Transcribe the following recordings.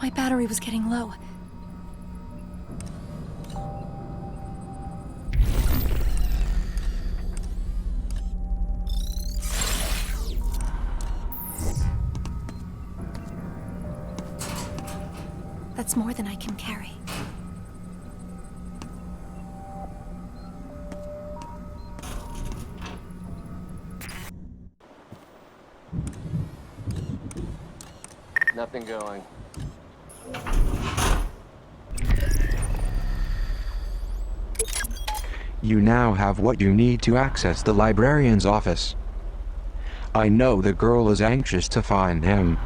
My battery was getting low. That's more than I can carry. Nothing going. You now have what you need to access the librarian's office. I know the girl is anxious to find him.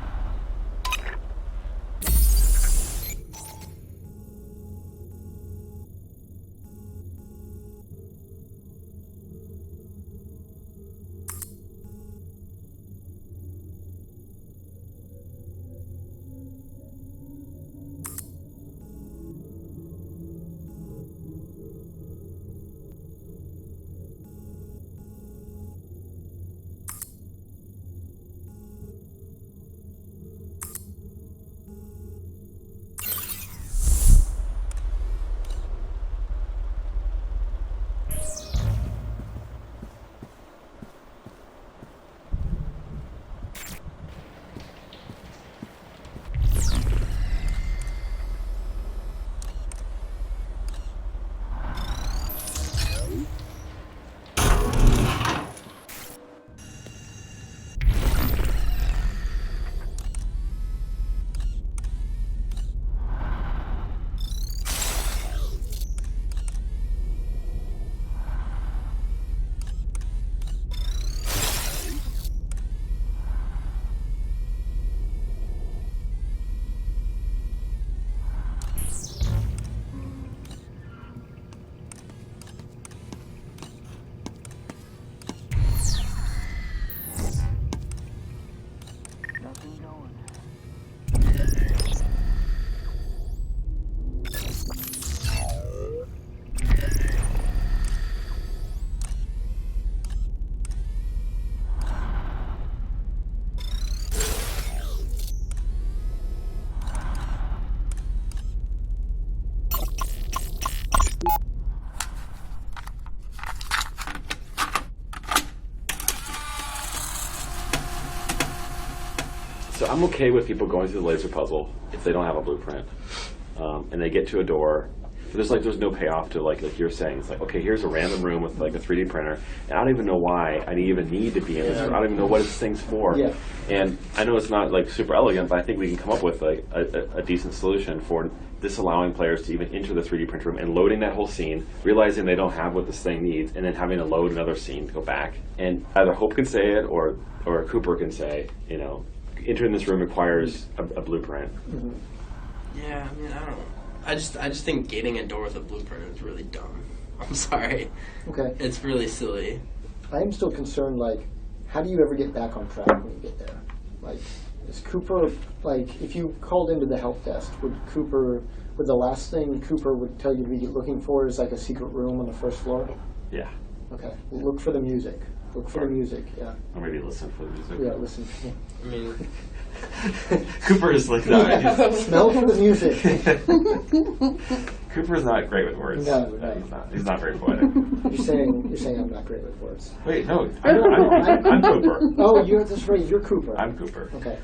So I'm okay with people going through the laser puzzle if they don't have a blueprint, and they get to a door. But there's no payoff to like you're saying. It's like, okay, here's a random room with like a 3D printer, and I don't even know why I even need to be in this room. I don't even know what this thing's for. Yeah. And I know it's not like super elegant, but I think we can come up with like a decent solution for this, allowing players to even enter the 3D printer room and loading that whole scene, realizing they don't have what this thing needs, and then having to load another scene to go back. And either Hope can say it or Cooper can say, you know, entering this room requires a blueprint. Mm-hmm. Yeah, I mean, I just think gating a door with a blueprint is really dumb. I'm sorry. Okay. It's really silly. I am still concerned, like, how do you ever get back on track when you get there? Like, is Cooper, like, if you called into the help desk, would the last thing Cooper would tell you to be looking for is like a secret room on the first floor? Yeah. Okay. Look for the music. Look for the music, yeah. Or maybe listen for the music. Yeah, listen. Yeah. I mean, Cooper is like, no, smell for the music. Cooper's not great with words. No. He's not very poetic. You're saying I'm not great with words. Wait, no, I'm Cooper. Oh, that's right. You're Cooper. I'm Cooper. Okay.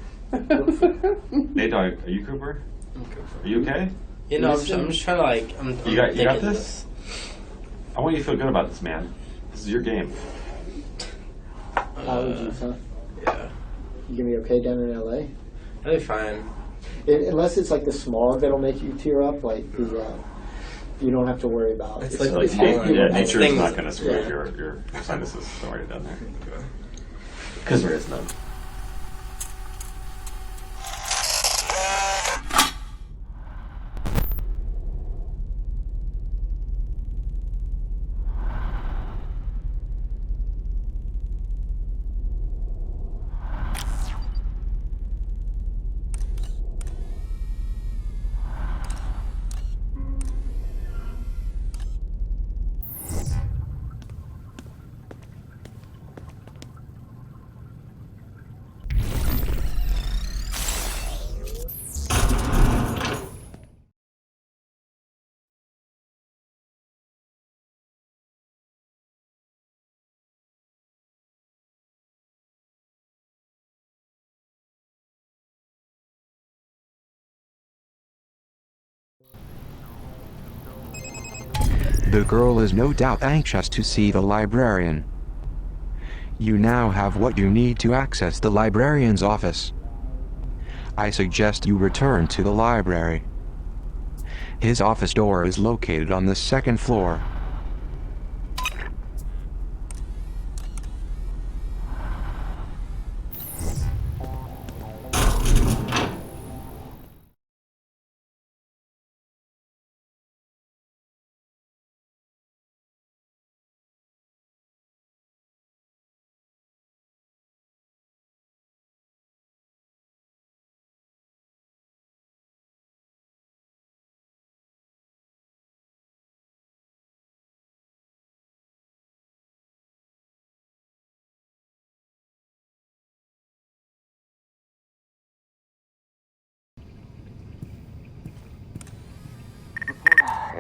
Nate, are you Cooper? I'm Cooper. Are you okay? You know, I'm just trying to like. You got this? I want you to feel good about this, man. This is your game. Allergies, huh? Yeah. You gonna be okay down in LA? That'll be fine. Unless it's like the smog that'll make you tear up, like the you don't have to worry about. It's Like, like pollen. nature is not going to screw Yeah. up your sinuses. Don't worry down there. Because there is none. The girl is no doubt anxious to see the librarian. You now have what you need to access the librarian's office. I suggest you return to the library. His office door is located on the second floor.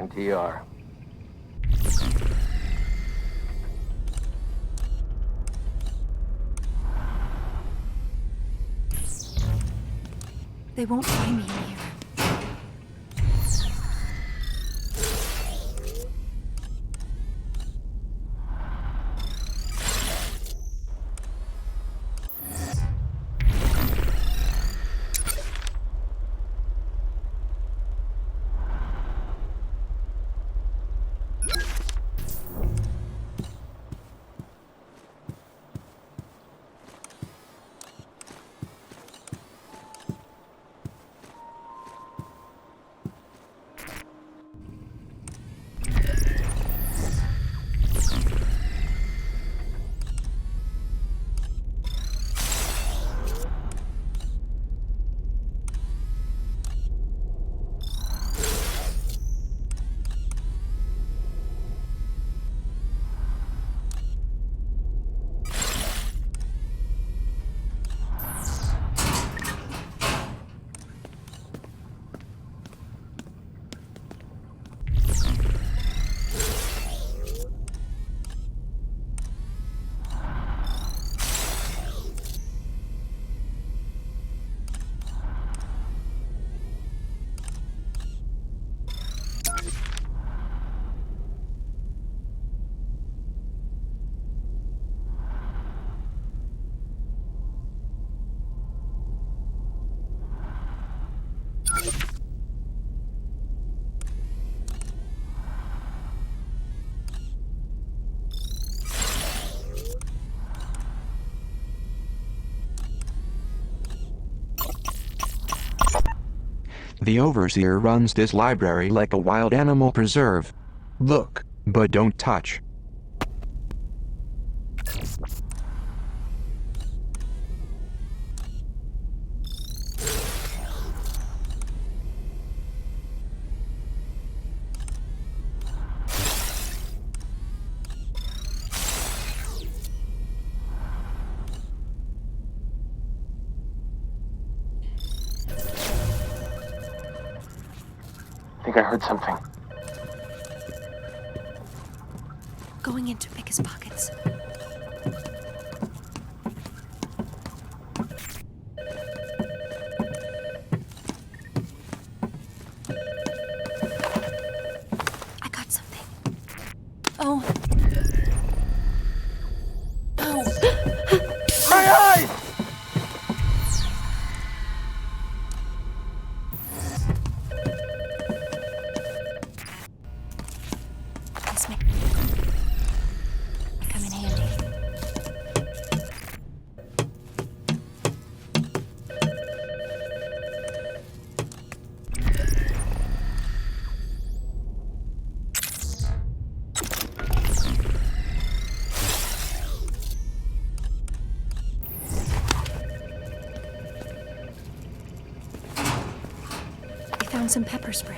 NTR. They won't find me in here. The overseer runs this library like a wild animal preserve. Look, but don't touch. I think I heard something. Going in to pick his pockets. I got something. Oh. Oh. My eyes! This may come in handy. I found some pepper spray.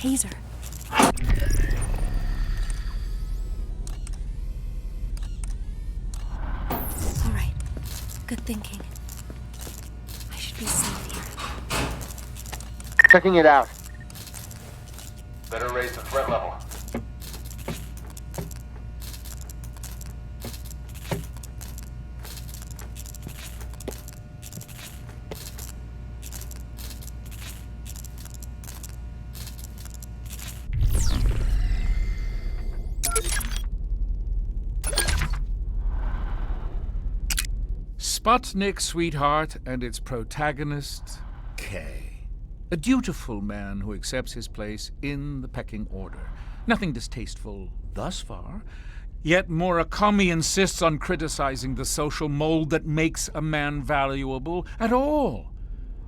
taser. All right. Good thinking. I should be safe here. Checking it out. Better raise the threat level. Sputnik, Sweetheart, and its protagonist, K. A dutiful man who accepts his place in the pecking order. Nothing distasteful thus far, yet Murakami insists on criticizing the social mold that makes a man valuable at all.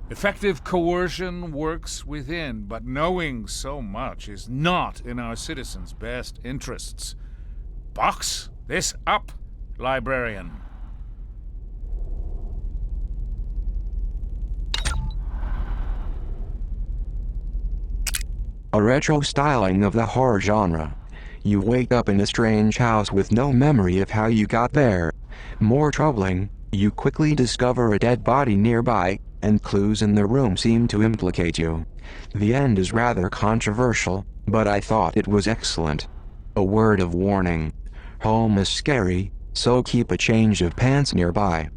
Effective coercion works within, but knowing so much is not in our citizens' best interests. Box this up, librarian. A retro styling of the horror genre. You wake up in a strange house with no memory of how you got there. More troubling, you quickly discover a dead body nearby, and clues in the room seem to implicate you. The end is rather controversial, but I thought it was excellent. A word of warning. Home is scary, so keep a change of pants nearby.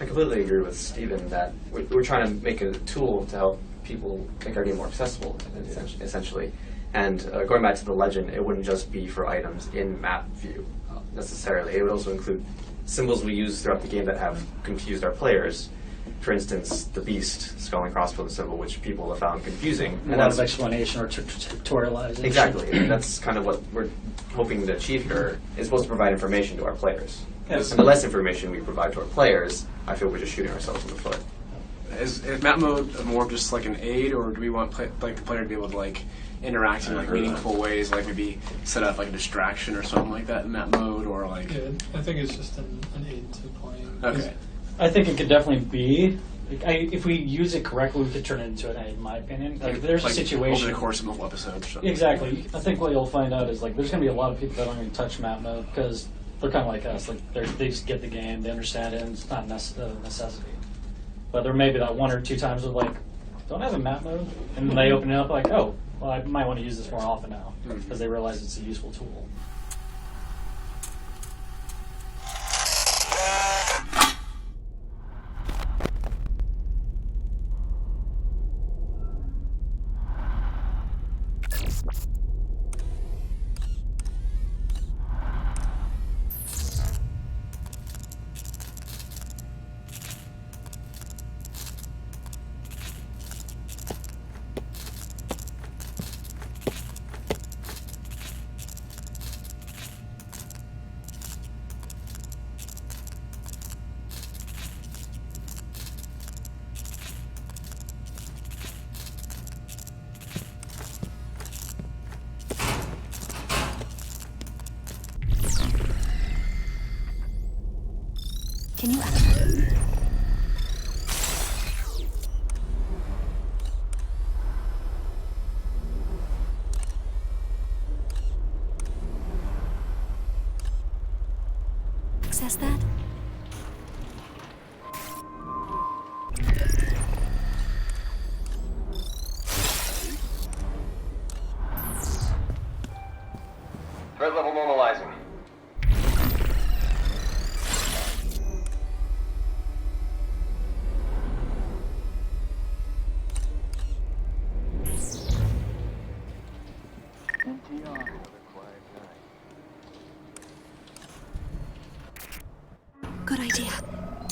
I completely agree with Steven that we're trying to make a tool to help people make our game more accessible, essentially. And going back to the legend, it wouldn't just be for items in map view necessarily. It would also include symbols we use throughout the game that have confused our players. For instance, the beast, skull and crossbones symbol, which people have found confusing. A lot of explanation or tutorialization. Exactly. And that's kind of what we're hoping to achieve here. It's supposed to provide information to our players. Yes. And the less information we provide to our players, I feel we're just shooting ourselves in the foot. Is map mode more of just like an aid, or do we want the player to be able to like interact in like meaningful ways, like maybe set up like a distraction or something like that in map mode, or like? Yeah, I think it's just an aid to playing. Okay. I think it could definitely be. If we use it correctly, we could turn it into an aid, in my opinion. Like, if there's a situation over the course of multiple episodes. Or something. Exactly. I think what you'll find out is like there's going to be a lot of people that aren't going to touch map mode because they're kind of like us. Like they just get the game, they understand it, and it's not a necessity. But there may be that one or two times of like, don't I have a map mode? And then they open it up like, oh, well, I might want to use this more often now because they realize it's a useful tool. Can you access that? Threat level normalizing. Good idea.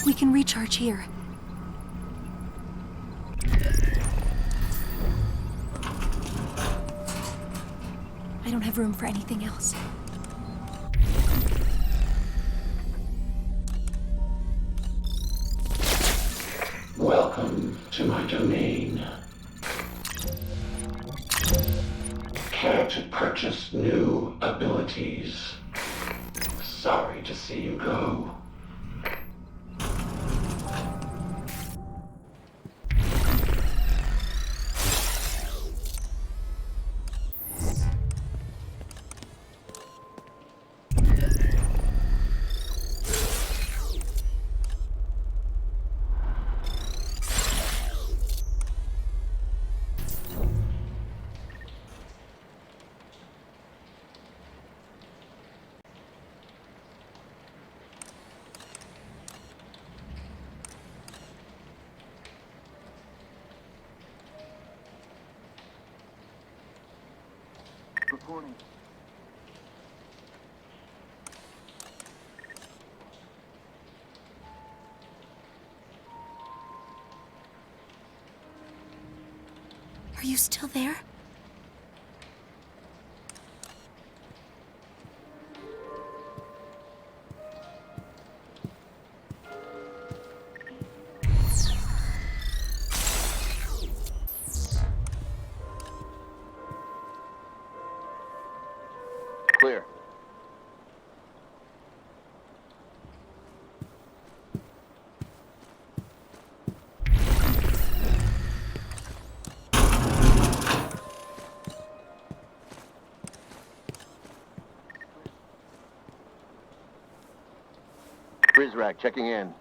We can recharge here. I don't have room for anything else. Welcome to my domain. care to purchase new abilities. Sorry to see you go. Reporting. Are you still there? Clear. Freeze rack checking in.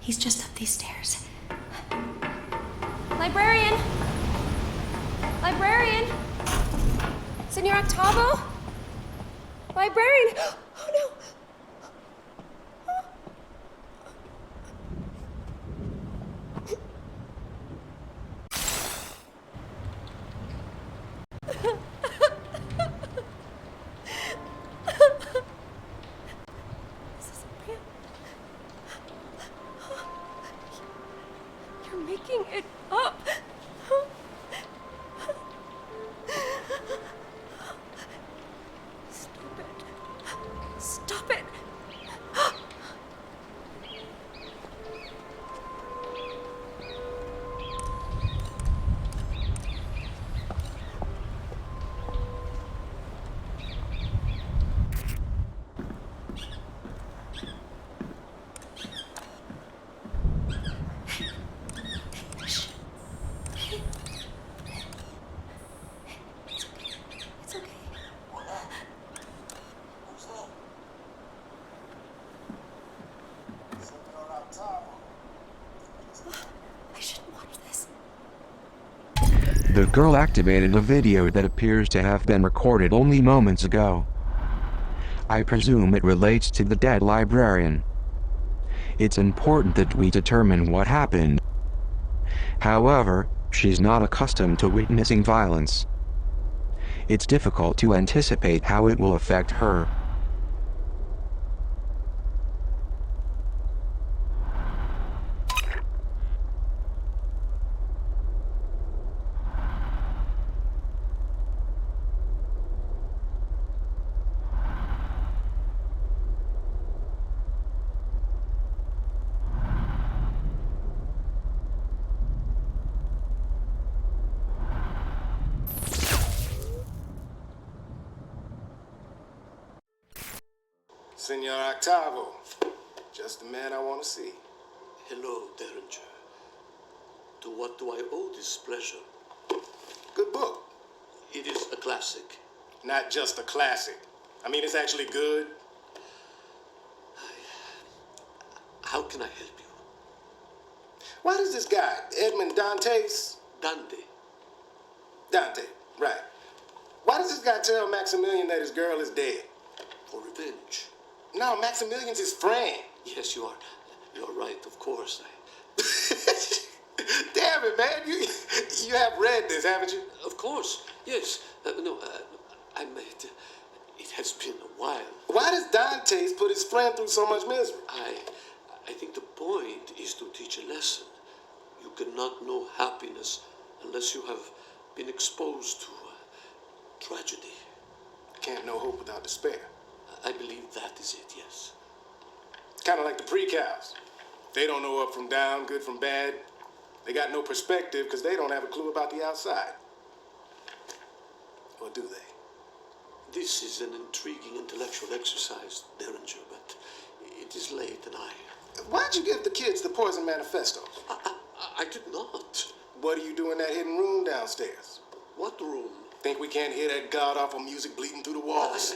He's just up these stairs. Librarian! Librarian! Senor Octavo? Librarian! Oh no! You're making it up. Stop it. Stop it. It's okay. I shouldn't watch this. The girl activated a video that appears to have been recorded only moments ago. I presume it relates to the dead librarian. It's important that we determine what happened. However, she's not accustomed to witnessing violence. It's difficult to anticipate how it will affect her. Senor Octavo, just the man I want to see. Hello, Derringer. To what do I owe this pleasure? Good book. It is a classic. Not just a classic. I mean, it's actually good. How can I help you? Why does this guy, Edmond Dantes? Dante. Dante, right. Why does this guy tell Maximilian that his girl is dead? For revenge. No, Maximilian's his friend. Yes, you are. You're right, of course. Damn it, man. You have read this, haven't you? Of course, yes. I meant it has been a while. Why does Dantes put his friend through so much misery? I think the point is to teach a lesson. You cannot know happiness unless you have been exposed to tragedy. Can't know hope without despair. I believe that is it, yes. Kind of like the pre-cows. They don't know up from down, good from bad. They got no perspective because they don't have a clue about the outside. Or do they? This is an intriguing intellectual exercise, Derringer, but it is late and Why'd you give the kids the Poison Manifesto? I did not. What do you do in that hidden room downstairs? What room? Think we can't hear that god-awful music bleeding through the walls?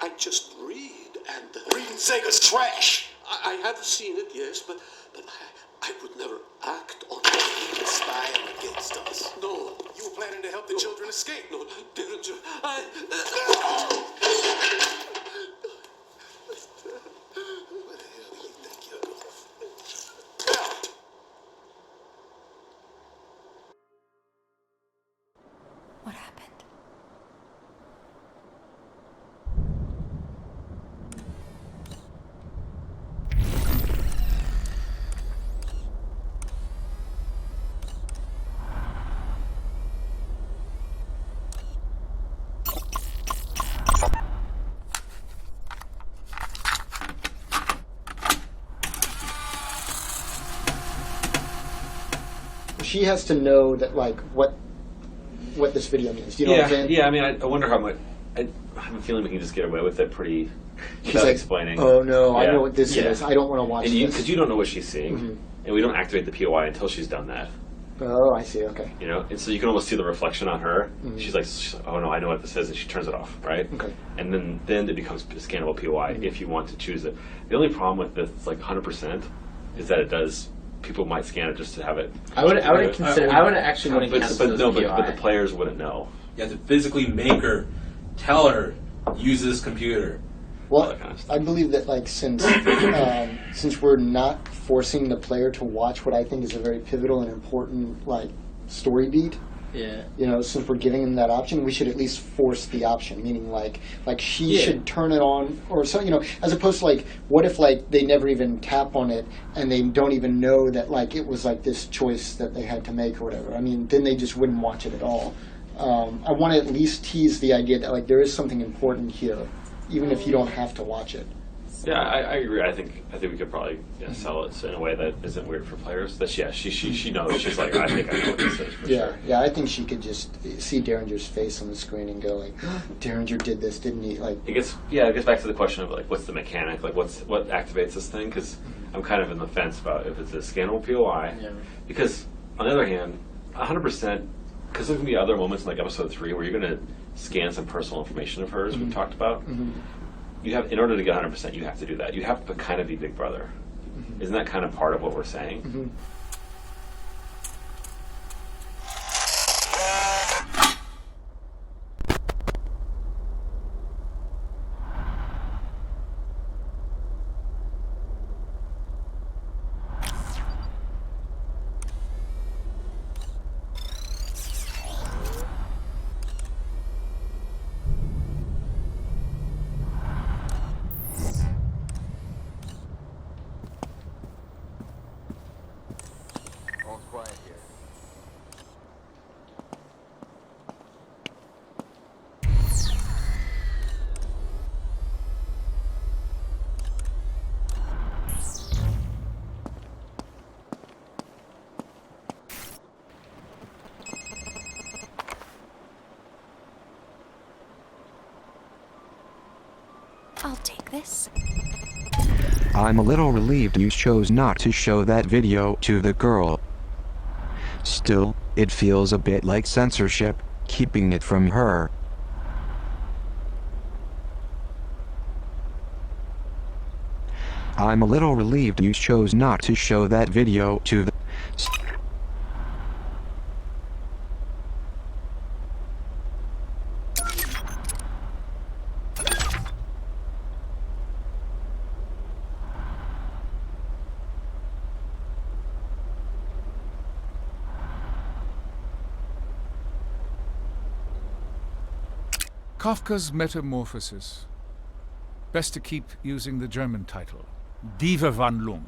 I just read and... Reading Sega's trash! I have seen it, yes, but I would never act on it. You're spying against us. No. You were planning to help the children escape. No, Derringer, Where the hell do you think you're going? Out! What happened? She has to know that, like, what this video means. Do you know what I'm saying? Yeah, I mean, I wonder how much... I have a feeling we can just get away with it pretty... She's without like, explaining. oh no, I Yeah. know what this is. I don't want to watch this. Because you don't know what she's seeing, and we don't activate the POI until she's done that. Oh, I see, okay. You know, and so you can almost see the reflection on her. She's like, oh no, I know what this is, and she turns it off, right? Okay. And then it becomes a scannable POI if you want to choose it. The only problem with this, like 100%, is that it does... People might scan it just to have it. I would actually want to cancel but the players wouldn't know. You have to physically make her, tell her, use this computer. Well, I believe that, like, since we're not forcing the player to watch what I think is a very pivotal and important, like, story beat. Yeah. You know, since we're giving them that option, we should at least force the option. Meaning, like she should turn it on, or so, you know, as opposed to, like, what if, like, they never even tap on it and they don't even know that, like, it was like this choice that they had to make or whatever. I mean, then they just wouldn't watch it at all. I want to at least tease the idea that, like, there is something important here, even if you don't have to watch it. Yeah, I agree. I think we could probably sell it in a way that isn't weird for players. That she knows. She's like, I think I know what this is for sure. Yeah, I think she could just see Derringer's face on the screen and go like, Derringer did this, didn't he? Like, it gets back to the question of, like, what's the mechanic? Like, what activates this thing? Because I'm kind of in the fence about if it's a scannable POI. Yeah. Because on the other hand, 100%, because there's gonna be other moments in, like, episode 3 where you're gonna scan some personal information of hers. We've talked about. You have, in order to get 100%, you have to do that. You have to kind of be Big Brother. Isn't that kind of part of what we're saying? I'll take this. I'm a little relieved you chose not to show that video to the girl. Still, it feels a bit like censorship, keeping it from her. I'm a little relieved you chose not to show that video to the... Kafka's Metamorphosis. Best to keep using the German title, Die Verwandlung.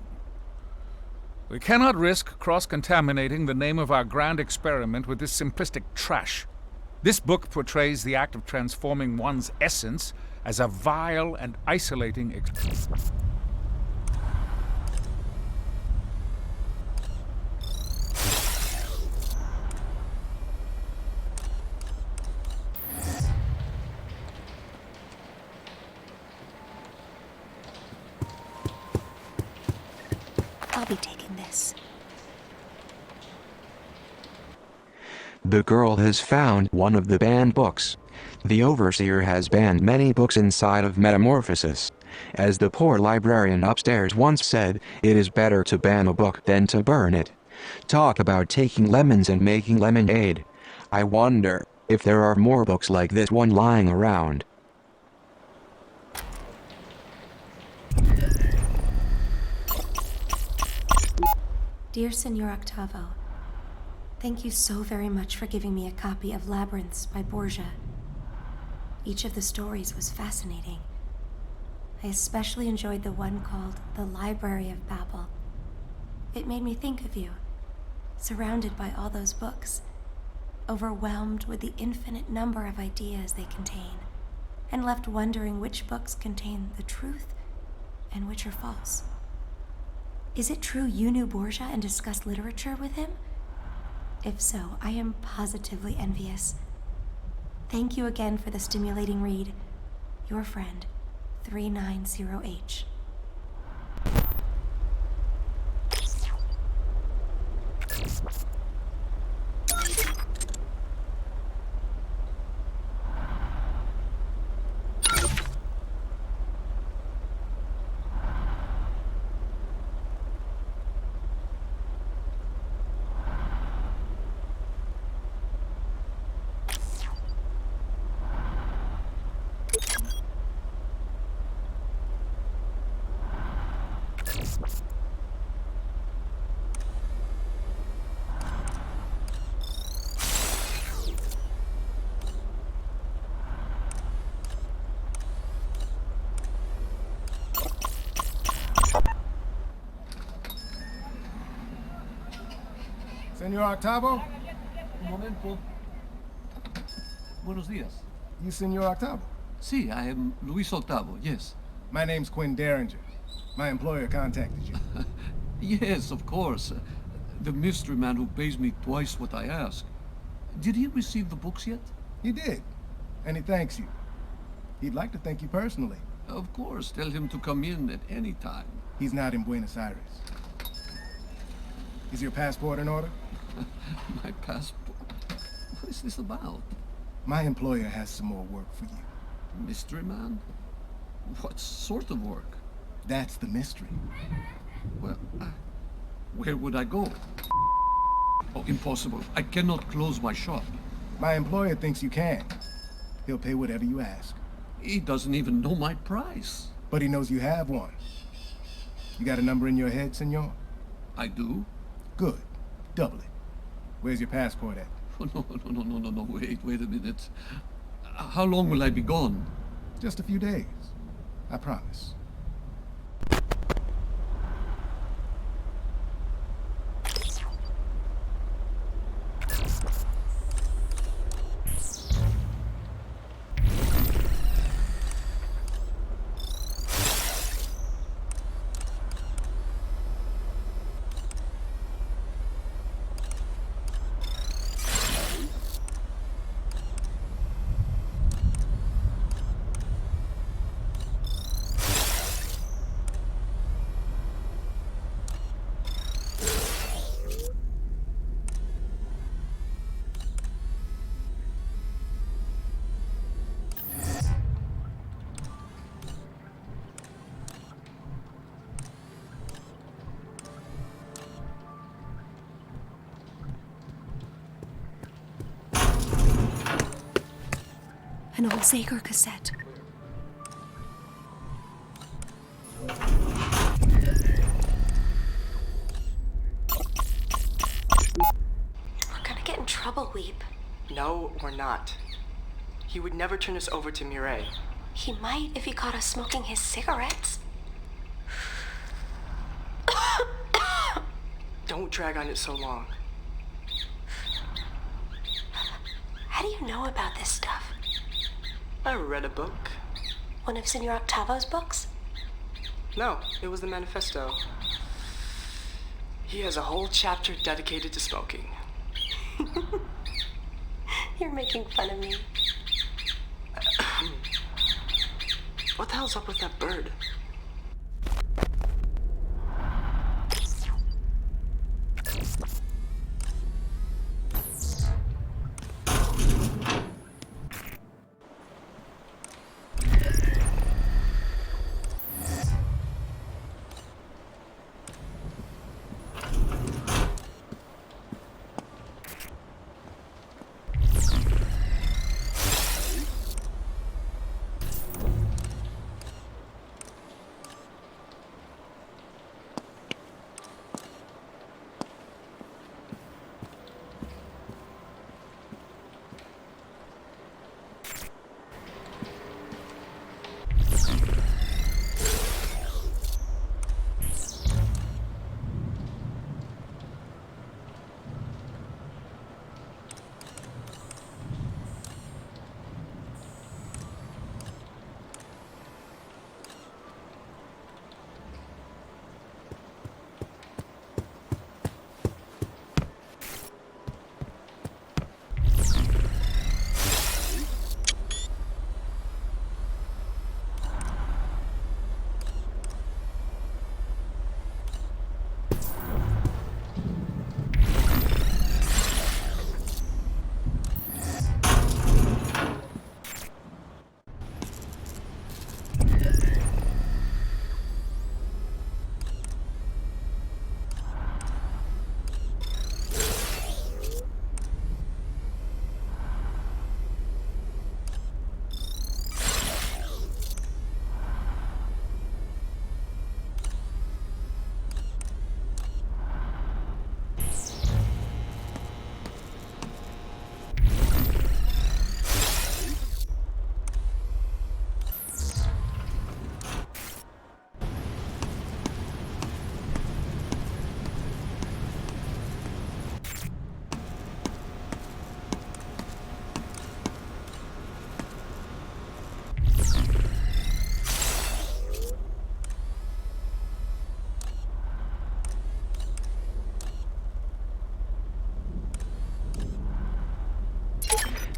We cannot risk cross-contaminating the name of our grand experiment with this simplistic trash. This book portrays the act of transforming one's essence as a vile and isolating experience. I'll be taking this. The girl has found one of the banned books. The overseer has banned many books inside of Metamorphosis. As the poor librarian upstairs once said, it is better to ban a book than to burn it. Talk about taking lemons and making lemonade. I wonder if there are more books like this one lying around. Dear Senor Octavo, thank you so very much for giving me a copy of Labyrinths by Borgia. Each of the stories was fascinating. I especially enjoyed the one called The Library of Babel. It made me think of you, surrounded by all those books, overwhelmed with the infinite number of ideas they contain, and left wondering which books contain the truth and which are false. Is it true you knew Borgia and discussed literature with him? If so, I am positively envious. Thank you again for the stimulating read. Your friend, 390H. Senor Octavo? Un momento. Buenos días. You Senor Octavo? Sí, I am Luis Octavo, yes. My name's Quinn Derringer. My employer contacted you. Yes, of course. The mystery man who pays me twice what I ask. Did he receive the books yet? He did, and he thanks you. He'd like to thank you personally. Of course, tell him to come in at any time. He's not in Buenos Aires. Is your passport in order? My passport? What is this about? My employer has some more work for you. Mystery man? What sort of work? That's the mystery. Well, where would I go? Oh, impossible. I cannot close my shop. My employer thinks you can. He'll pay whatever you ask. He doesn't even know my price. But he knows you have one. You got a number in your head, senor? I do. Good. Double it. Where's your passport at? Oh, no. Wait a minute. How long will I be gone? Just a few days. I promise. An old Zager cassette. We're gonna get in trouble, Weep. No, we're not. He would never turn us over to Mireille. He might if he caught us smoking his cigarettes. Don't drag on it so long. How do you know about this stuff? I read a book. One of Senor Octavo's books? No, it was the manifesto. He has a whole chapter dedicated to smoking. You're making fun of me. What the hell's up with that bird?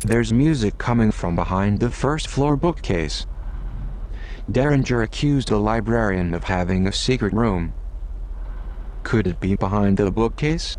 There's music coming from behind the first floor bookcase. Derringer accused a librarian of having a secret room. Could it be behind the bookcase?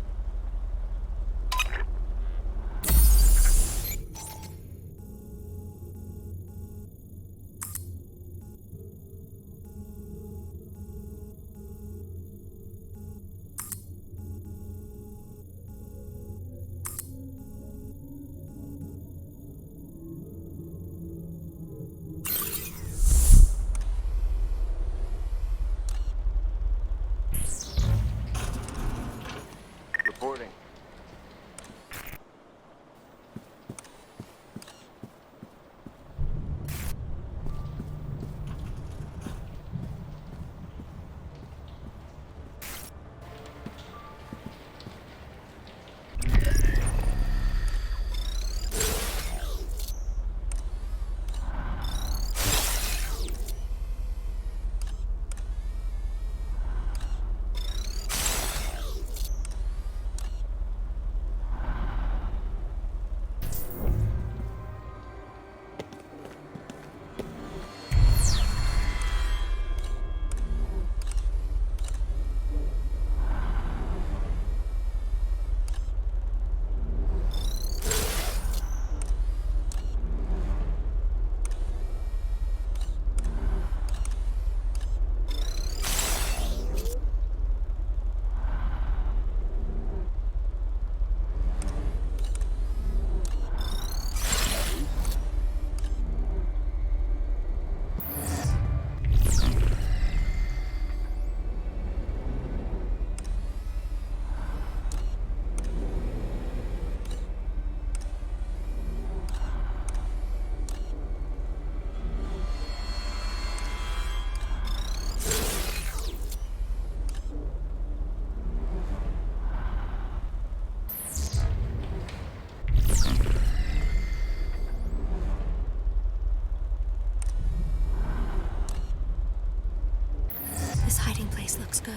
This hiding place looks good.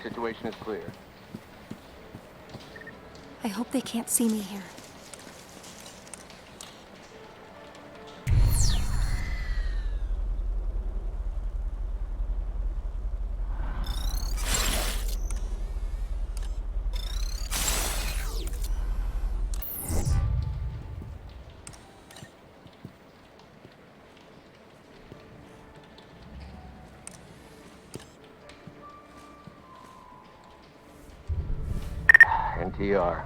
Situation is clear. I hope they can't see me here. NTR.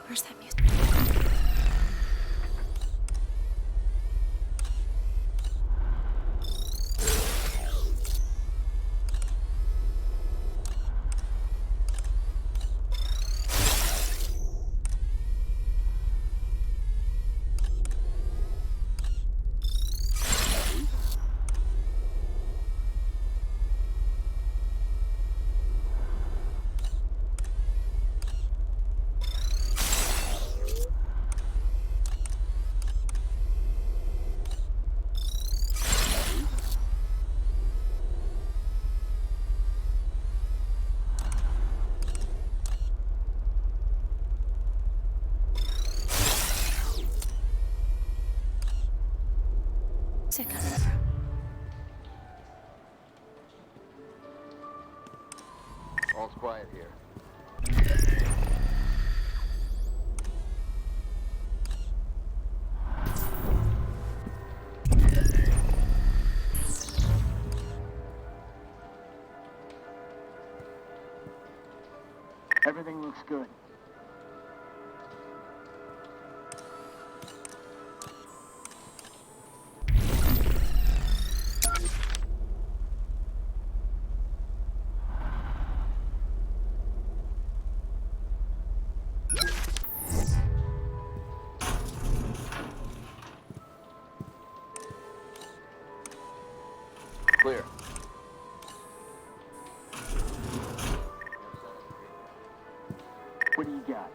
Where's that music? All's quiet here. Everything looks good. Clear. What do you got?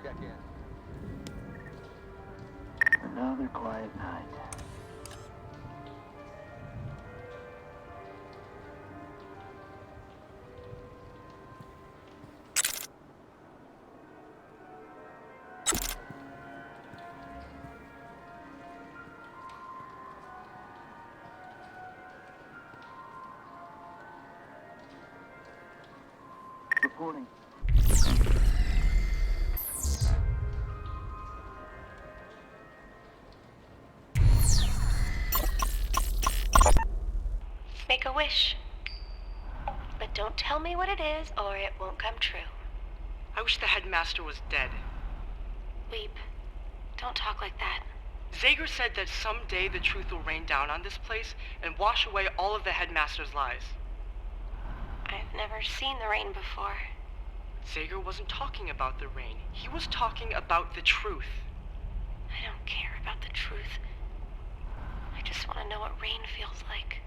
Check in. Another quiet night. Reporting. Make a wish. But don't tell me what it is, or it won't come true. I wish the headmaster was dead. Weep. Don't talk like that. Zager said that someday the truth will rain down on this place and wash away all of the headmaster's lies. I've never seen the rain before. Zager wasn't talking about the rain. He was talking about the truth. I don't care about the truth. I just want to know what rain feels like.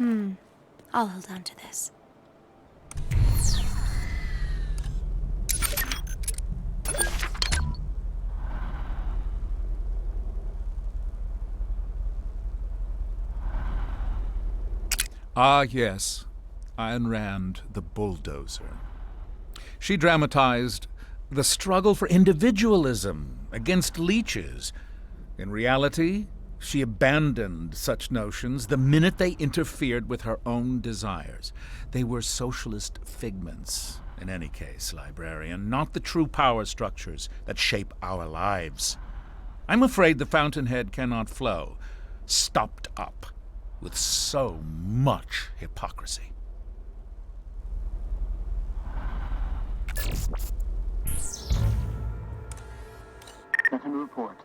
I'll hold on to this. Ah, yes, Ayn Rand, the bulldozer. She dramatized the struggle for individualism against leeches. In reality, she abandoned such notions the minute they interfered with her own desires. They were socialist figments, in any case, librarian, not the true power structures that shape our lives. I'm afraid the fountainhead cannot flow, stopped up with so much hypocrisy. Nothing to report.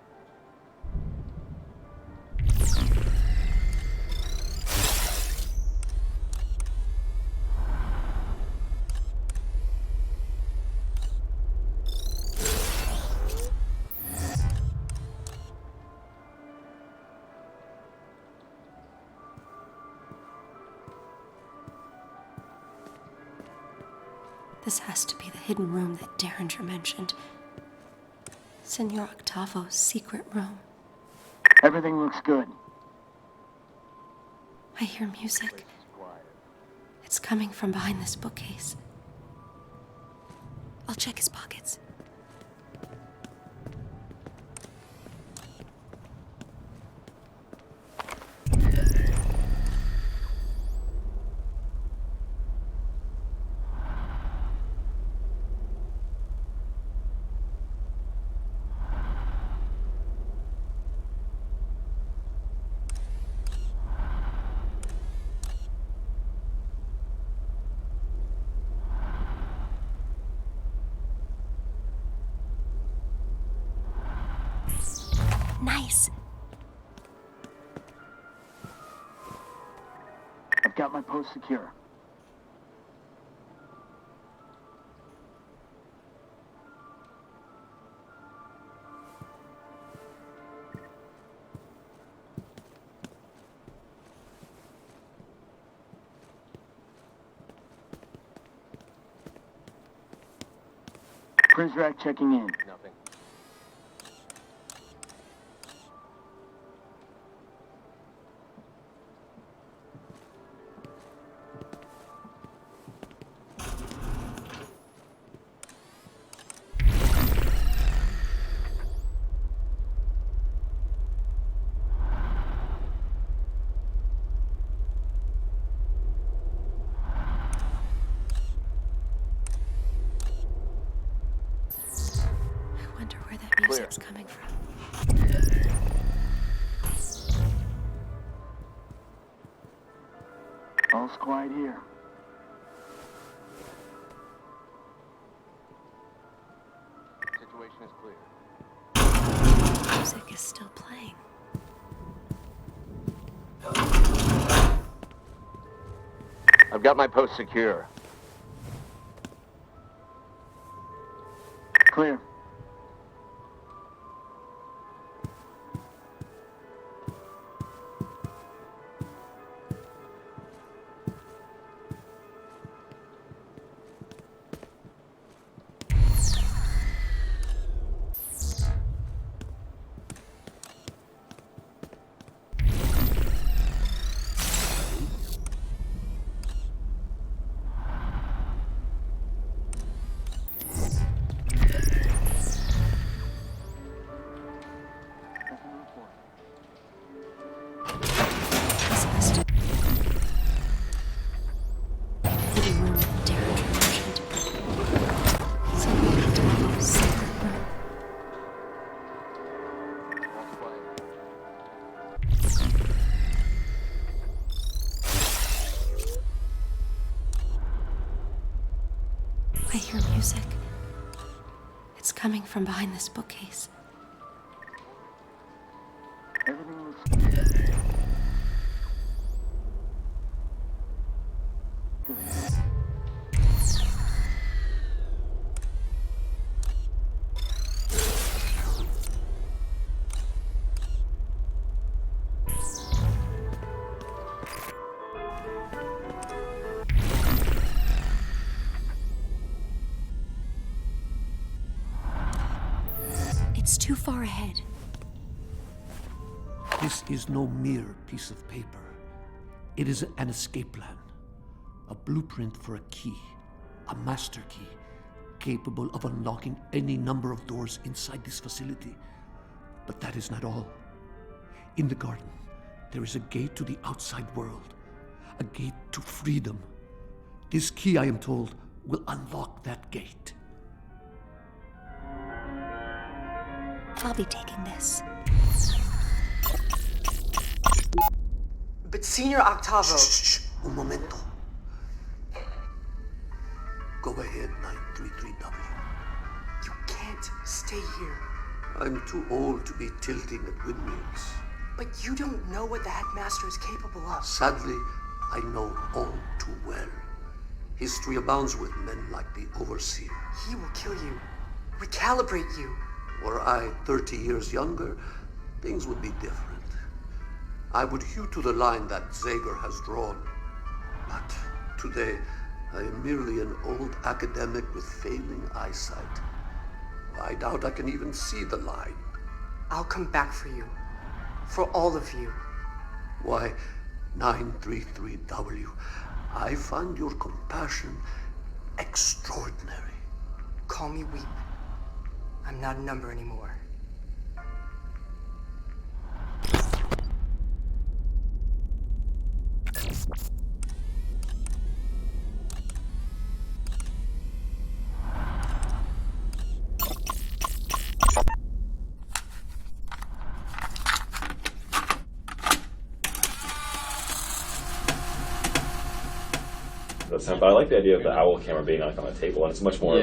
This has to be the hidden room that Derringer mentioned. Senor Octavo's secret room. Everything looks good. I hear music. It's coming from behind this bookcase. I'll check his pockets. Nice. I've got my post secure. Cruise rack checking in. Nothing. Music's coming from. All's quiet here. Situation is clear. Music is still playing. I've got my post secure. Clear. I hear music. It's coming from behind this bookcase. Everything looks good. It's too far ahead. This is no mere piece of paper. It is an escape plan. A blueprint for a key. A master key. Capable of unlocking any number of doors inside this facility. But that is not all. In the garden, there is a gate to the outside world. A gate to freedom. This key, I am told, will unlock that gate. I'll be taking this. But Senior Octavo... Shh. Un momento. Go ahead, 933W. You can't stay here. I'm too old to be tilting at windmills. But you don't know what the headmaster is capable of. Sadly, I know all too well. History abounds with men like the Overseer. He will kill you. Recalibrate you. Were I 30 years younger, things would be different. I would hew to the line that Zager has drawn. But today, I am merely an old academic with failing eyesight. I doubt I can even see the line. I'll come back for you. For all of you. Why, 933W, I find your compassion extraordinary. Call me Weep. I'm not a number anymore. But I like the idea of the owl camera being like on a table, and it's much more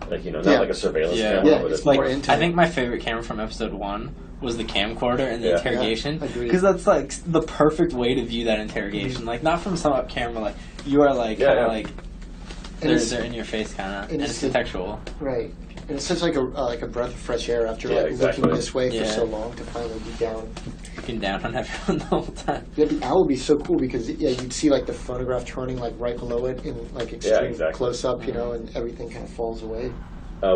like you know, not like a surveillance camera. Yeah, But it's like I think my favorite camera from episode 1 was the camcorder and the interrogation, because that's like the perfect way to view that interrogation. Like not from some up camera, like you are like kind of like they're in your face kind of, and it's contextual. Right. And it's such like a breath of fresh air after looking this way for so long to finally be down. Looking down on everyone the whole time. Yeah, the owl would be so cool because you'd see like the phonograph turning like right below it in like extreme close up, you know, and everything kind of falls away.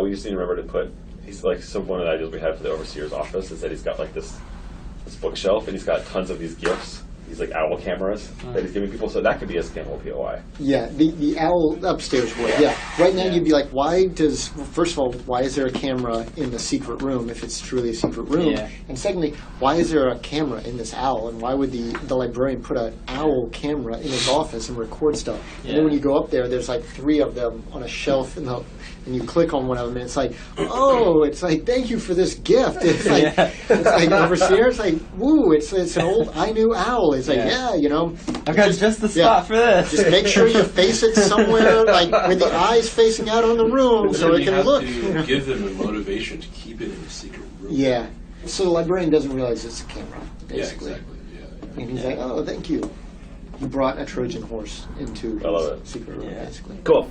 We just need to remember to put. He's like one of the ideas we had for the overseer's office is that he's got like this bookshelf and he's got tons of these gifts. These like owl cameras that he's giving people, so that could be a scannable POI. Yeah, the owl upstairs would. Yeah, right now you'd be like, first of all, why is there a camera in the secret room if it's truly a secret room? Yeah. And secondly, why is there a camera in this owl? And why would the librarian put an owl camera in his office and record stuff? Yeah. And then when you go up there's like 3 of them on a shelf and you click on one of them and it's like, oh, it's like, thank you for this gift. It's like, it's like overseer. It's like, woo, it's an old I knew owl. It's like, you know, I've got just the spot for this. Just make sure you face it somewhere, like with the eyes facing out on the room, so it can look. To give them a motivation to keep it in a secret room. Yeah. So the librarian doesn't realize it's a camera, basically. Yeah, exactly. Yeah. And he's like, oh, thank you. You brought a Trojan horse into his secret room, basically. Cool.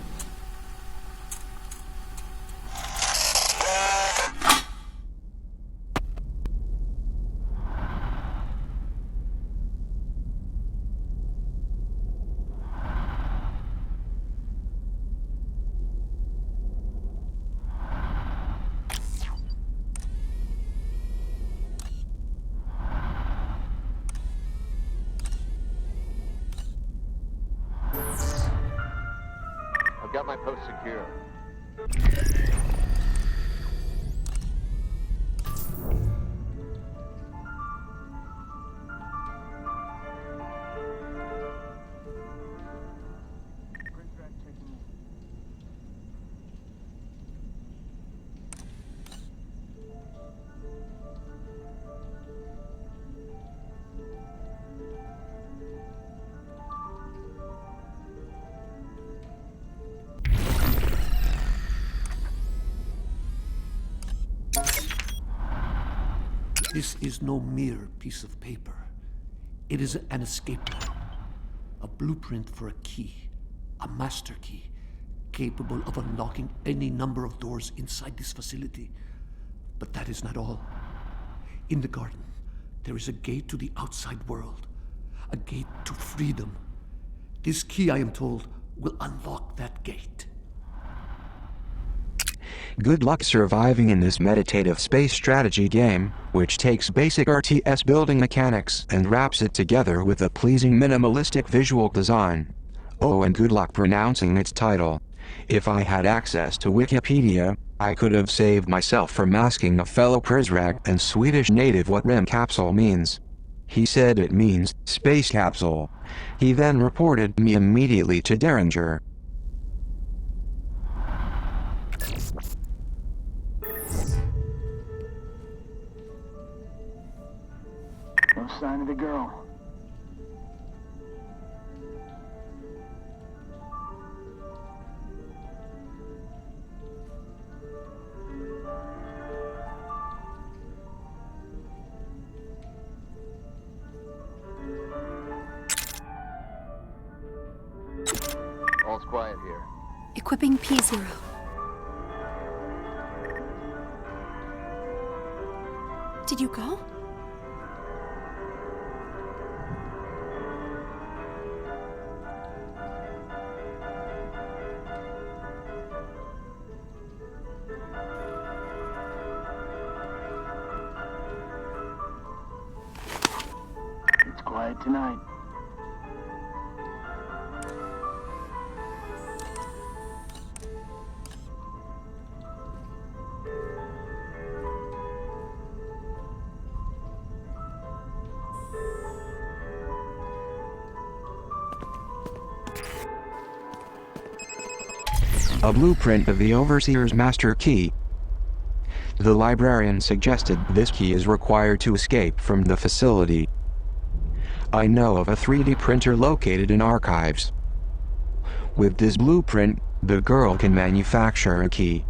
Got my post secure. This is no mere piece of paper. It is an escape plan. A blueprint for a key. A master key. Capable of unlocking any number of doors inside this facility. But that is not all. In the garden, there is a gate to the outside world. A gate to freedom. This key, I am told, will unlock that gate. Good luck surviving in this meditative space strategy game, which takes basic RTS building mechanics and wraps it together with a pleasing minimalistic visual design. Oh, and good luck pronouncing its title. If I had access to Wikipedia, I could have saved myself from asking a fellow Prizrak and Swedish native what Rem capsule means. He said it means space capsule. He then reported me immediately to Derringer. No sign of the girl. All's quiet here. Equipping P0. Did you go? It's quiet tonight. A blueprint of the Overseer's master key. The librarian suggested this key is required to escape from the facility. I know of a 3D printer located in archives. With this blueprint, the girl can manufacture a key.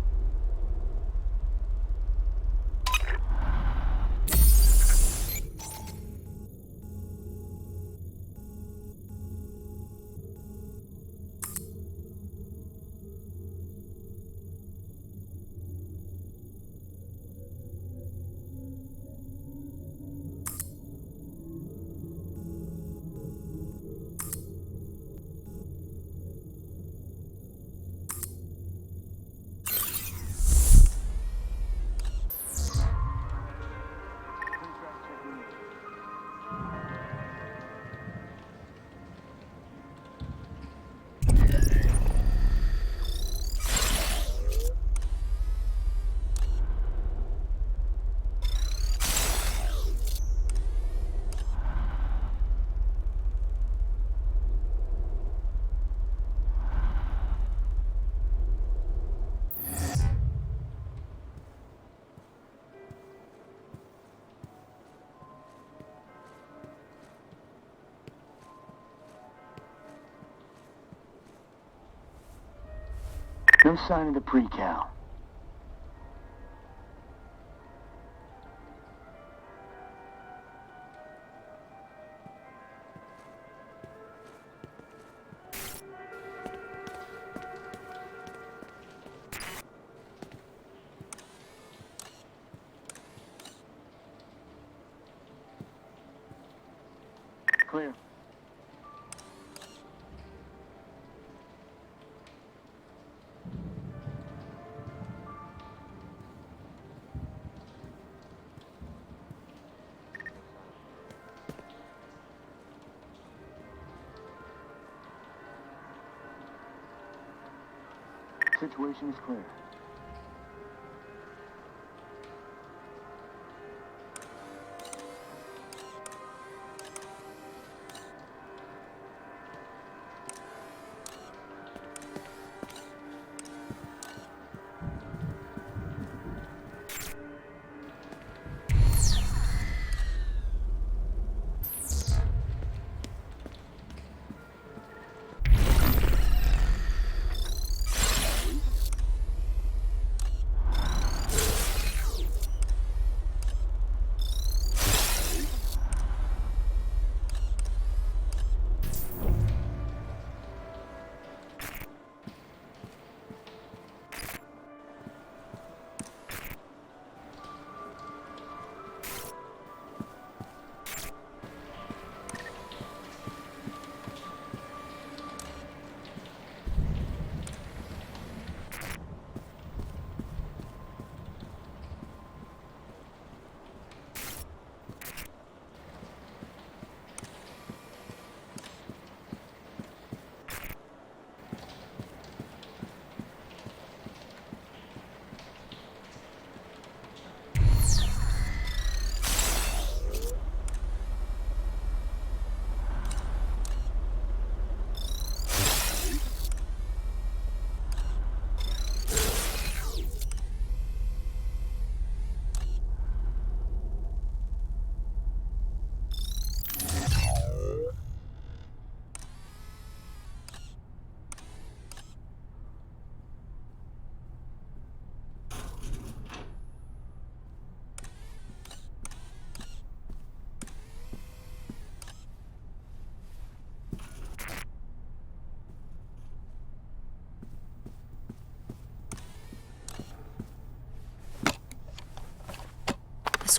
No sign of the pre-cal. Clear. Situation is clear.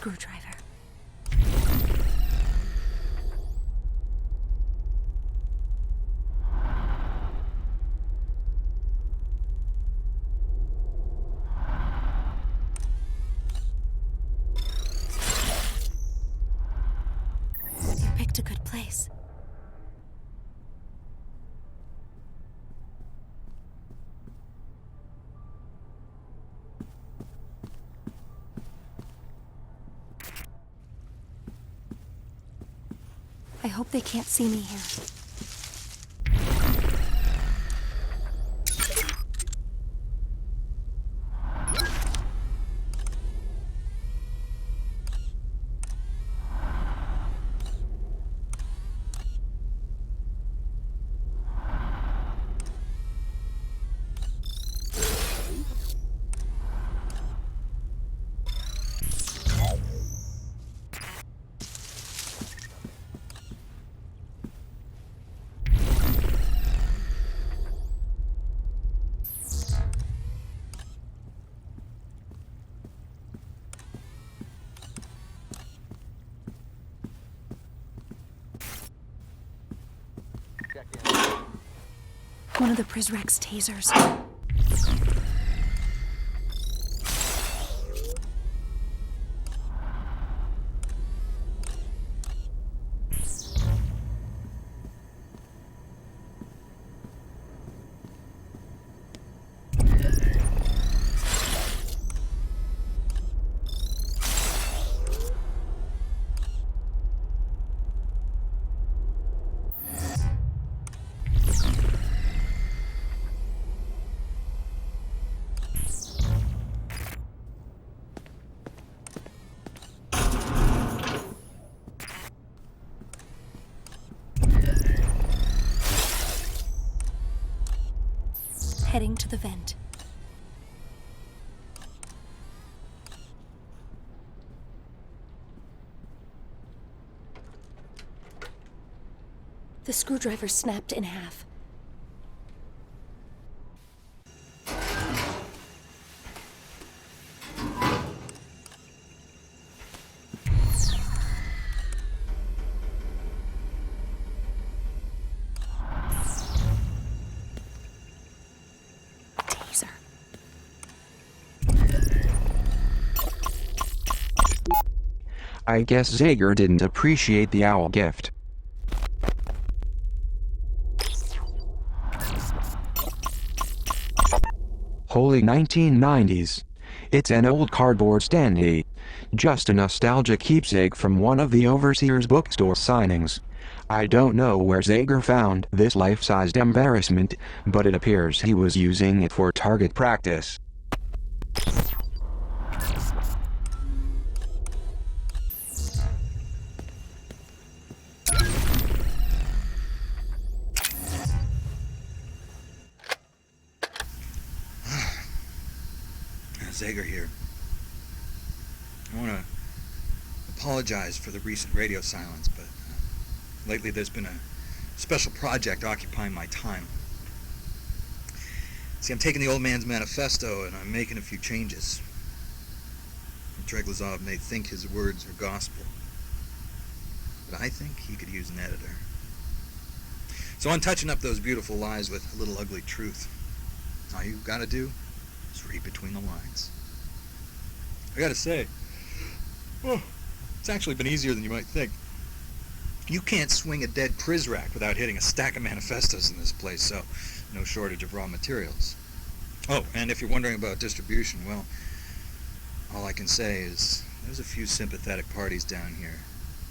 screwdriver. You picked a good place. I hope they can't see me here. One of the Prizrek's tasers. Heading to the vent. The screwdriver snapped in half. I guess Zager didn't appreciate the owl gift. Holy 1990s. It's an old cardboard standee. Just a nostalgic keepsake from one of the overseer's bookstore signings. I don't know where Zager found this life-sized embarrassment, but it appears he was using it for target practice. Zager here. I want to apologize for the recent radio silence, but lately there's been a special project occupying my time. See, I'm taking the old man's manifesto and I'm making a few changes. Treglazov may think his words are gospel, but I think he could use an editor. So I'm touching up those beautiful lies with a little ugly truth. All you've got to do is read between the lines. I gotta say, it's actually been easier than you might think. You can't swing a dead Prizrek without hitting a stack of manifestos in this place, so no shortage of raw materials. Oh, and if you're wondering about distribution, well, all I can say is there's a few sympathetic parties down here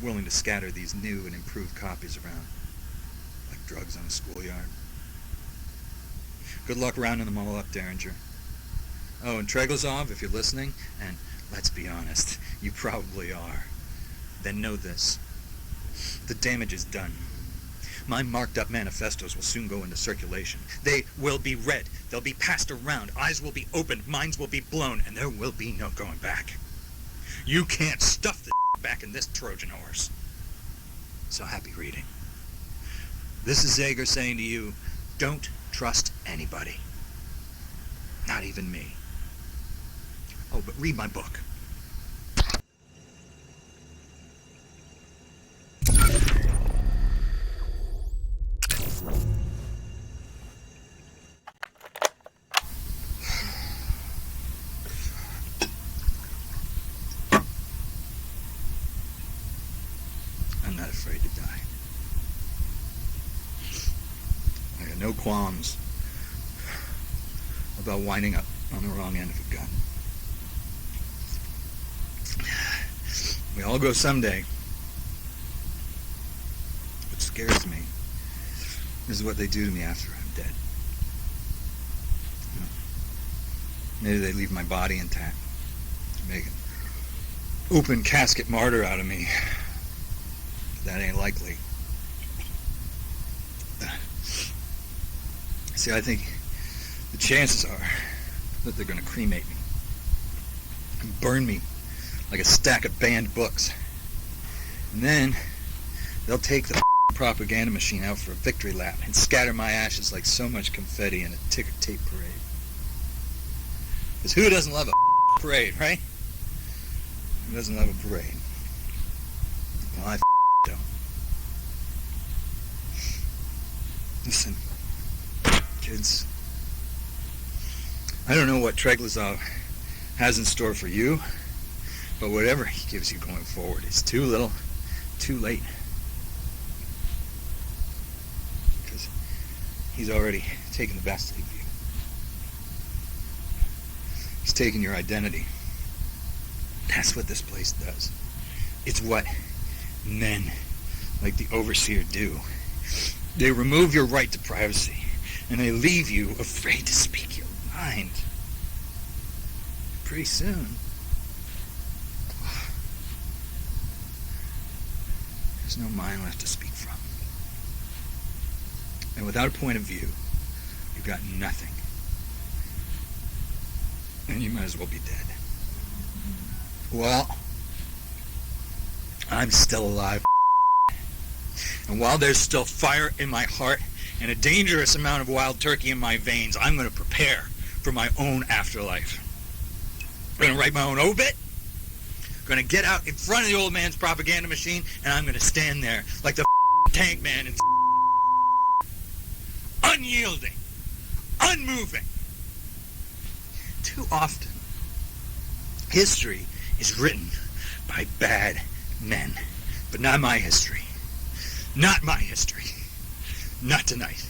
willing to scatter these new and improved copies around, like drugs on a schoolyard. Good luck rounding them all up, Derringer. Oh, and Treglazov, if you're listening, and let's be honest, you probably are, then know this. The damage is done. My marked up manifestos will soon go into circulation. They will be read. They'll be passed around. Eyes will be opened. Minds will be blown. And there will be no going back. You can't stuff the back in this Trojan horse. So happy reading. This is Zager saying to you, don't trust anybody. Not even me. Oh, but read my book. I'm not afraid to die. I got no qualms about winding up on the wrong end of a gun. We all go someday. What scares me is what they do to me after I'm dead. Maybe they leave my body intact, make an open casket martyr out of me. That ain't likely. See, I think the chances are that they're going to cremate me and burn me like a stack of banned books. And then they'll take the propaganda machine out for a victory lap and scatter my ashes like so much confetti in a ticker tape parade. Because who doesn't love a parade, right? Who doesn't love a parade? Well, I don't. Listen, kids, I don't know what Treglazov has in store for you, but whatever he gives you going forward is too little, too late. Because he's already taken the best of you. He's taken your identity. That's what this place does. It's what men like the Overseer do. They remove your right to privacy, and they leave you afraid to speak your mind. Pretty soon, there's no mind left to speak from. And without a point of view, you've got nothing. And you might as well be dead. Well, I'm still alive. And while there's still fire in my heart and a dangerous amount of wild turkey in my veins, I'm going to prepare for my own afterlife. I'm going to write my own obit. I'm going to get out in front of the old man's propaganda machine, and I'm going to stand there like the tank man and unyielding, unmoving. Too often, history is written by bad men, but not my history. Not my history. Not tonight.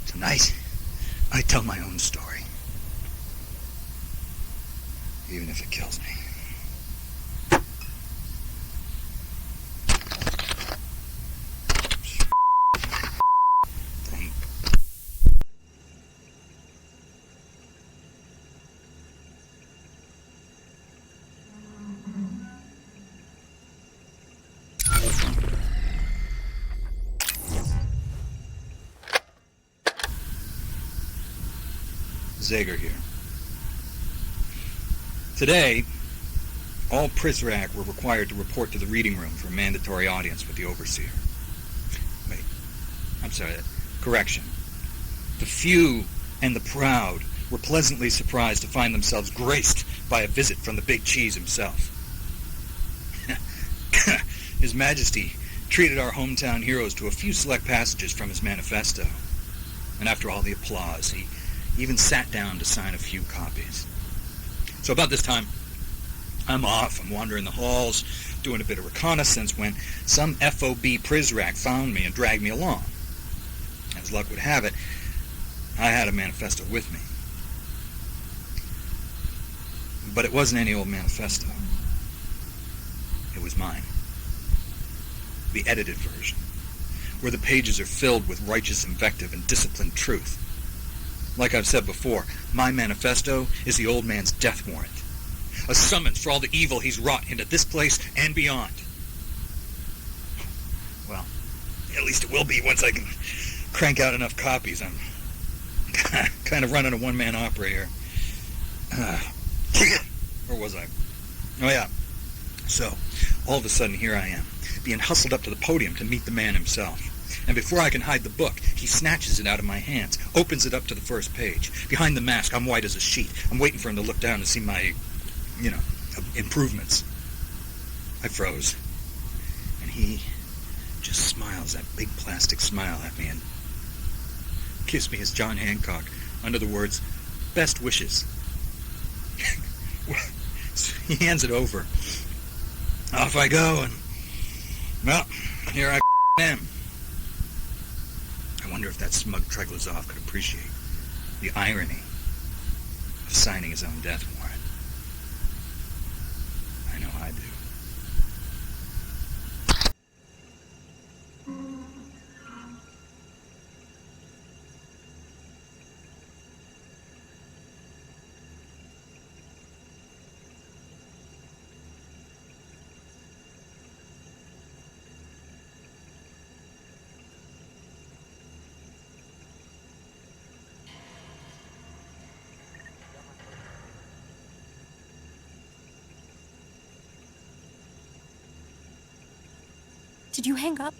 Tonight, I tell my own story. Even if it kills me. Zager here. Today, all Prizrak were required to report to the reading room for a mandatory audience with the Overseer. Wait, I'm sorry, correction. The few and the proud were pleasantly surprised to find themselves graced by a visit from the Big Cheese himself. His Majesty treated our hometown heroes to a few select passages from his manifesto. And after all the applause, he even sat down to sign a few copies. So about this time, I'm off. I'm wandering the halls, doing a bit of reconnaissance when some FOB Prizrak found me and dragged me along. As luck would have it, I had a manifesto with me. But it wasn't any old manifesto. It was mine. The edited version, where the pages are filled with righteous invective and disciplined truth. Like I've said before, my manifesto is the old man's death warrant. A summons for all the evil he's wrought into this place and beyond. Well, at least it will be once I can crank out enough copies. I'm kind of running a one-man opera here. Or was I? Oh yeah. So, all of a sudden here I am, being hustled up to the podium to meet the man himself. And before I can hide the book, he snatches it out of my hands, opens it up to the first page. Behind the mask, I'm white as a sheet. I'm waiting for him to look down to see my, improvements. I froze. And he just smiles that big plastic smile at me and Kiss me as John Hancock under the words, best wishes. He hands it over. Off I go, and, well, here I am. I wonder if that smug Treglazov could appreciate the irony of signing his own death warrant. I know I do. Did you hang up?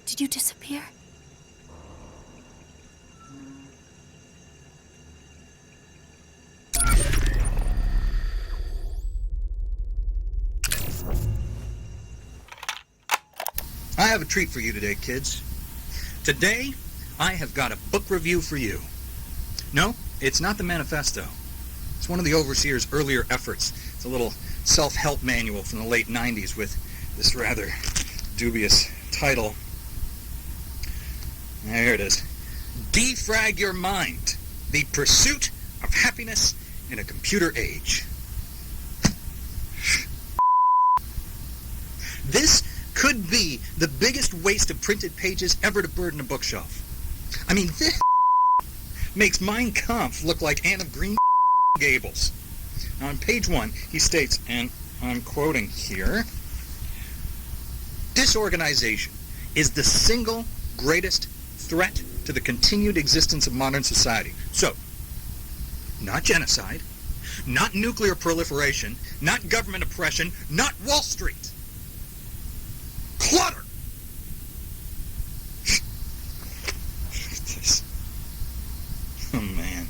Did you disappear? I have a treat for you today, kids. Today, I have got a book review for you. No, it's not the manifesto. It's one of the overseer's earlier efforts. It's a little self-help manual from the late 90s with this rather dubious title. There it is. Defrag Your Mind, the Pursuit of Happiness in a Computer Age. This could be the biggest waste of printed pages ever to burden a bookshelf. I mean, this makes Mein Kampf look like Anne of Green Gables. Now, on page 1, he states, and I'm quoting here, disorganization is the single greatest threat to the continued existence of modern society. So, not genocide, not nuclear proliferation, not government oppression, not Wall Street. Clutter! Oh, man.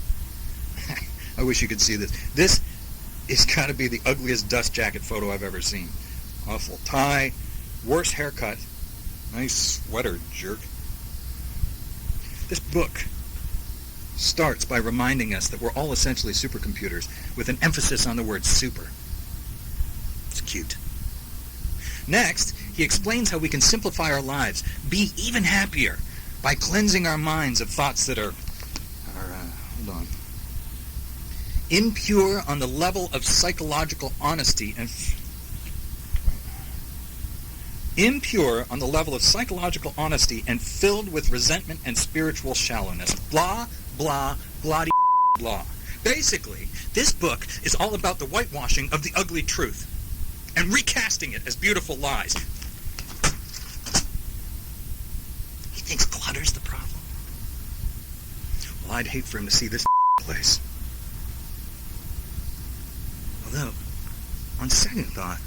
I wish you could see this. This has got to be the ugliest dust jacket photo I've ever seen. Awful tie, worse haircut, nice sweater, jerk. This book starts by reminding us that we're all essentially supercomputers with an emphasis on the word super. It's cute. Next, he explains how we can simplify our lives, be even happier, by cleansing our minds of thoughts that are hold on, impure on the level of psychological honesty and impure on the level of psychological honesty and filled with resentment and spiritual shallowness. Blah, blah, blah, blah. Basically, this book is all about the whitewashing of the ugly truth and recasting it as beautiful lies. He thinks clutter's the problem. Well, I'd hate for him to see this place. Although, on second thought,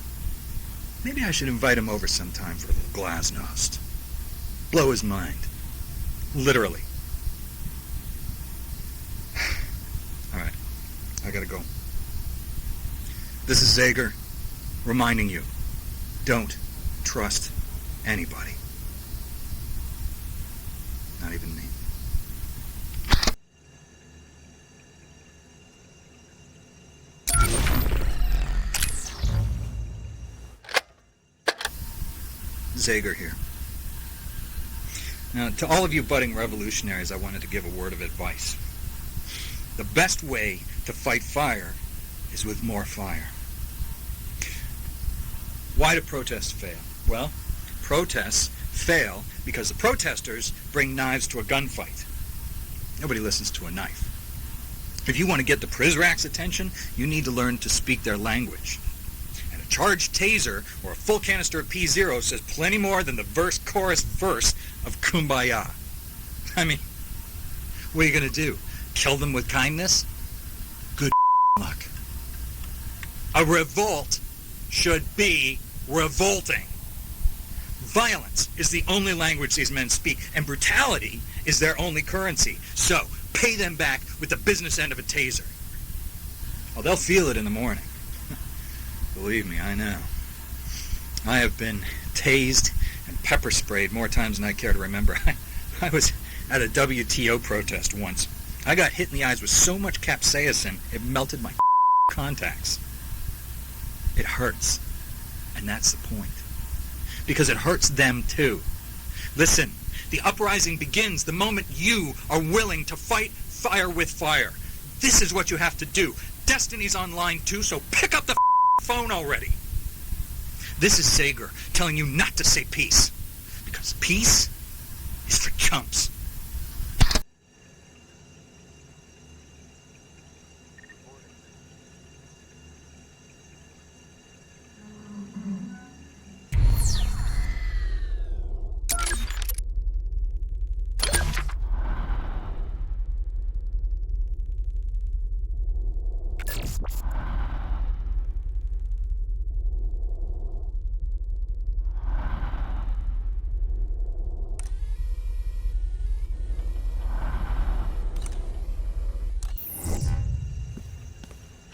maybe I should invite him over sometime for a little glasnost. Blow his mind. Literally. All right. I gotta go. This is Zager reminding you, don't trust anybody. Not even me. Zager here. Now, to all of you budding revolutionaries, I wanted to give a word of advice. The best way to fight fire is with more fire. Why do protests fail? Well, protests fail because the protesters bring knives to a gunfight. Nobody listens to a knife. If you want to get the Prizrak's attention, you need to learn to speak their language. And a charged taser or a full canister of P0 says plenty more than the verse-chorus verse of Kumbaya. I mean, what are you going to do? kill them with kindness? Good luck. A revolt should be revolting. Violence is the only language these men speak, and brutality is their only currency. So, pay them back with the business end of a taser. Well, they'll feel it in the morning. Believe me, I know. I have been tased and pepper sprayed more times than I care to remember. I was at a WTO protest once. I got hit in the eyes with so much capsaicin, it melted my contacts. It hurts. And that's the point. Because it hurts them too. Listen, the uprising begins the moment you are willing to fight fire with fire. This is what you have to do. Destiny's online too, so pick up the phone already. This is Sager telling you not to say peace. Because peace is for chumps.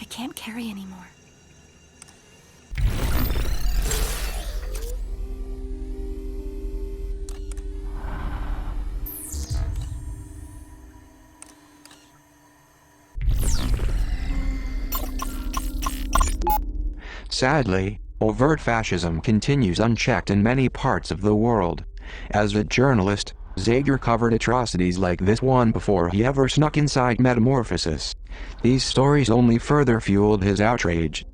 I can't carry anymore. Sadly, overt fascism continues unchecked in many parts of the world. As a journalist, Zager covered atrocities like this one before he ever snuck inside Metamorphosis. These stories only further fueled his outrage.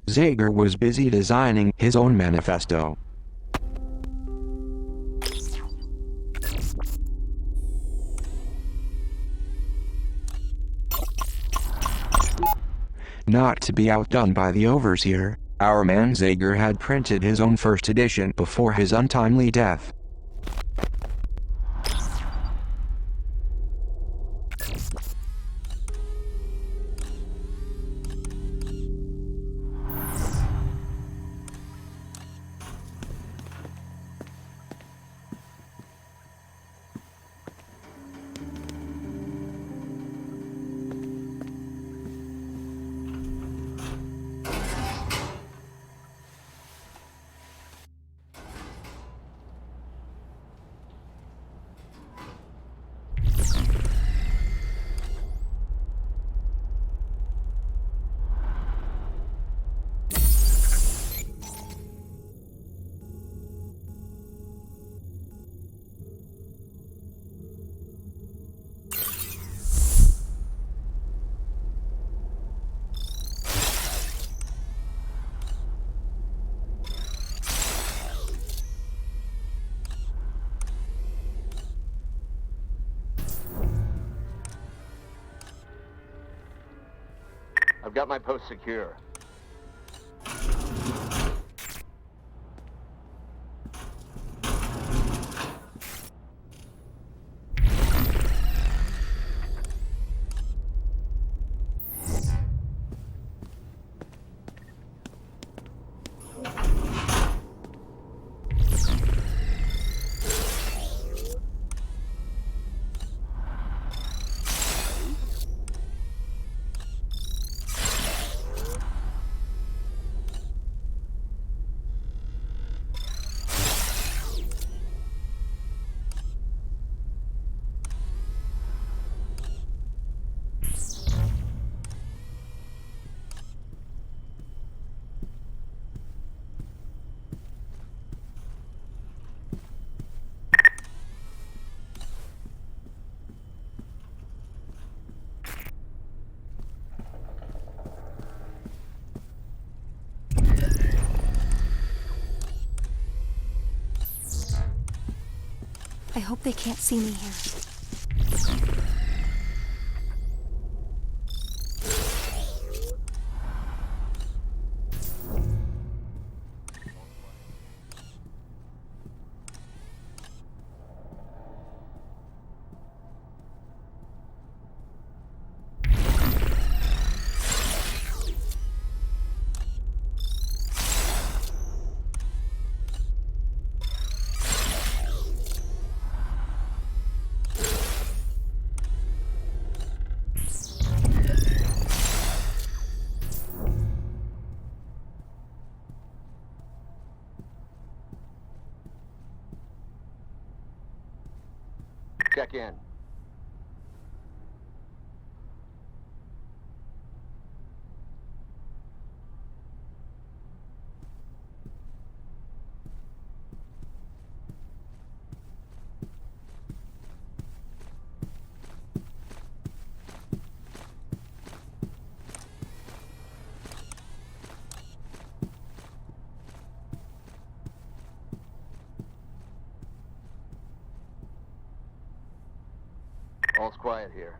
Zager was busy designing his own manifesto. Not to be outdone by the overseer, our man Zager had printed his own first edition before his untimely death. I've got my post secure. I hope they can't see me here. Check in. All's quiet here.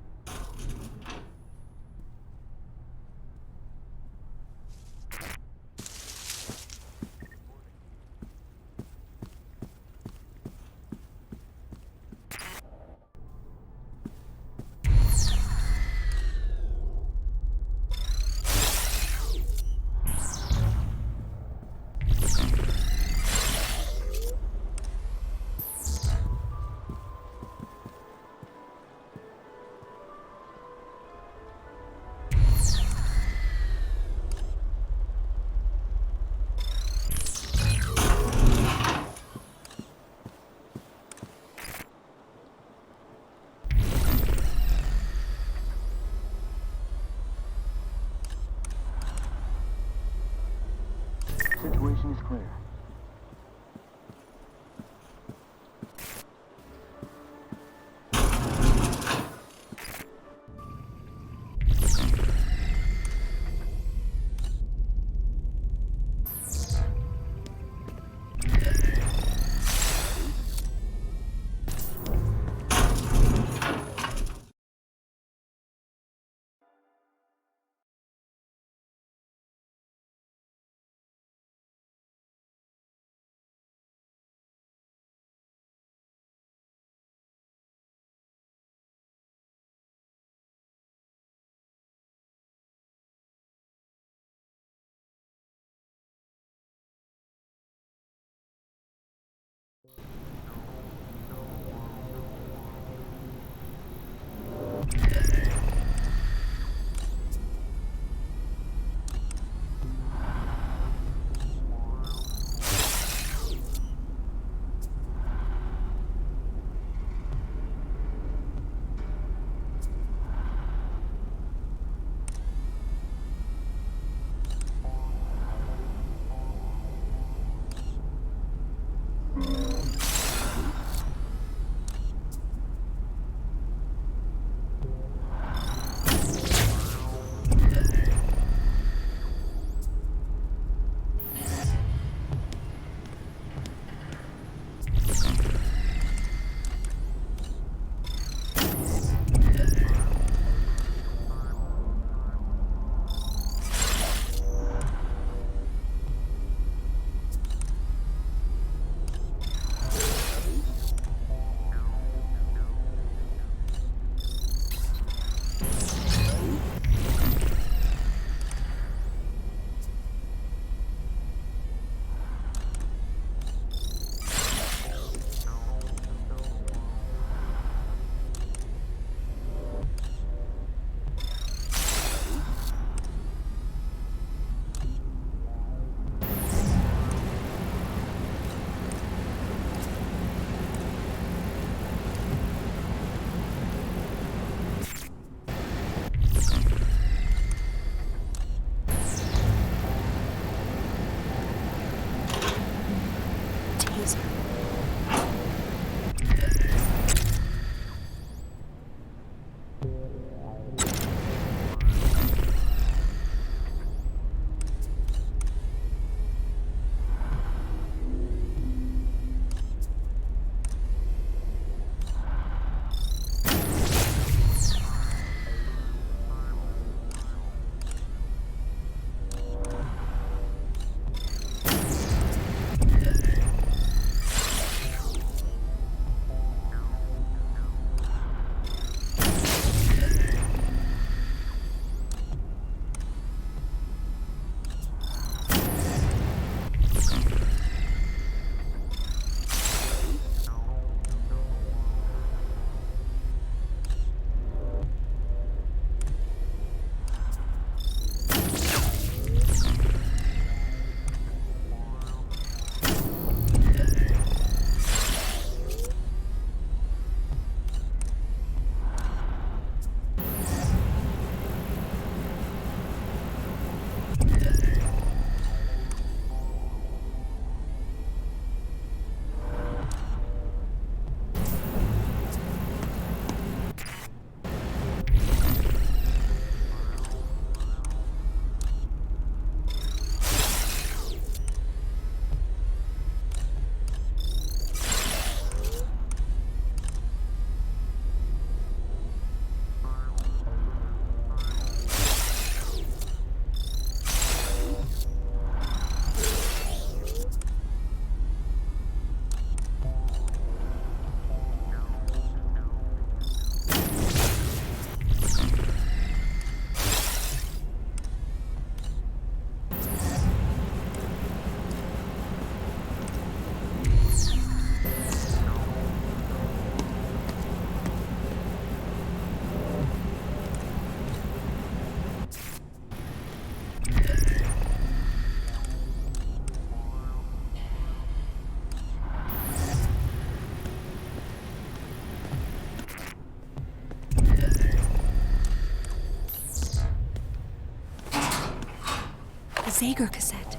Zager cassette.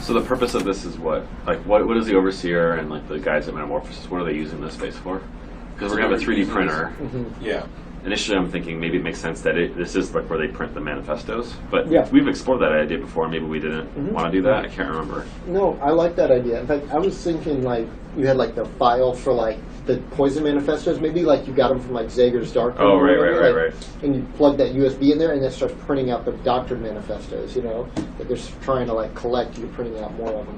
So the purpose of this is what? Like, what is the overseer and like the guys at Metamorphosis? What are they using this space for? Because we're gonna have a 3D printer. Yeah. Initially, I'm thinking maybe it makes sense that this is like where they print the manifestos. But Yeah. we've explored that idea before. Maybe we didn't want to do that. I can't remember. No, I like that idea. In fact, I was thinking like you had like the file for like the poison manifestos. Maybe like you got them from like Zager's Dark. Oh, right. And you plug that USB in there, and that starts printing out the doctored manifestos. You know, that they're trying to like collect. You're printing out more of them.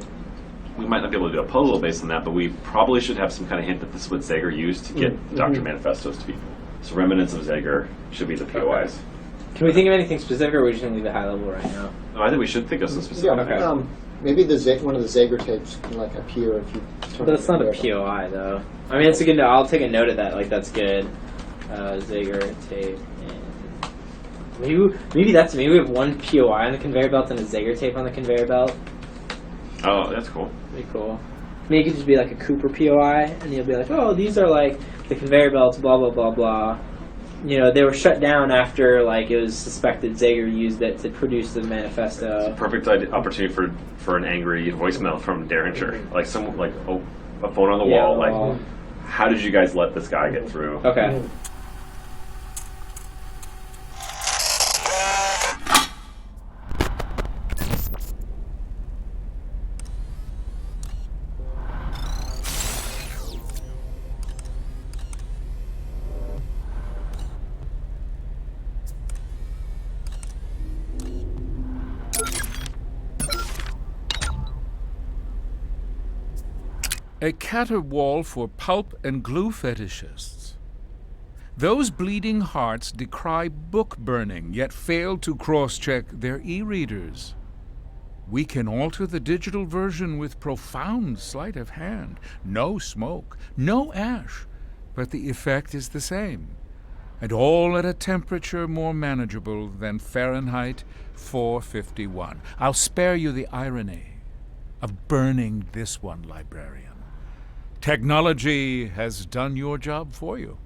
We might not be able to do a puzzle based on that, but we probably should have some kind of hint that this is what Zager used to get the doctored manifestos to be. So remnants of Zager should be the POIs. Can we think of anything specific, or are we just going to leave it high level right now? No, I think we should think of some specific. Yeah, Okay. maybe one of the Zager tapes can like appear if you. But that's not a POI though. I mean, it's a good. I'll take a note of that. Like that's good. Zager tape. And maybe we have one POI on the conveyor belt and a Zager tape on the conveyor belt. Oh, that's cool. Pretty cool. Maybe it could just be like a Cooper POI, and you'll be like, oh, these are like the conveyor belts, blah blah blah blah. You know, they were shut down after like it was suspected Zager used it to produce the manifesto. It's a perfect opportunity for an angry voicemail from Derringer, like some like a phone on the wall, like, how did you guys let this guy get through? Okay. A caterwaul for pulp and glue fetishists. Those bleeding hearts decry book burning, yet fail to cross-check their e-readers. We can alter the digital version with profound sleight of hand. No smoke, no ash, but the effect is the same. And all at a temperature more manageable than Fahrenheit 451. I'll spare you the irony of burning this one, librarian. Technology has done your job for you.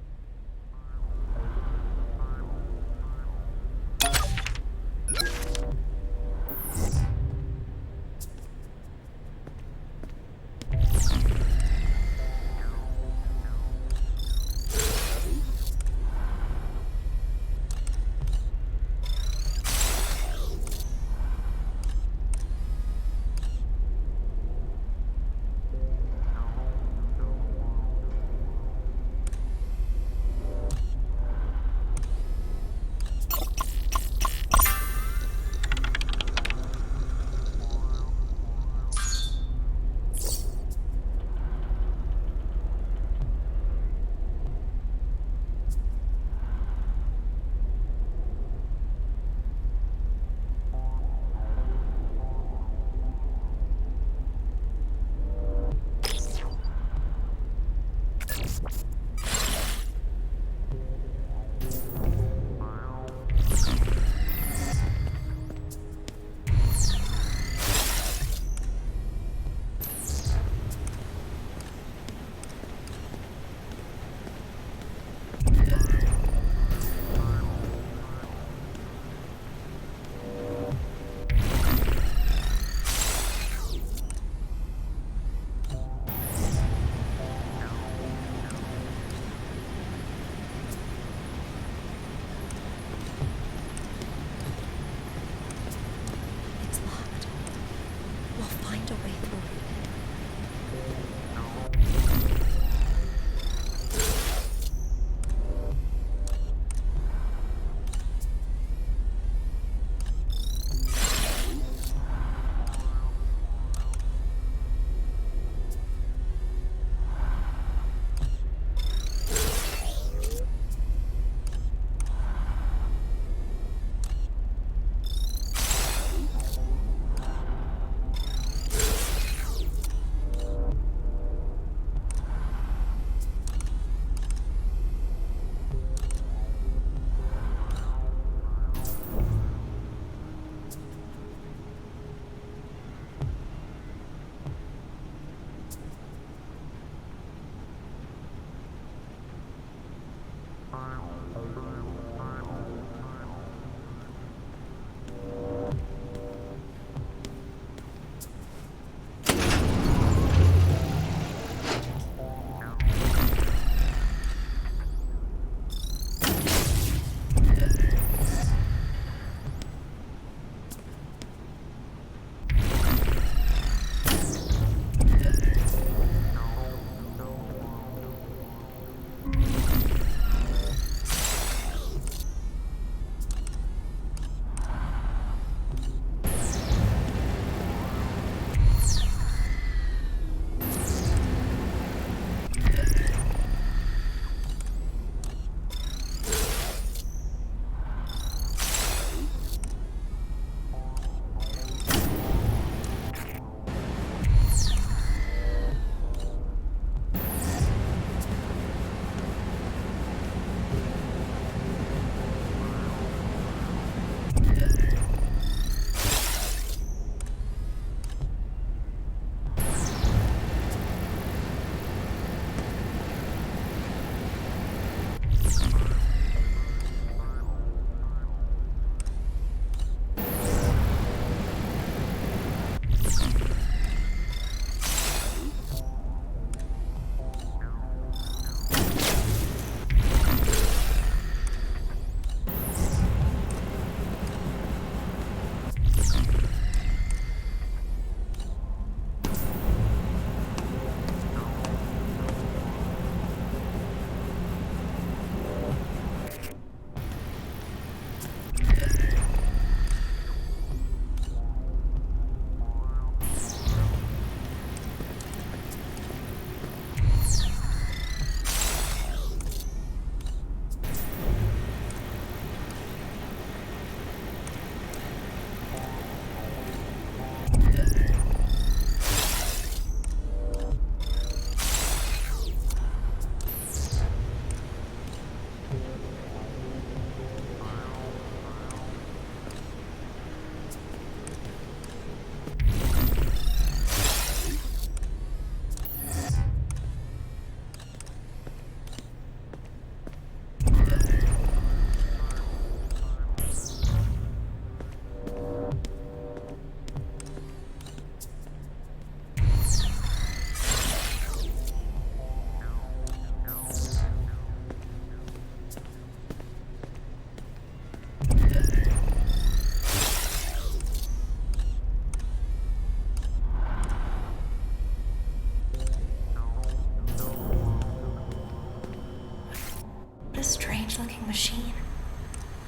machine.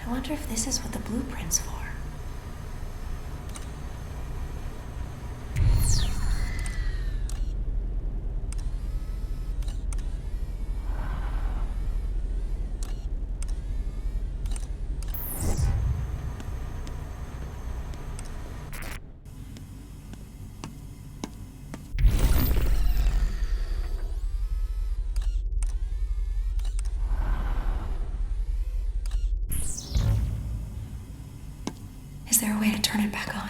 I wonder if this is what the blueprint's for. Is there a way to turn it back on?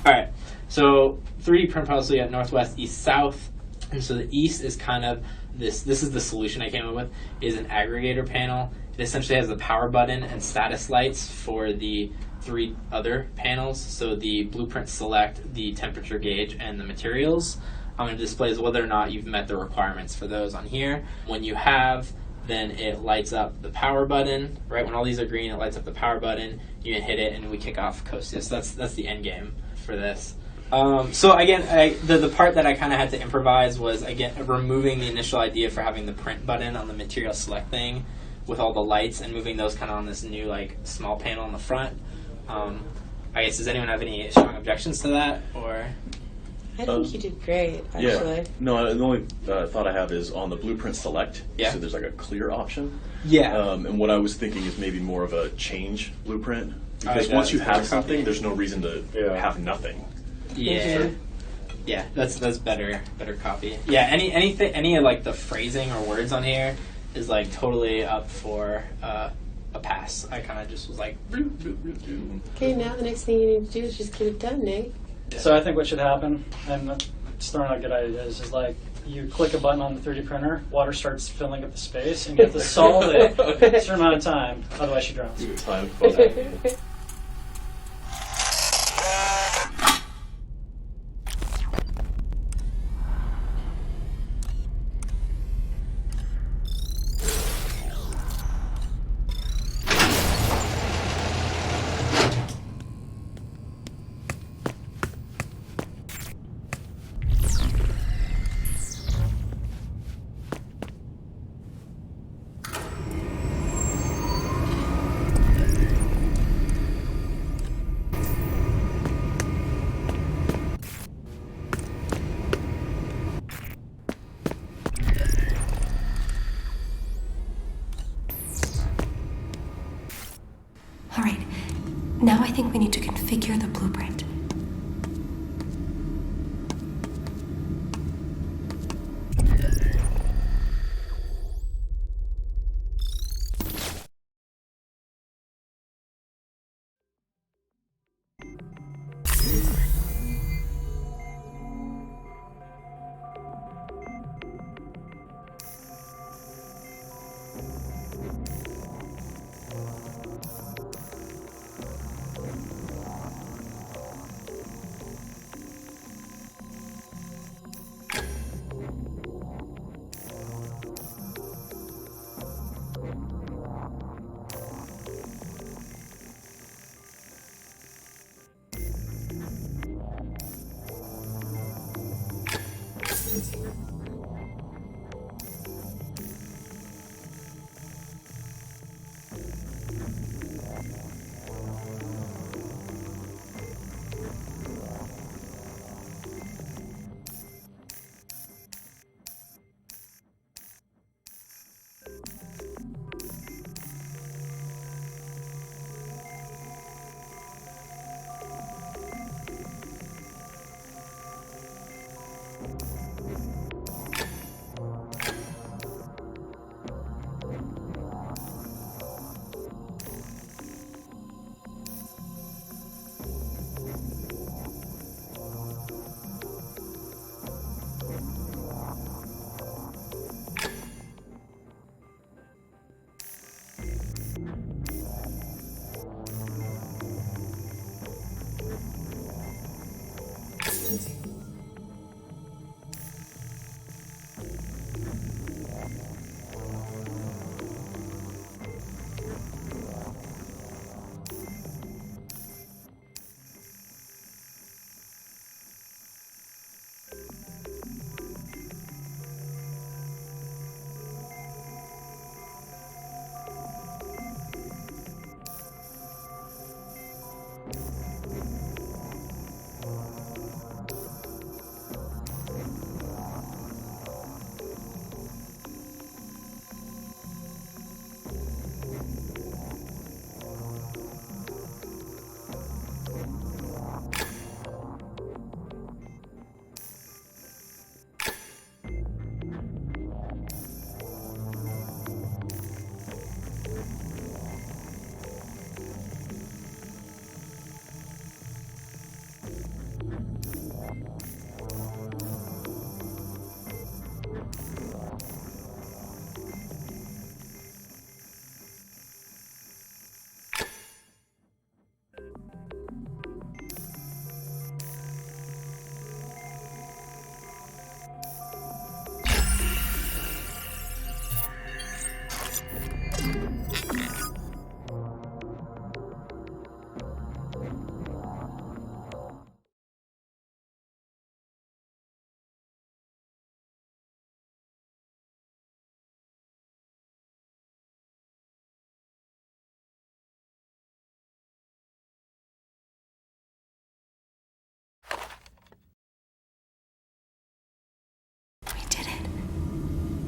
Alright, so 3D print files, so you got northwest, east, south, and so the east is kind of this is the solution I came up with, is an aggregator panel. It essentially has the power button and status lights for the 3 other panels, so the blueprint select, the temperature gauge, and the materials. It displays whether or not you've met the requirements for those on here. When you have, then it lights up the power button, right? When all these are green, it lights up the power button, you can hit it, and we kick off Coastia. So that's the end game for this. So again, the part that I kind of had to improvise was, again, removing the initial idea for having the print button on the material select thing with all the lights and moving those kind of on this new like small panel in the front. I guess, does anyone have any strong objections to that, or? I think you did great, actually. Yeah. No, the only thought I have is on the blueprint select. Yeah. So there's like a clear option. Yeah. And what I was thinking is maybe more of a change blueprint. Because once you have something, there's no reason to have nothing. Yeah. Yeah, that's better copy. Yeah, any of like the phrasing or words on here is like totally up for a pass. I kind of just was like. Okay, now the next thing you need to do is just get it done, Nate. So I think what should happen, and just throwing out good ideas, is like you click a button on the 3D printer, water starts filling up the space, and you have to solve it in a certain amount of time, otherwise she drowns. Time. All right, now I think we need to configure the blueprint.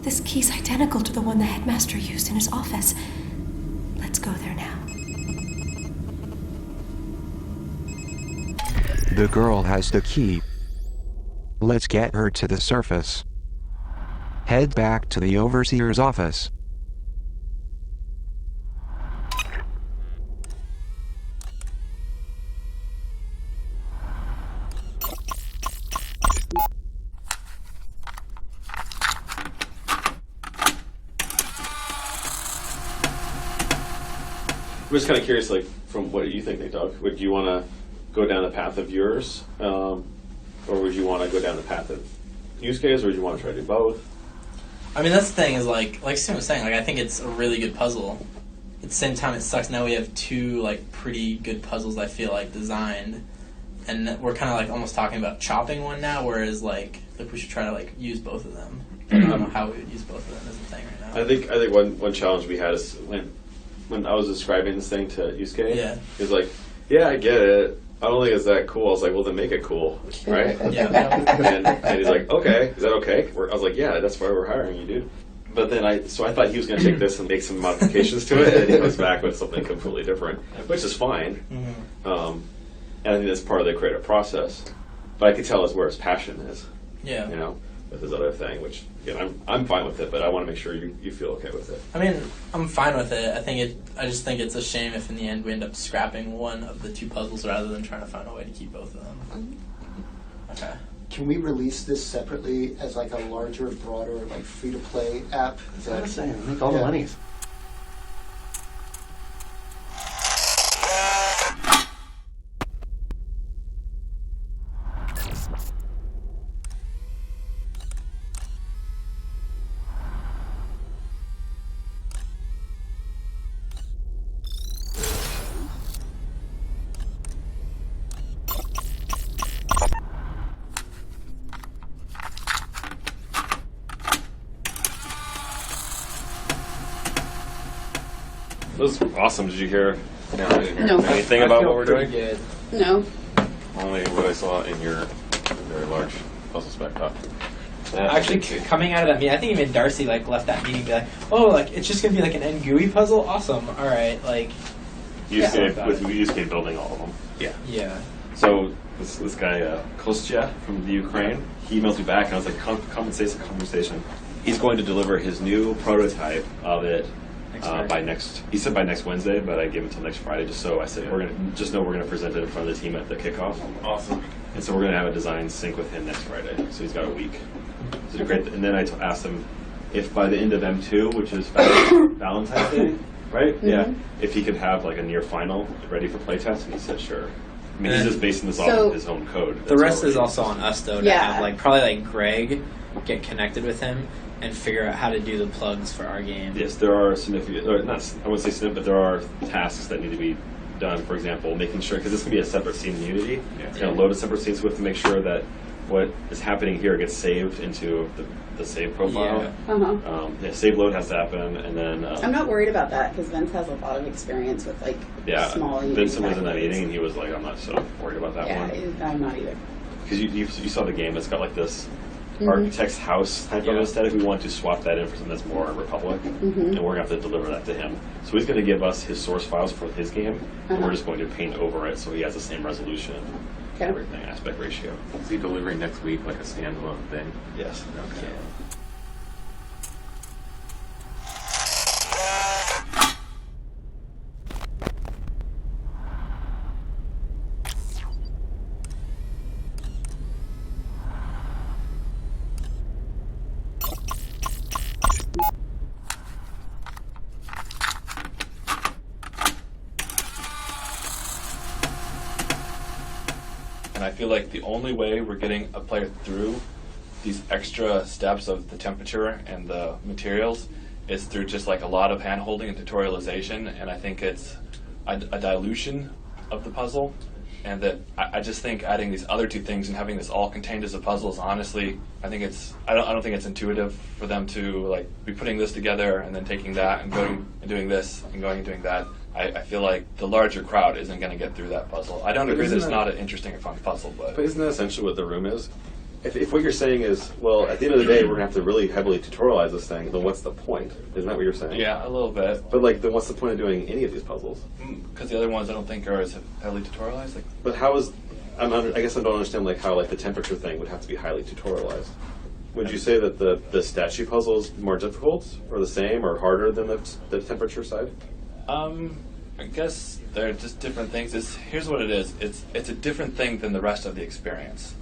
This key's identical to the one the headmaster used in his office. Let's go there now. The girl has the key. Let's get her to the surface. Head back to the overseer's office. I'm just kind of curious, like, from what you think, Doug. Would you want to go down the path of yours, or would you want to go down the path of Yusuke's, or would you want to try to do both? I mean, that's the thing is, like Sam was saying, like, I think it's a really good puzzle. At the same time, it sucks now we have two, like, pretty good puzzles, I feel like, designed. And we're kind of, like, almost talking about chopping one now, whereas, like we should try to, like, use both of them. I don't know how we would use both of them as a thing right now. I think one challenge we had is when I was describing this thing to Yusuke, he was like, yeah, I get it. I don't think it's that cool. I was like, well, then make it cool, right? And he's like, okay, is that okay? I was like, yeah, that's why we're hiring you, dude. But then I thought he was going to take this and make some modifications to it, and he comes back with something completely different, which is fine. And I think that's part of the creative process. But I could tell is where his passion is. Yeah. You know, with his other thing, which again, I'm fine with it, but I want to make sure you feel okay with it. I mean, I'm fine with it. I just think it's a shame if in the end we end up scrapping one of the two puzzles rather than trying to find a way to keep both of them. Okay. Can we release this separately as like a larger, broader, like free-to-play app? That's what I'm saying. Make all the money. It was awesome. Did you hear No. anything about what we're doing? Good. No. Only what I saw in your very large puzzle spec talk. Actually, coming out of that meeting, I think even Darcy like left that meeting and be like, "Oh, like it's just gonna be like an NGUI puzzle. Awesome. All right, like." Yusuke building all of them. Yeah. Yeah. So this guy Kostya from the Ukraine, he emails me back and I was like, conversation. He's going to deliver his new prototype of it by next. He said by next Wednesday, but I gave him until next Friday. Just so I said we're gonna present it in front of the team at the kickoff. Awesome. And so we're gonna have a design sync with him next Friday. So he's got a week. So great. And then I asked him if by the end of M2, which is Valentine's Day, right? Mm-hmm. Yeah. If he could have like a near final ready for playtest, and he said sure. I mean, he's just basing this off of his own code. The rest is also on us though to have like probably like Greg get connected with him and figure out how to do the plugs for our game. Yes, there are significant, or not, I wouldn't say significant, but there are tasks that need to be done. For example, making sure, because this can be a separate scene in Unity, it's going to load a separate scene, so we have to make sure that what is happening here gets saved into the save profile. Yeah. Save load has to happen, and then... I'm not worried about that, because Vince has a lot of experience with, like, small... Vince was in that meeting, and he was like, I'm not so worried about that one. Yeah, I'm not either. Because you saw the game, it's got like this architect's house type of aesthetic. We want to swap that in for something that's more Republic, and we're going to have to deliver that to him. So he's going to give us his source files for his game, and we're just going to paint over it so he has the same resolution, everything, aspect ratio. Is he delivering next week like a standalone thing? Yes. Okay. I feel like the only way we're getting a player through these extra steps of the temperature and the materials is through just like a lot of hand-holding and tutorialization, and I think it's a dilution of the puzzle, and that I just think adding these other two things and having this all contained as a puzzle is honestly, I don't think it's intuitive for them to like be putting this together and then taking that and going and doing this and going and doing that. I feel like the larger crowd isn't going to get through that puzzle. I don't agree that it's not an interesting or fun puzzle, but isn't that essentially what the room is? if what you're saying is, well, at the end of the day, we're going to have to really heavily tutorialize this thing, then what's the point? Isn't that what you're saying? Yeah, a little bit. But, like, then what's the point of doing any of these puzzles? Because the other ones I don't think are as heavily tutorialized. Like, but how is... I guess I don't understand, like, how, like, the temperature thing would have to be highly tutorialized. Would you say that the statue puzzle is more difficult, or the same, or harder than the temperature side? I guess they're just different things. Here's what it is. It's a different thing than the rest of the experience.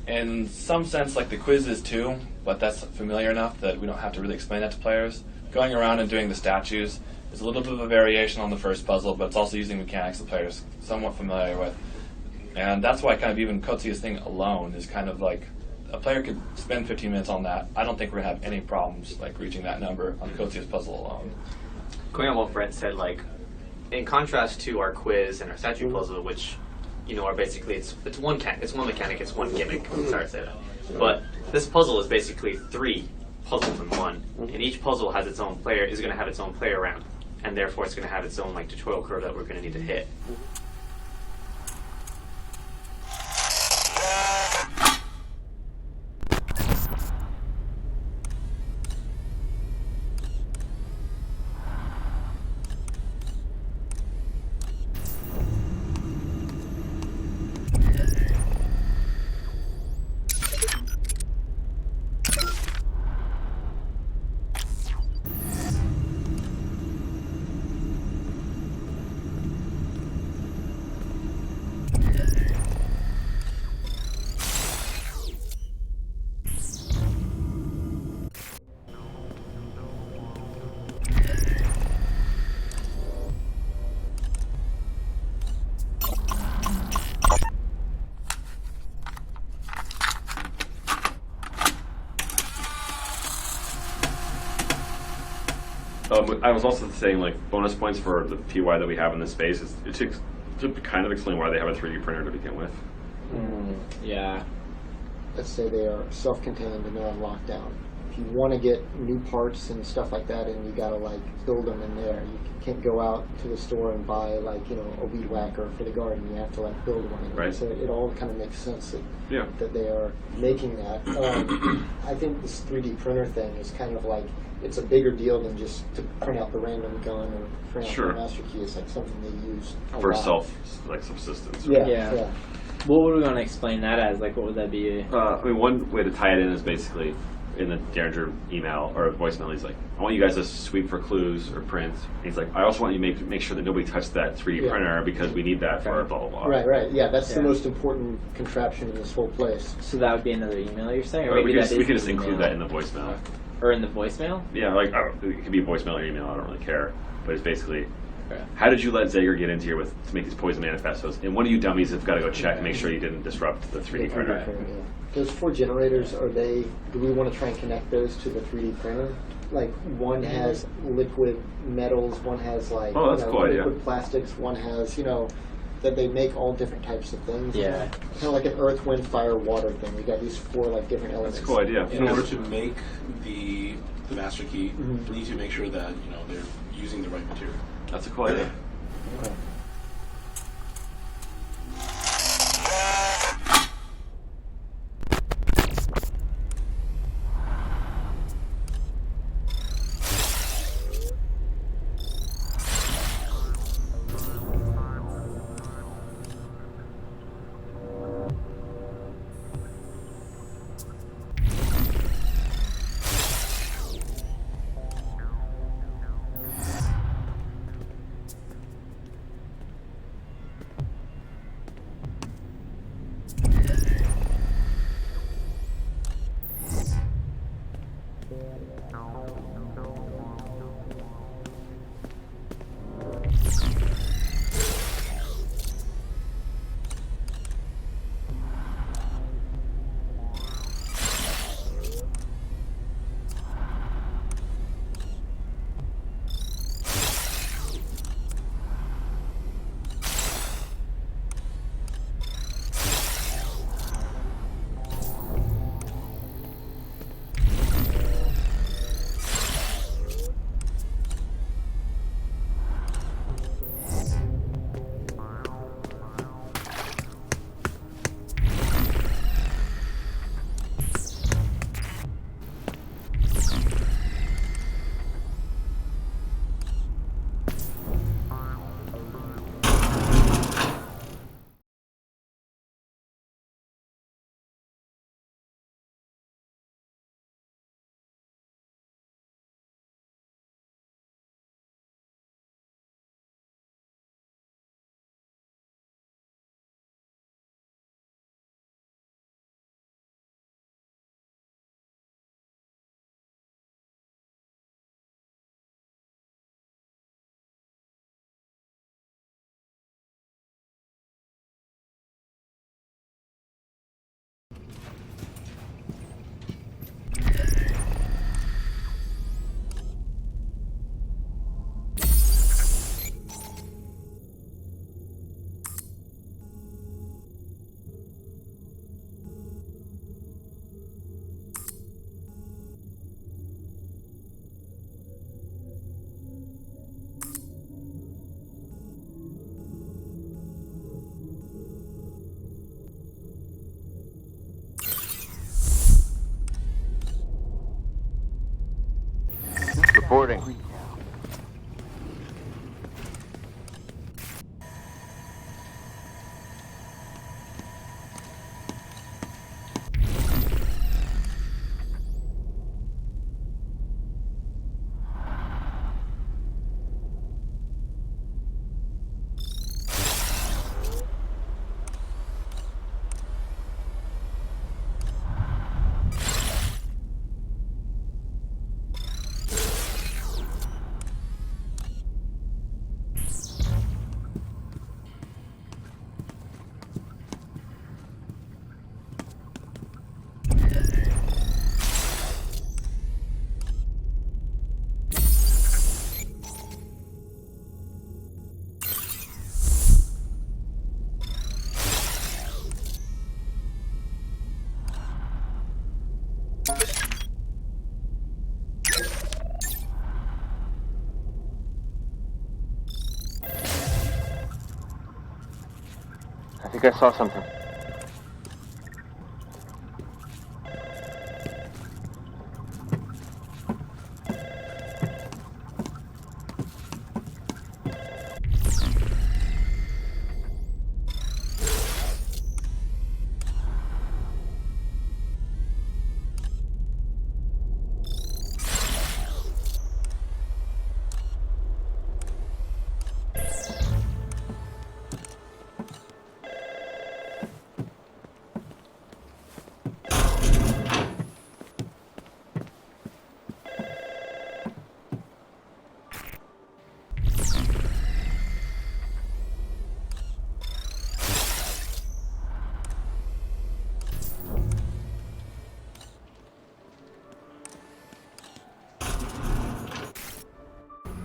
In some sense, like the quiz is too, but that's familiar enough that we don't have to really explain that to players. Going around and doing the statues is a little bit of a variation on the first puzzle, but it's also using mechanics the player's somewhat familiar with. And that's why kind of even Kotsuya's thing alone is kind of like, a player could spend 15 minutes on that. I don't think we're going to have any problems like reaching that number on Kotsuya's puzzle alone. Going on what Brent said, like, in contrast to our quiz and our statue puzzle, which, you know, are basically, it's one mechanic, it's one gimmick, sorry to say that. But this puzzle is basically 3 puzzles in one, and each puzzle has its own player, is going to have its own player round, and therefore it's going to have its own, like, tutorial curve that we're going to need to hit. I was also saying, like, bonus points for the PY that we have in this space is to kind of explain why they have a 3D printer to begin with. Yeah. Let's say they are self-contained and they're on lockdown. If you want to get new parts and stuff like that, and you gotta like build them in there, you can't go out to the store and buy like, you know, a weed whacker for the garden. You have to like build one. Right. So it all kind of makes sense that, that they are making that. I think this 3D printer thing is kind of like, it's a bigger deal than just to print out the random gun or print out the master key. It's like something they use for subsistence. Yeah. What would we want to explain that as? Like, what would that be? I mean, one way to tie it in is basically in the Derringer email or voicemail. He's like, I want you guys to sweep for clues or prints. He's like, I also want you to make sure that nobody touched that 3D printer because we need that for blah blah blah. Right. Yeah, that's the most important contraption in this whole place. So that would be another email you're saying, or we maybe can just include that in the voicemail. Or in the voicemail? Yeah, like it could be voicemail or email. I don't really care, but it's basically, how did you let Zager get into here to make these poison manifestos? And one of you dummies have got to go check and make sure you didn't disrupt the 3D printer. Those 4 generators, do we want to try and connect those to the 3D printer? Like one has liquid metals, one has like liquid plastics, one has, that they make all different types of things. Yeah. Kind of like an earth, wind, fire, water thing. We got these 4 like different elements. That's a cool idea. In order to make the master key, we need to make sure that they're using the right material. That's a cool idea. Okay. Reporting. I think I saw something.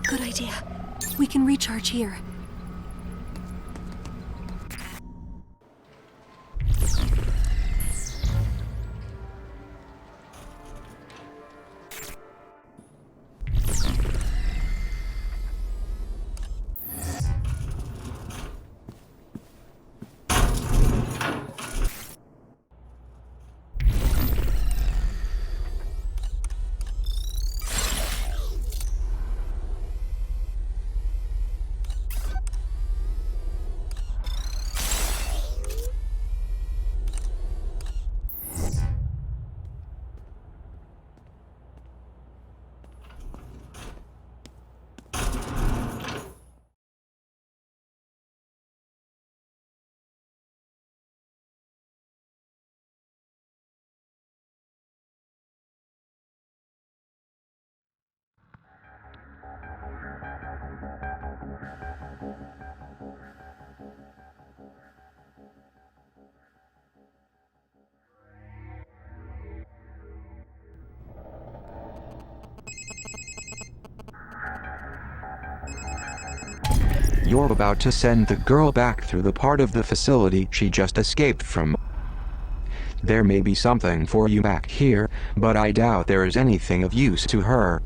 Good idea. We can recharge here. You're about to send the girl back through the part of the facility she just escaped from. There may be something for you back here, but I doubt there is anything of use to her.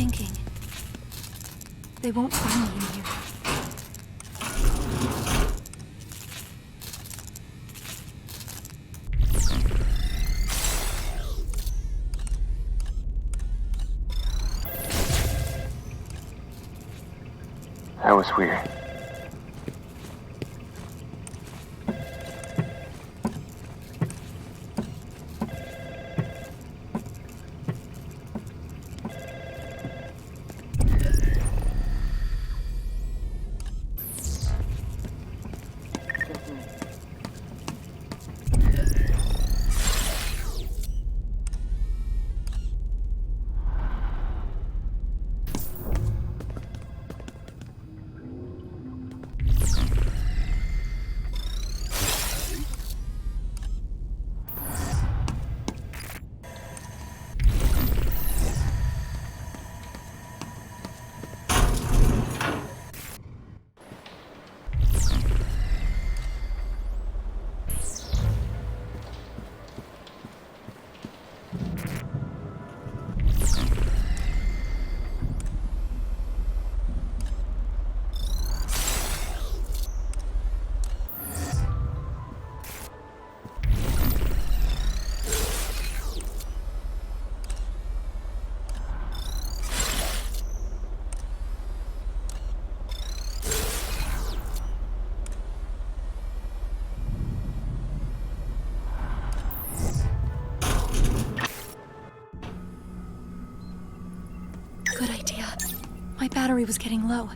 thinking? They won't find me in here. That was weird. Good idea. My battery was getting low.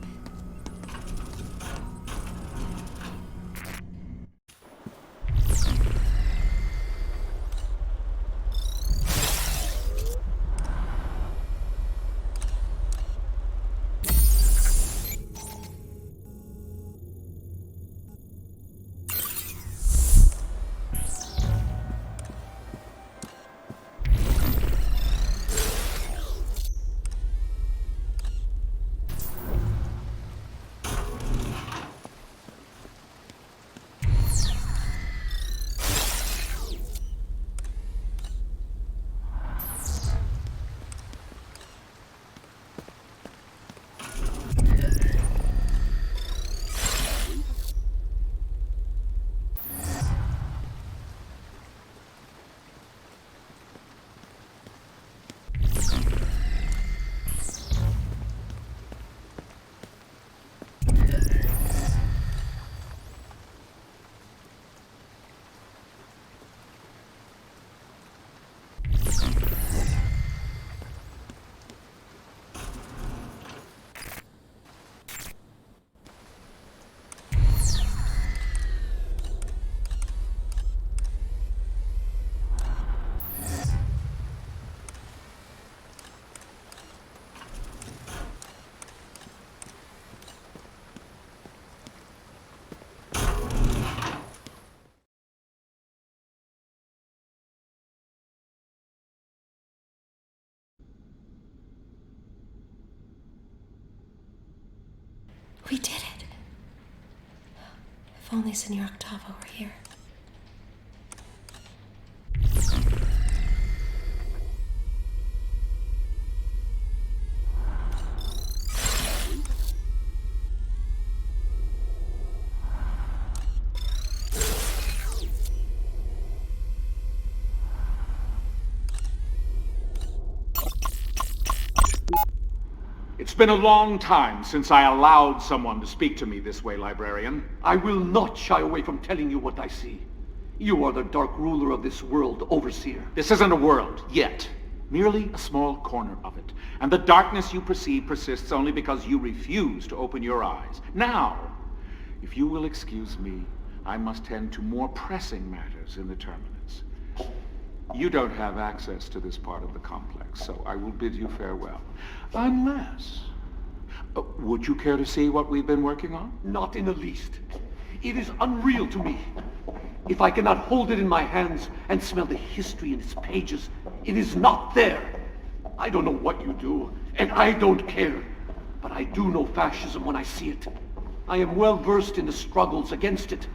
We did it. If only Senor Octavo were here. It's been a long time since I allowed someone to speak to me this way, librarian. I will not shy away from telling you what I see. You are the dark ruler of this world, Overseer. This isn't a world, yet. Merely a small corner of it. And the darkness you perceive persists only because you refuse to open your eyes. Now, if you will excuse me, I must tend to more pressing matters in the terminus. You don't have access to this part of the complex, so I will bid you farewell. Unless... would you care to see what we've been working on? Not in the least. It is unreal to me. If I cannot hold it in my hands and smell the history in its pages, it is not there. I don't know what you do, and I don't care. But I do know fascism when I see it. I am well versed in the struggles against it.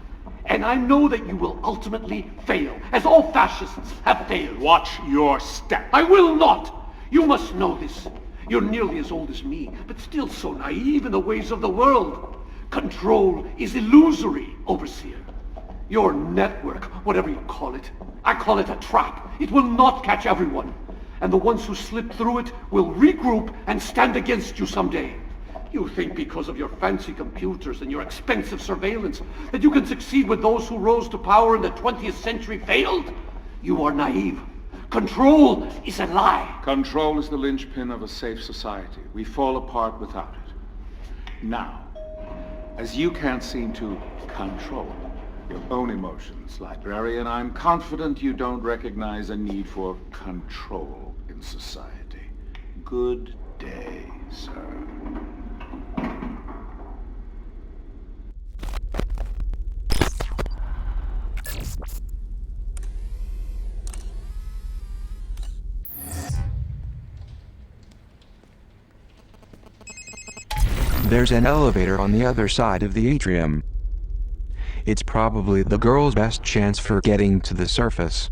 And I know that you will ultimately fail, as all fascists have failed. Watch your step. I will not! You must know this. You're nearly as old as me, but still so naive in the ways of the world. Control is illusory, Overseer. Your network, whatever you call it, I call it a trap. It will not catch everyone. And the ones who slip through it will regroup and stand against you someday. You think because of your fancy computers and your expensive surveillance that you can succeed with those who rose to power in the 20th century failed? You are naive. Control is a lie. Control is the linchpin of a safe society. We fall apart without it. Now, as you can't seem to control your own emotions, librarian, I'm confident you don't recognize a need for control in society. Good day, sir. There's an elevator on the other side of the atrium. It's probably the girl's best chance for getting to the surface.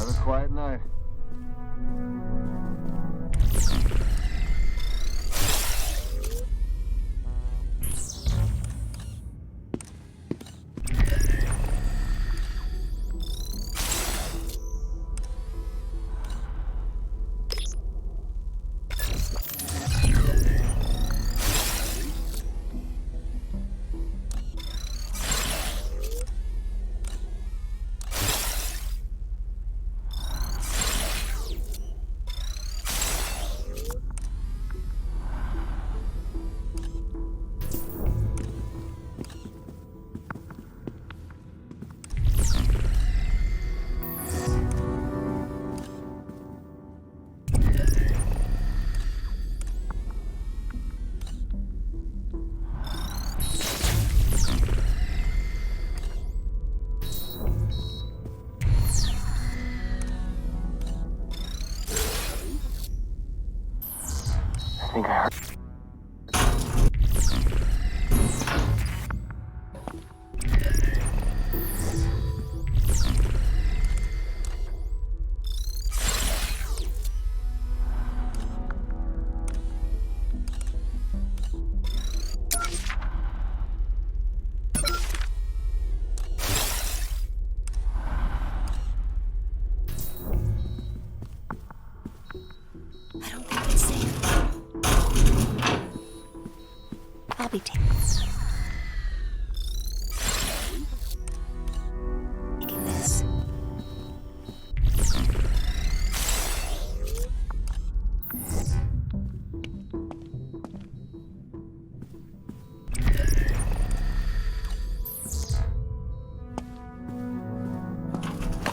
Have a quiet night.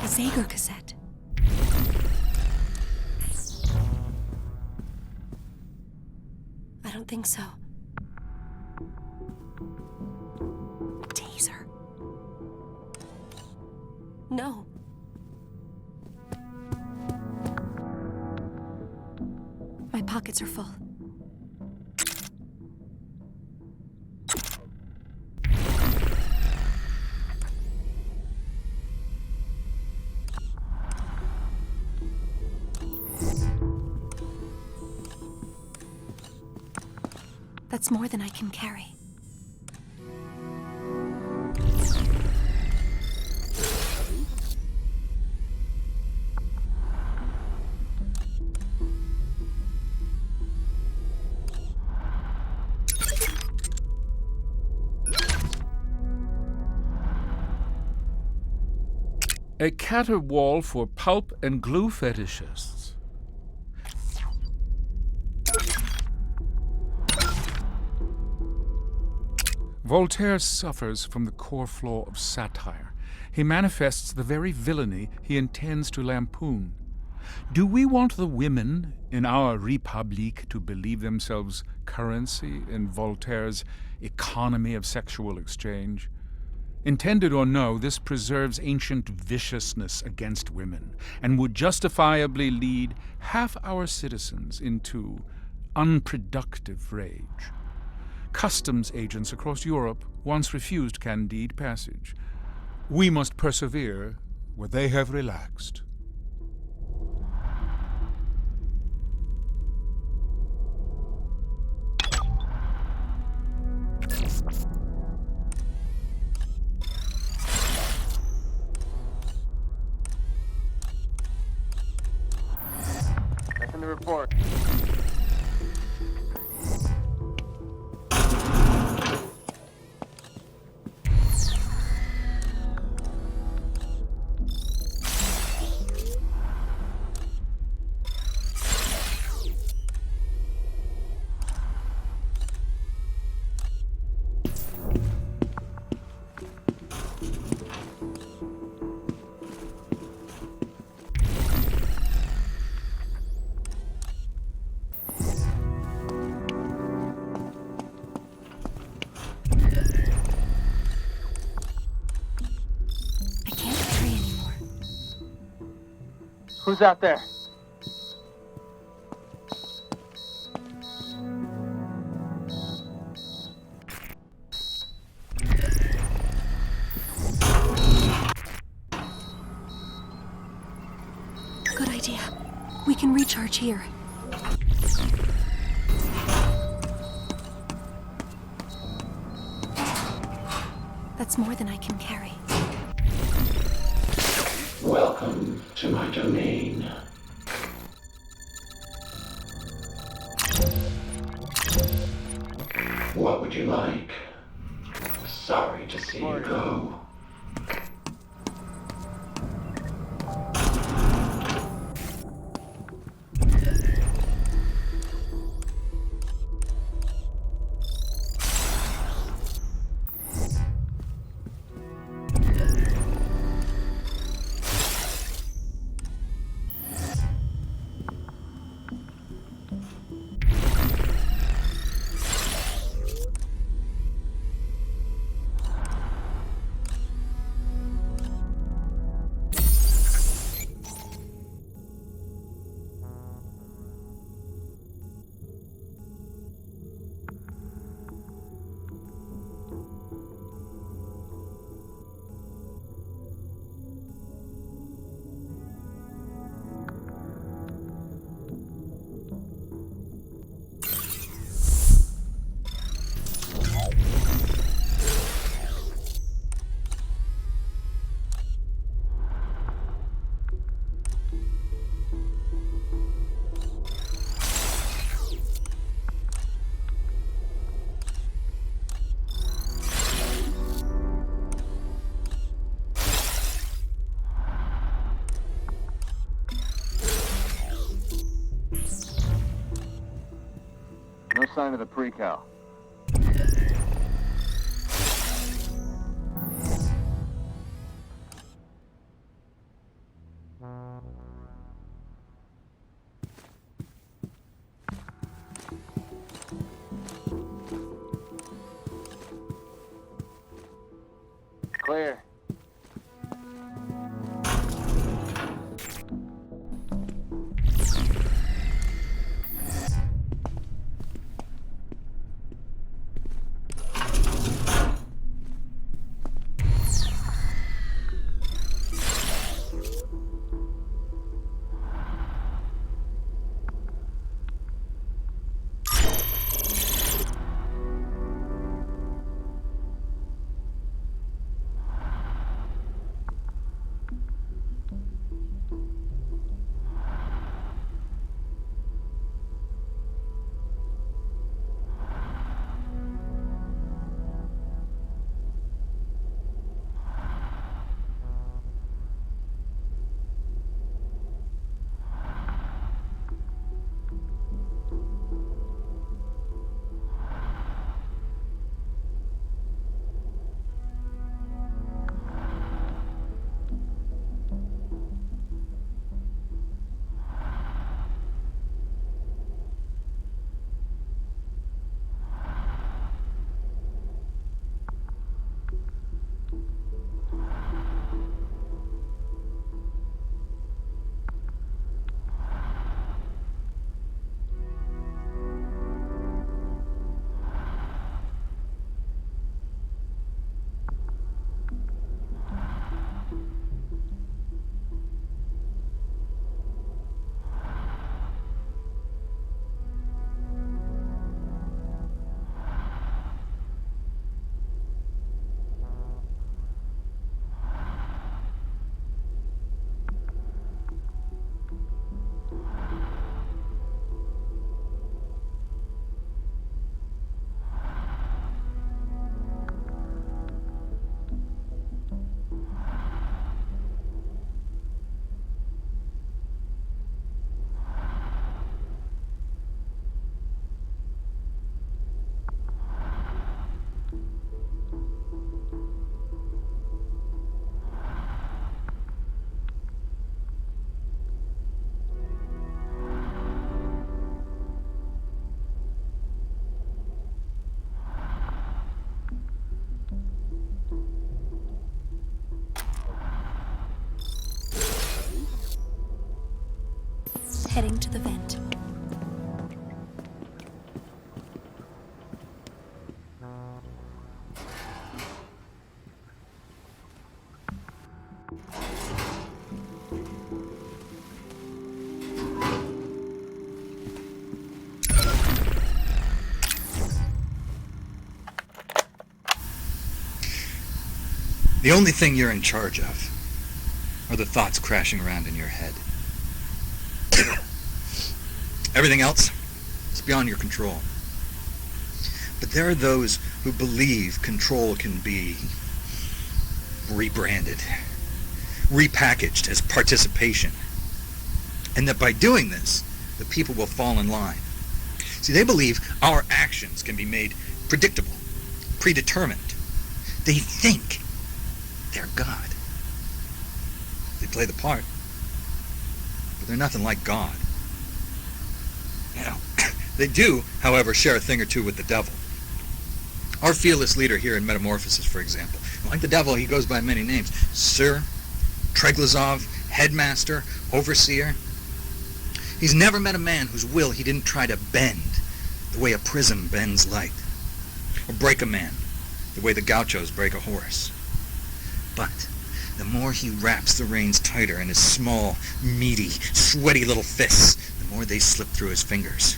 Zager cassette. I don't think so. Taser. No. My pockets are full. That's more than I can carry. A caterwaul for pulp and glue fetishists. Voltaire suffers from the core flaw of satire. He manifests the very villainy he intends to lampoon. Do we want the women in our Republique to believe themselves currency in Voltaire's economy of sexual exchange? Intended or no, this preserves ancient viciousness against women and would justifiably lead half our citizens into unproductive rage. Customs agents across Europe once refused Candide passage. We must persevere where they have relaxed. Nothing to report. Who's out there? Good idea. We can recharge here. That's more than I can carry. Welcome to my domain. What would you like? Sorry to see you go. No sign of the pre-cal. Clear. Heading to the vent. The only thing you're in charge of are the thoughts crashing around in your head. Everything else is beyond your control. But there are those who believe control can be rebranded, repackaged as participation, and that by doing this, the people will fall in line. See, they believe our actions can be made predictable, predetermined. They think they're God. They play the part, but they're nothing like God. Now, they do, however, share a thing or two with the devil. Our fearless leader here in Metamorphosis, for example, like the devil, he goes by many names. Sir, Treglazov, Headmaster, Overseer. He's never met a man whose will he didn't try to bend the way a prism bends light, or break a man the way the gauchos break a horse. But the more he wraps the reins tighter in his small, meaty, sweaty little fists, the more they slip through his fingers.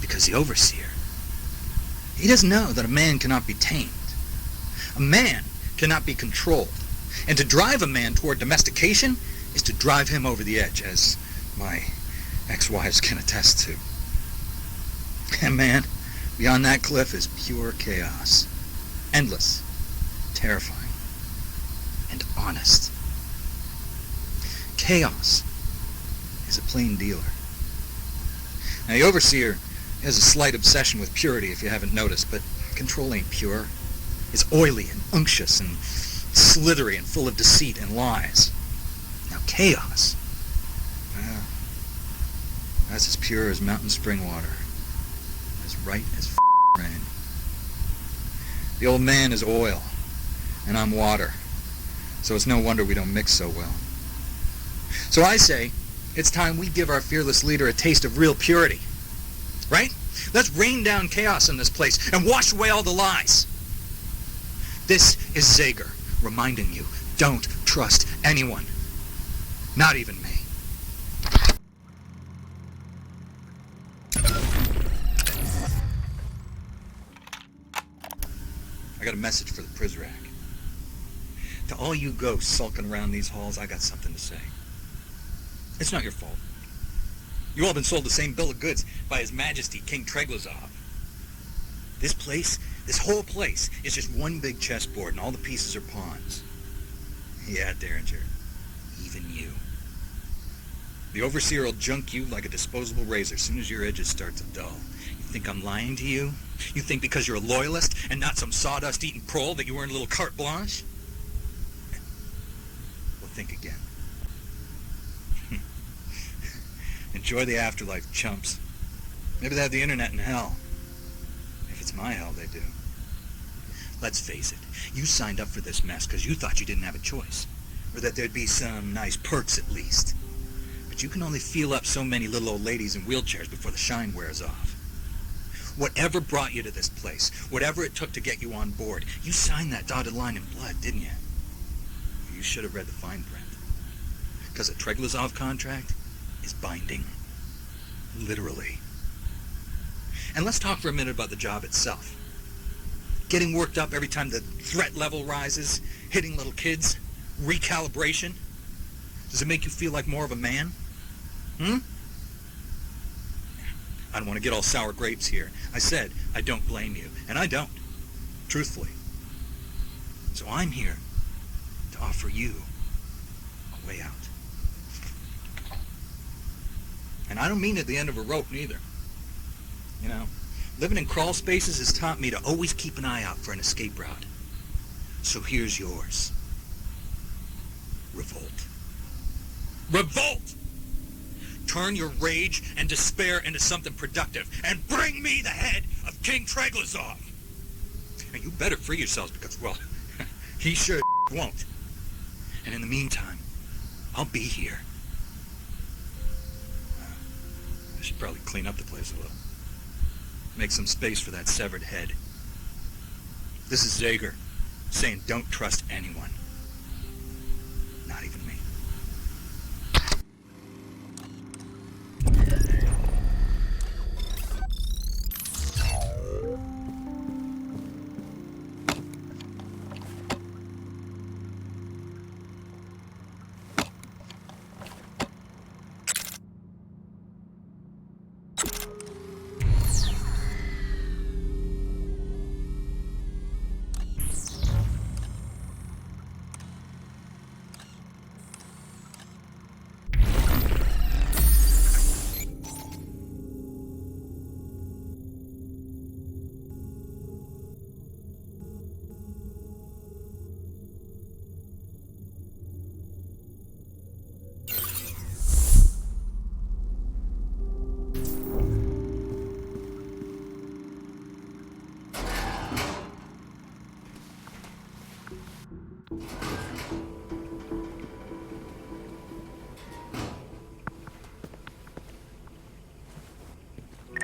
Because the Overseer, he doesn't know that a man cannot be tamed. A man cannot be controlled. And to drive a man toward domestication is to drive him over the edge, as my ex-wives can attest to. And man, beyond that cliff is pure chaos. Endless, terrifying, and honest. Chaos is a plain dealer. Now, the Overseer has a slight obsession with purity, if you haven't noticed, but control ain't pure. It's oily and unctuous and slithery and full of deceit and lies. Now, chaos, well, that's as pure as mountain spring water, as right as rain. The old man is oil, and I'm water. So it's no wonder we don't mix so well. So I say, it's time we give our fearless leader a taste of real purity. Right? Let's rain down chaos in this place and wash away all the lies. This is Zager reminding you, don't trust anyone. Not even me. I got a message for the Prizrak. To all you ghosts sulking around these halls, I got something to say. It's not your fault. You all been sold the same bill of goods by His Majesty King Treglazov. This place, this whole place, is just one big chessboard and all the pieces are pawns. Yeah, Derringer. Even you. The Overseer will junk you like a disposable razor as soon as your edges start to dull. You think I'm lying to you? You think because you're a loyalist and not some sawdust-eating prole that you earned a little carte blanche? Well, think again. Enjoy the afterlife, chumps. Maybe they have the internet in hell. If it's my hell, they do. Let's face it, you signed up for this mess because you thought you didn't have a choice. Or that there'd be some nice perks at least. But you can only feel up so many little old ladies in wheelchairs before the shine wears off. Whatever brought you to this place, whatever it took to get you on board, you signed that dotted line in blood, didn't you? You should have read the fine print. Because a Treglazov contract is binding. Literally. And let's talk for a minute about the job itself. Getting worked up every time the threat level rises, hitting little kids, recalibration. Does it make you feel like more of a man? I don't want to get all sour grapes here. I said I don't blame you, and I don't, truthfully. So I'm here to offer you a way out. And I don't mean at the end of a rope, neither. You know, living in crawl spaces has taught me to always keep an eye out for an escape route. So here's yours. Revolt. Revolt! Turn your rage and despair into something productive, and bring me the head of King Treglazov! And you better free yourselves because, well, he sure won't. And in the meantime, I'll be here. I should probably clean up the place a little. Make some space for that severed head. This is Zager, saying don't trust anyone. Not even me.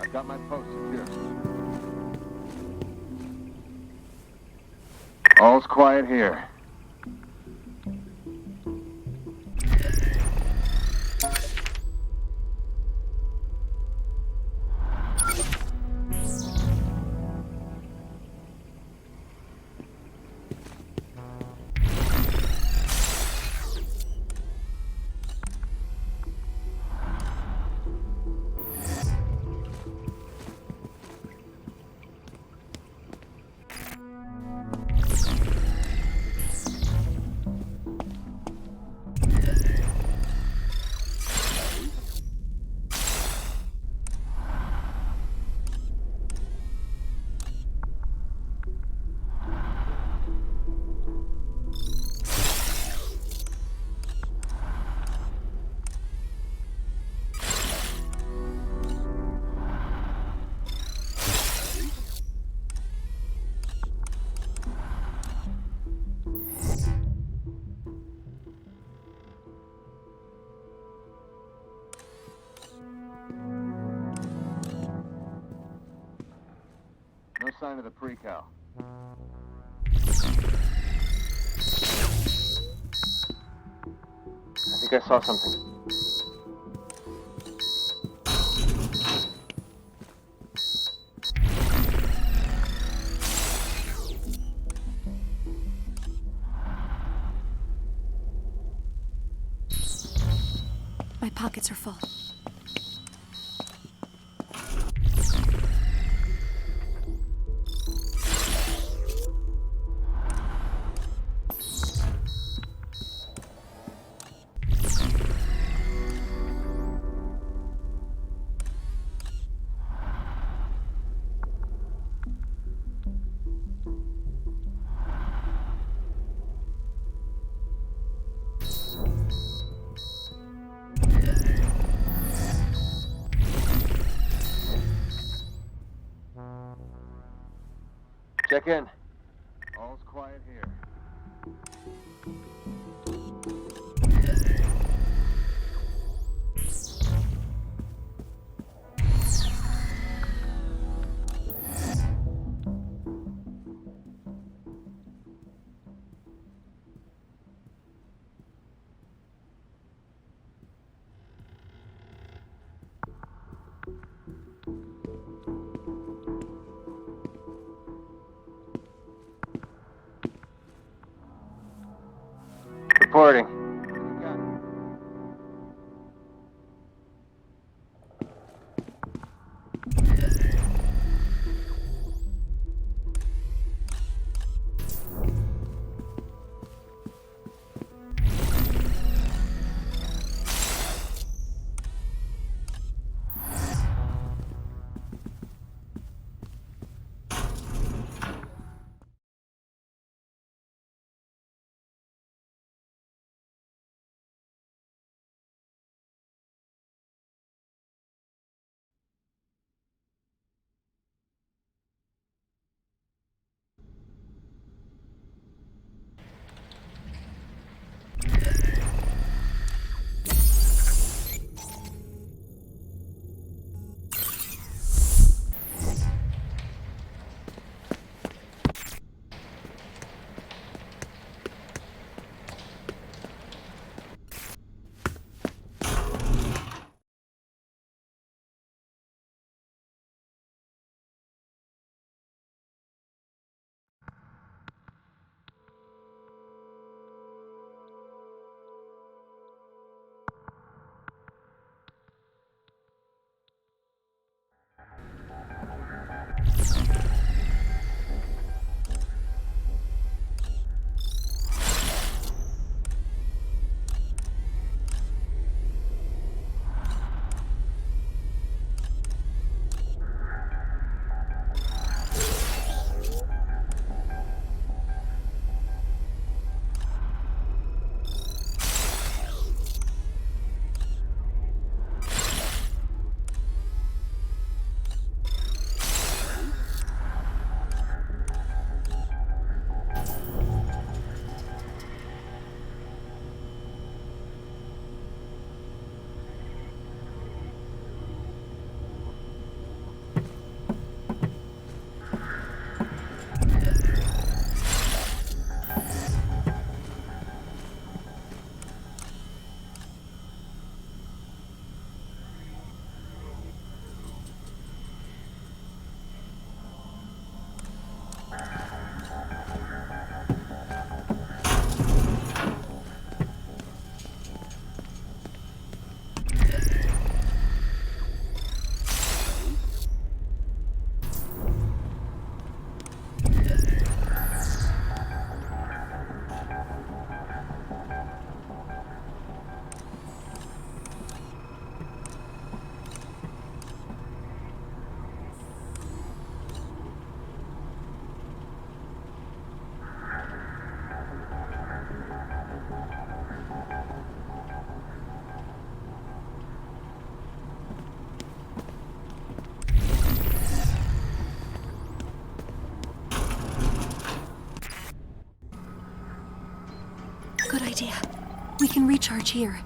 I've got my post secure. All's quiet here. sign of the pre-cal. I think I saw something. My pockets are full. Check in. All's quiet here. Reporting. Good idea. We can recharge here.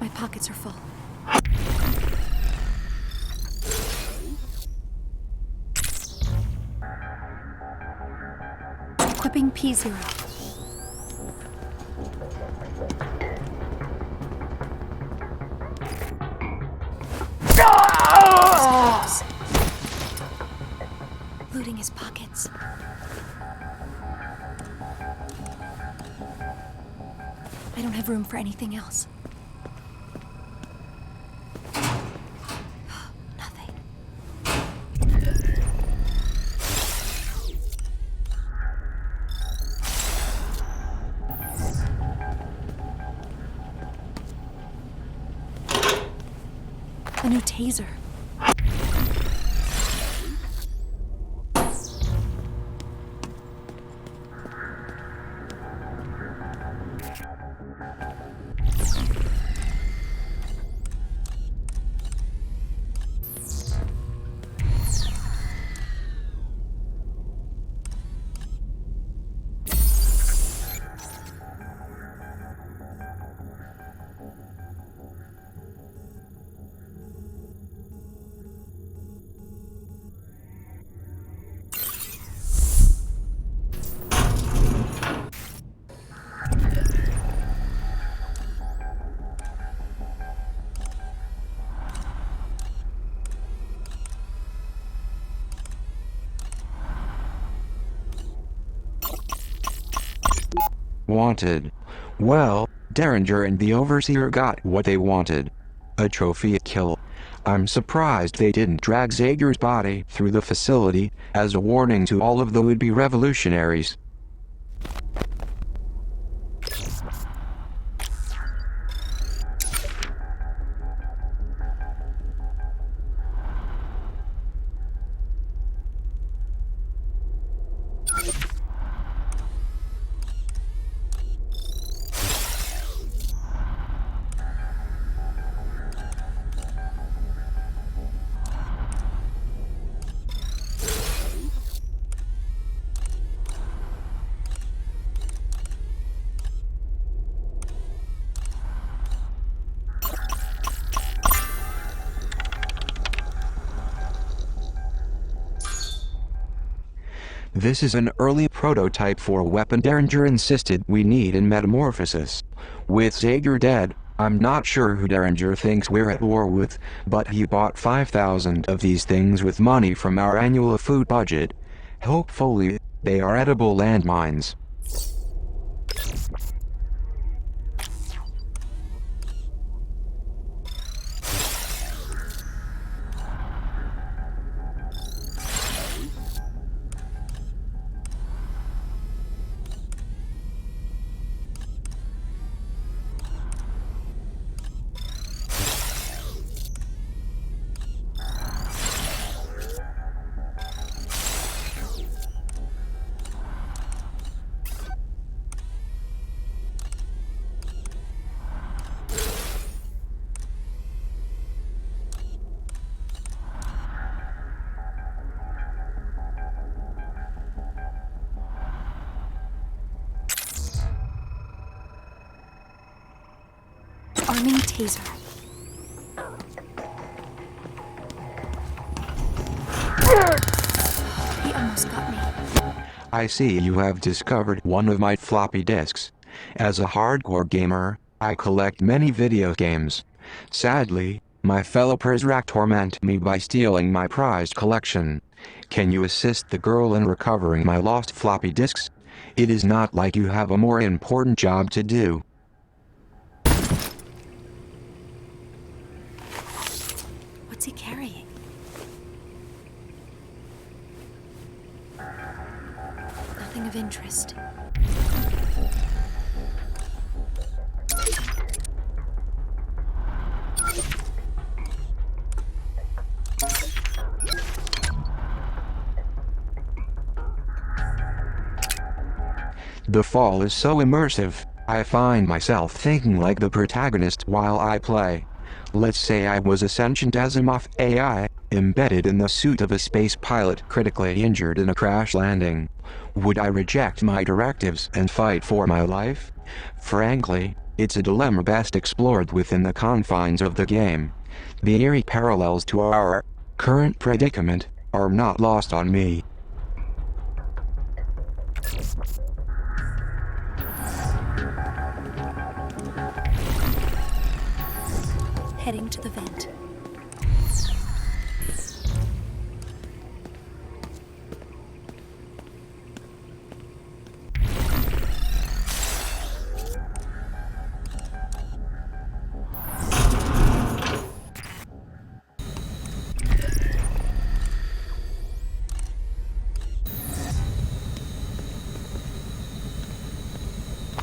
My pockets are full. Equipping P0. Looting his pockets. I don't have room for anything else. Nothing. A new taser. Wanted. Well, Derringer and the Overseer got what they wanted. A trophy kill. I'm surprised they didn't drag Zager's body through the facility as a warning to all of the would-be revolutionaries. This is an early prototype for a weapon Derringer insisted we need in Metamorphosis. With Zager dead, I'm not sure who Derringer thinks we're at war with, but he bought 5,000 of these things with money from our annual food budget. Hopefully, they are edible landmines. Arming taser. He almost got me. I see you have discovered one of my floppy disks. As a hardcore gamer, I collect many video games. Sadly, my fellow Prizrak torment me by stealing my prized collection. Can you assist the girl in recovering my lost floppy disks? It is not like you have a more important job to do. What's he carrying? Nothing of interest. The fall is so immersive, I find myself thinking like the protagonist while I play. Let's say I was a sentient Asimov AI, embedded in the suit of a space pilot critically injured in a crash landing. Would I reject my directives and fight for my life? Frankly, It's a dilemma best explored within the confines of the game. The eerie parallels to our current predicament are not lost on me. Heading to the vent.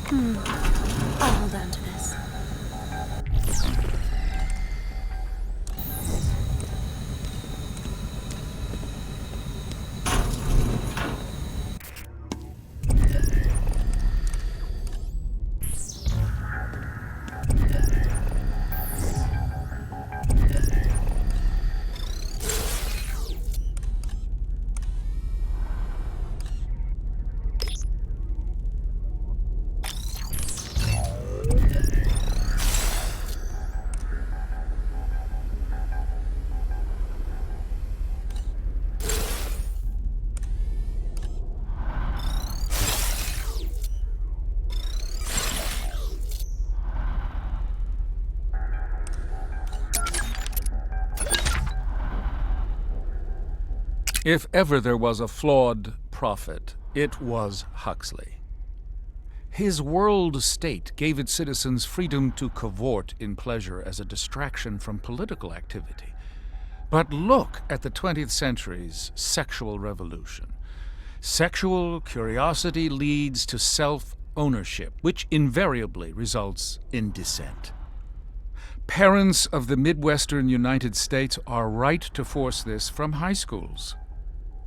I'll hold on to this. If ever there was a flawed prophet, it was Huxley. His world state gave its citizens freedom to cavort in pleasure as a distraction from political activity. But look at the 20th century's sexual revolution. Sexual curiosity leads to self-ownership, which invariably results in dissent. Parents of the Midwestern United States are right to force this from high schools.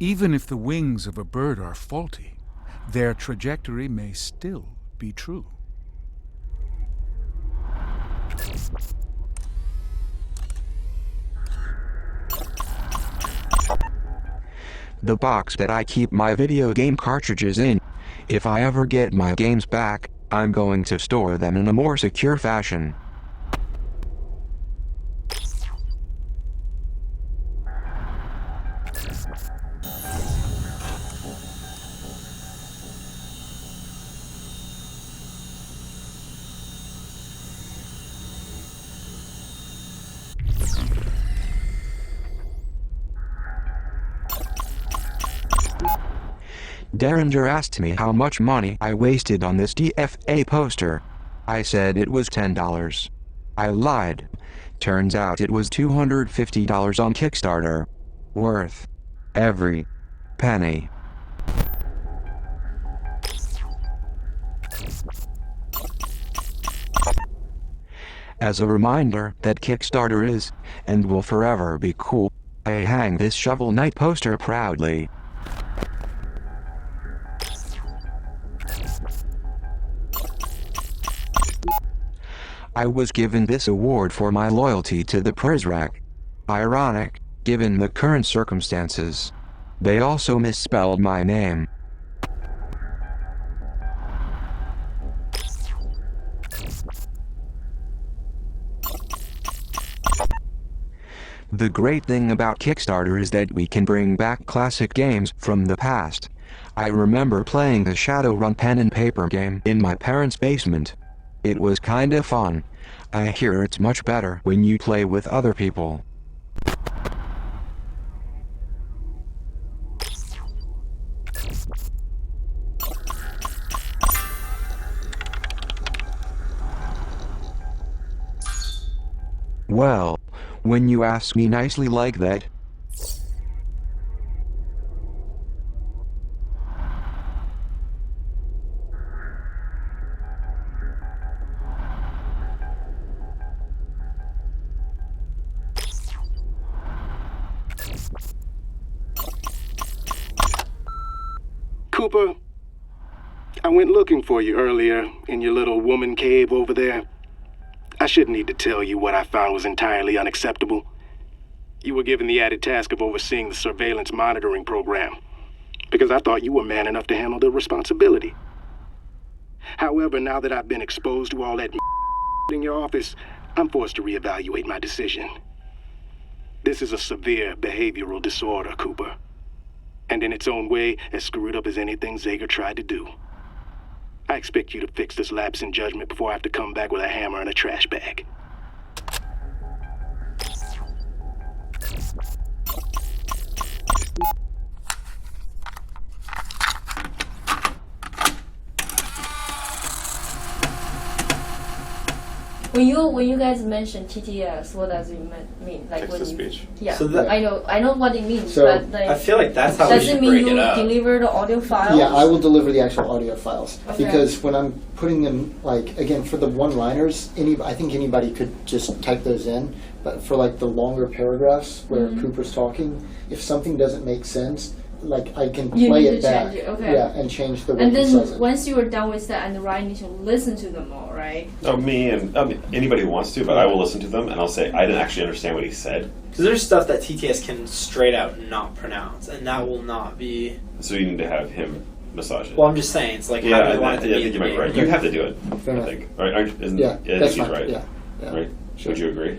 Even if the wings of a bird are faulty, their trajectory may still be true. The box that I keep my video game cartridges in. If I ever get my games back, I'm going to store them in a more secure fashion. Derringer asked me how much money I wasted on this DFA poster. I said it was $10. I lied. Turns out it was $250 on Kickstarter. Worth every penny. As a reminder that Kickstarter is, and will forever be cool, I hang this Shovel Knight poster proudly. I was given this award for my loyalty to the Prizrak. Ironic, given the current circumstances. They also misspelled my name. The great thing about Kickstarter is that we can bring back classic games from the past. I remember playing the Shadowrun pen and paper game in my parents' basement. It was kinda fun. I hear it's much better when you play with other people. Well, when you ask me nicely like that, Cooper, I went looking for you earlier in your little woman cave over there. I shouldn't need to tell you what I found was entirely unacceptable. You were given the added task of overseeing the surveillance monitoring program, because I thought you were man enough to handle the responsibility. However, now that I've been exposed to all that in your office, I'm forced to reevaluate my decision. This is a severe behavioral disorder, Cooper. And in its own way, as screwed up as anything Zager tried to do. I expect you to fix this lapse in judgment before I have to come back with a hammer and a trash bag. When you guys mention TTS, what does it mean? Like Text when to you, speech. Yeah, So I know what it means, So- but like, I feel like that's how we does should it mean break you it up. deliver the audio files? Yeah, I will deliver the actual audio files Okay. because when I'm putting them, like again for the one-liners, I think anybody could just type those in. But for like the longer paragraphs where Mhm. Cooper's talking, if something doesn't make sense, like I can You play need it to back, change it, okay. yeah, and change the way And he says then it. once you are done with that, and Ryan needs to listen to them all, right? Oh, me and anybody who wants to, but I will listen to them and I'll say I didn't actually understand what he said. Because there's stuff that TTS can straight out not pronounce, and that will not be. So you need to have him massage it. Well, I'm just saying, it's like, yeah, how do you I want it to be think in you the might be right. game? You have to do it. Fair I enough. think. Right? Yeah, I that's think he's fine. right. Yeah. Right? Would you agree?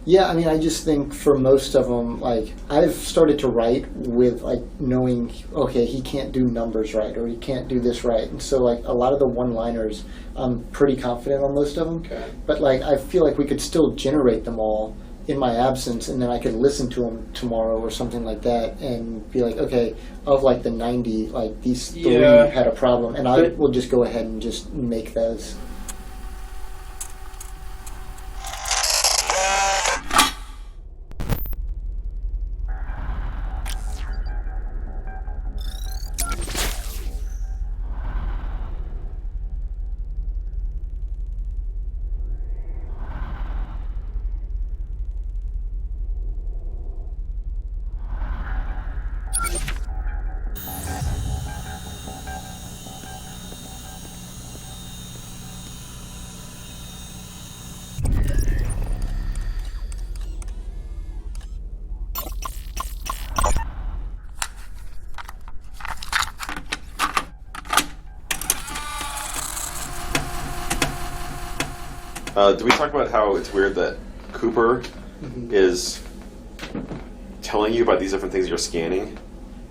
Yeah, I mean, I just think for most of them, like, I've started to write with, like, knowing, okay, he can't do numbers right, or he can't do this right. And so, like, a lot of the one-liners, I'm pretty confident on most of them. Okay. But, like, I feel like we could still generate them all in my absence, and then I could listen to them tomorrow or something like that, and be like, okay, of, like, the 90, like, these 3 Yeah. had a problem, and I But- will just go ahead and just make those. Did we talk about how it's weird that Cooper is telling you about these different things you're scanning?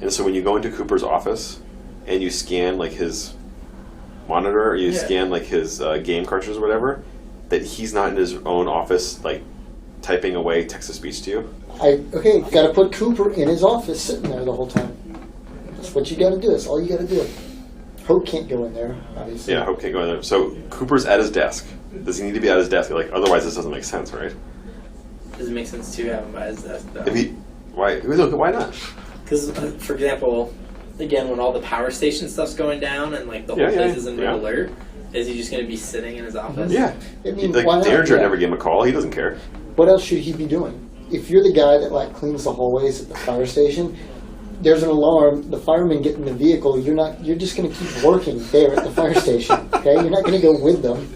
And so when you go into Cooper's office and you scan like his monitor or you scan like his game cartridges or whatever, that he's not in his own office like typing away text-to-speech to you? Okay, got to put Cooper in his office sitting there the whole time. That's what you got to do. That's all you got to do. Hope can't go in there, obviously. Yeah, Hope can't go in there. So Cooper's at his desk. Does he need to be at his desk? Like, otherwise this doesn't make sense, right? Does it make sense to have him by his desk, though? If he, why not? Because, for example, again, when all the power station stuff's going down and like the whole place is in red alert, is he just going to be sitting in his office? Yeah. I mean, Like, why not? Derringer Yeah. never gave him a call. He doesn't care. What else should he be doing? If you're the guy that like cleans the hallways at the fire station, there's an alarm. The firemen get in the vehicle. You're just going to keep working there at the fire station. Okay, you're not going to go with them.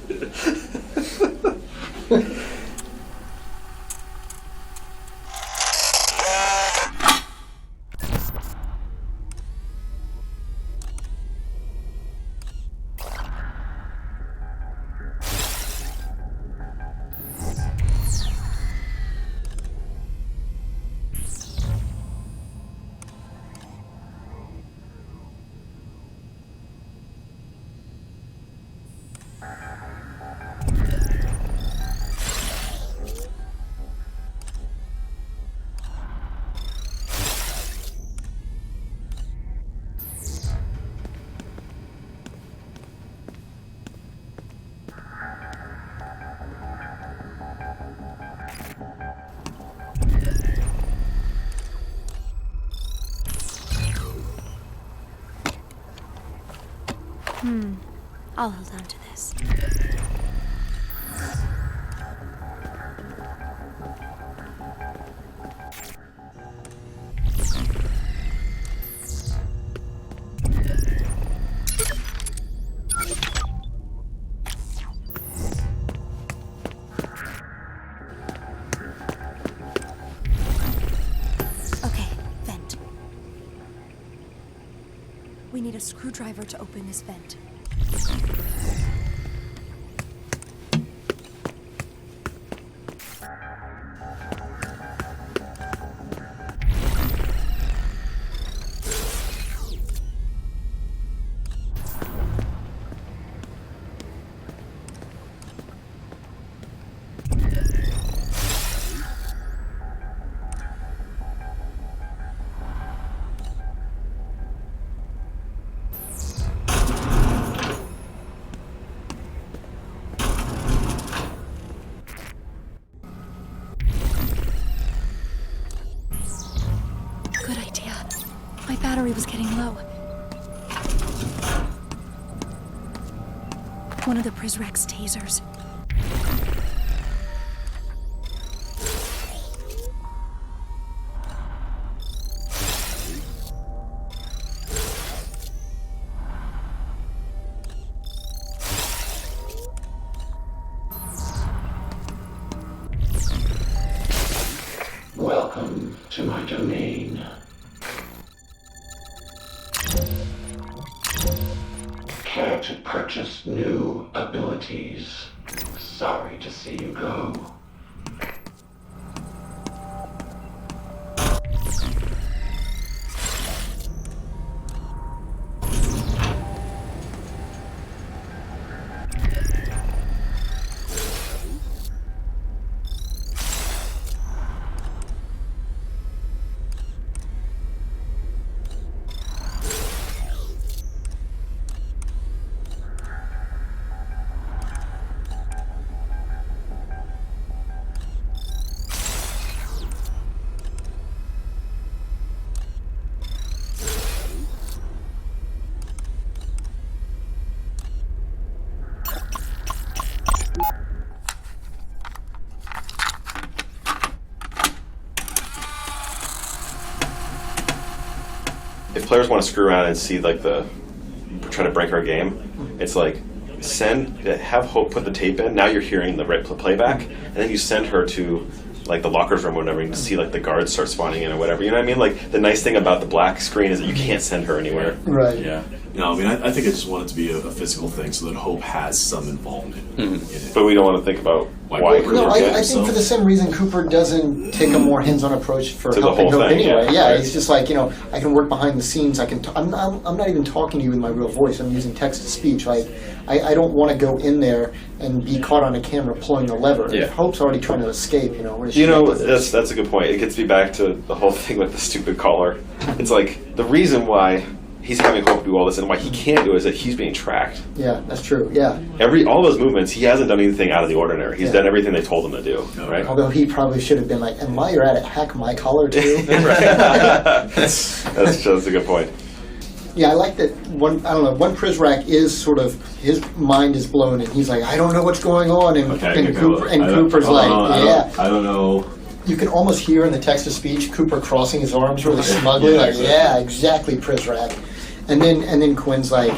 I'll hold on to this. Okay, vent. We need a screwdriver to open this vent. battery was getting low. One of the Prizrek's tasers. Welcome to my domain. Care to purchase new abilities? Sorry to see you go. If players want to screw around and see like try to break our game, it's like have Hope put the tape in. Now you're hearing the playback, and then you send her to like the lockers room or whatever, and you see like the guards start spawning in or whatever. You know what I mean? Like the nice thing about the black screen is that you can't send her anywhere. Right. Yeah. No, I mean, I think I just want it to be a physical thing so that Hope has some involvement in it. But we don't want to think about why. No, I think for the same reason Cooper doesn't take a more hands-on approach for To the helping whole Hope thing, anyway. yeah. Yeah, Right. he's just like, I can work behind the scenes. I'm not even talking to you in my real voice. I'm using text-to-speech. Like, I don't want to go in there and be caught on a camera pulling the lever. Yeah. If Hope's already trying to escape, where does she go with this? that's a good point. It gets me back to the whole thing with the stupid caller. It's like the reason why he's having Hope do all this and why he can't do it is that he's being tracked. Yeah, that's true. Yeah. All those movements, he hasn't done anything out of the ordinary. He's done everything they told him to do, right? Although he probably should have been like, and while you're at it, hack my collar too. That's a good point. Yeah, I like that one Prizrek is sort of, his mind is blown and he's like, I don't know what's going on, and Cooper's like, I don't know. You can almost hear in the text-to-speech Cooper crossing his arms really smugly, like, yeah, exactly, Prizrek. And then Quinn's like,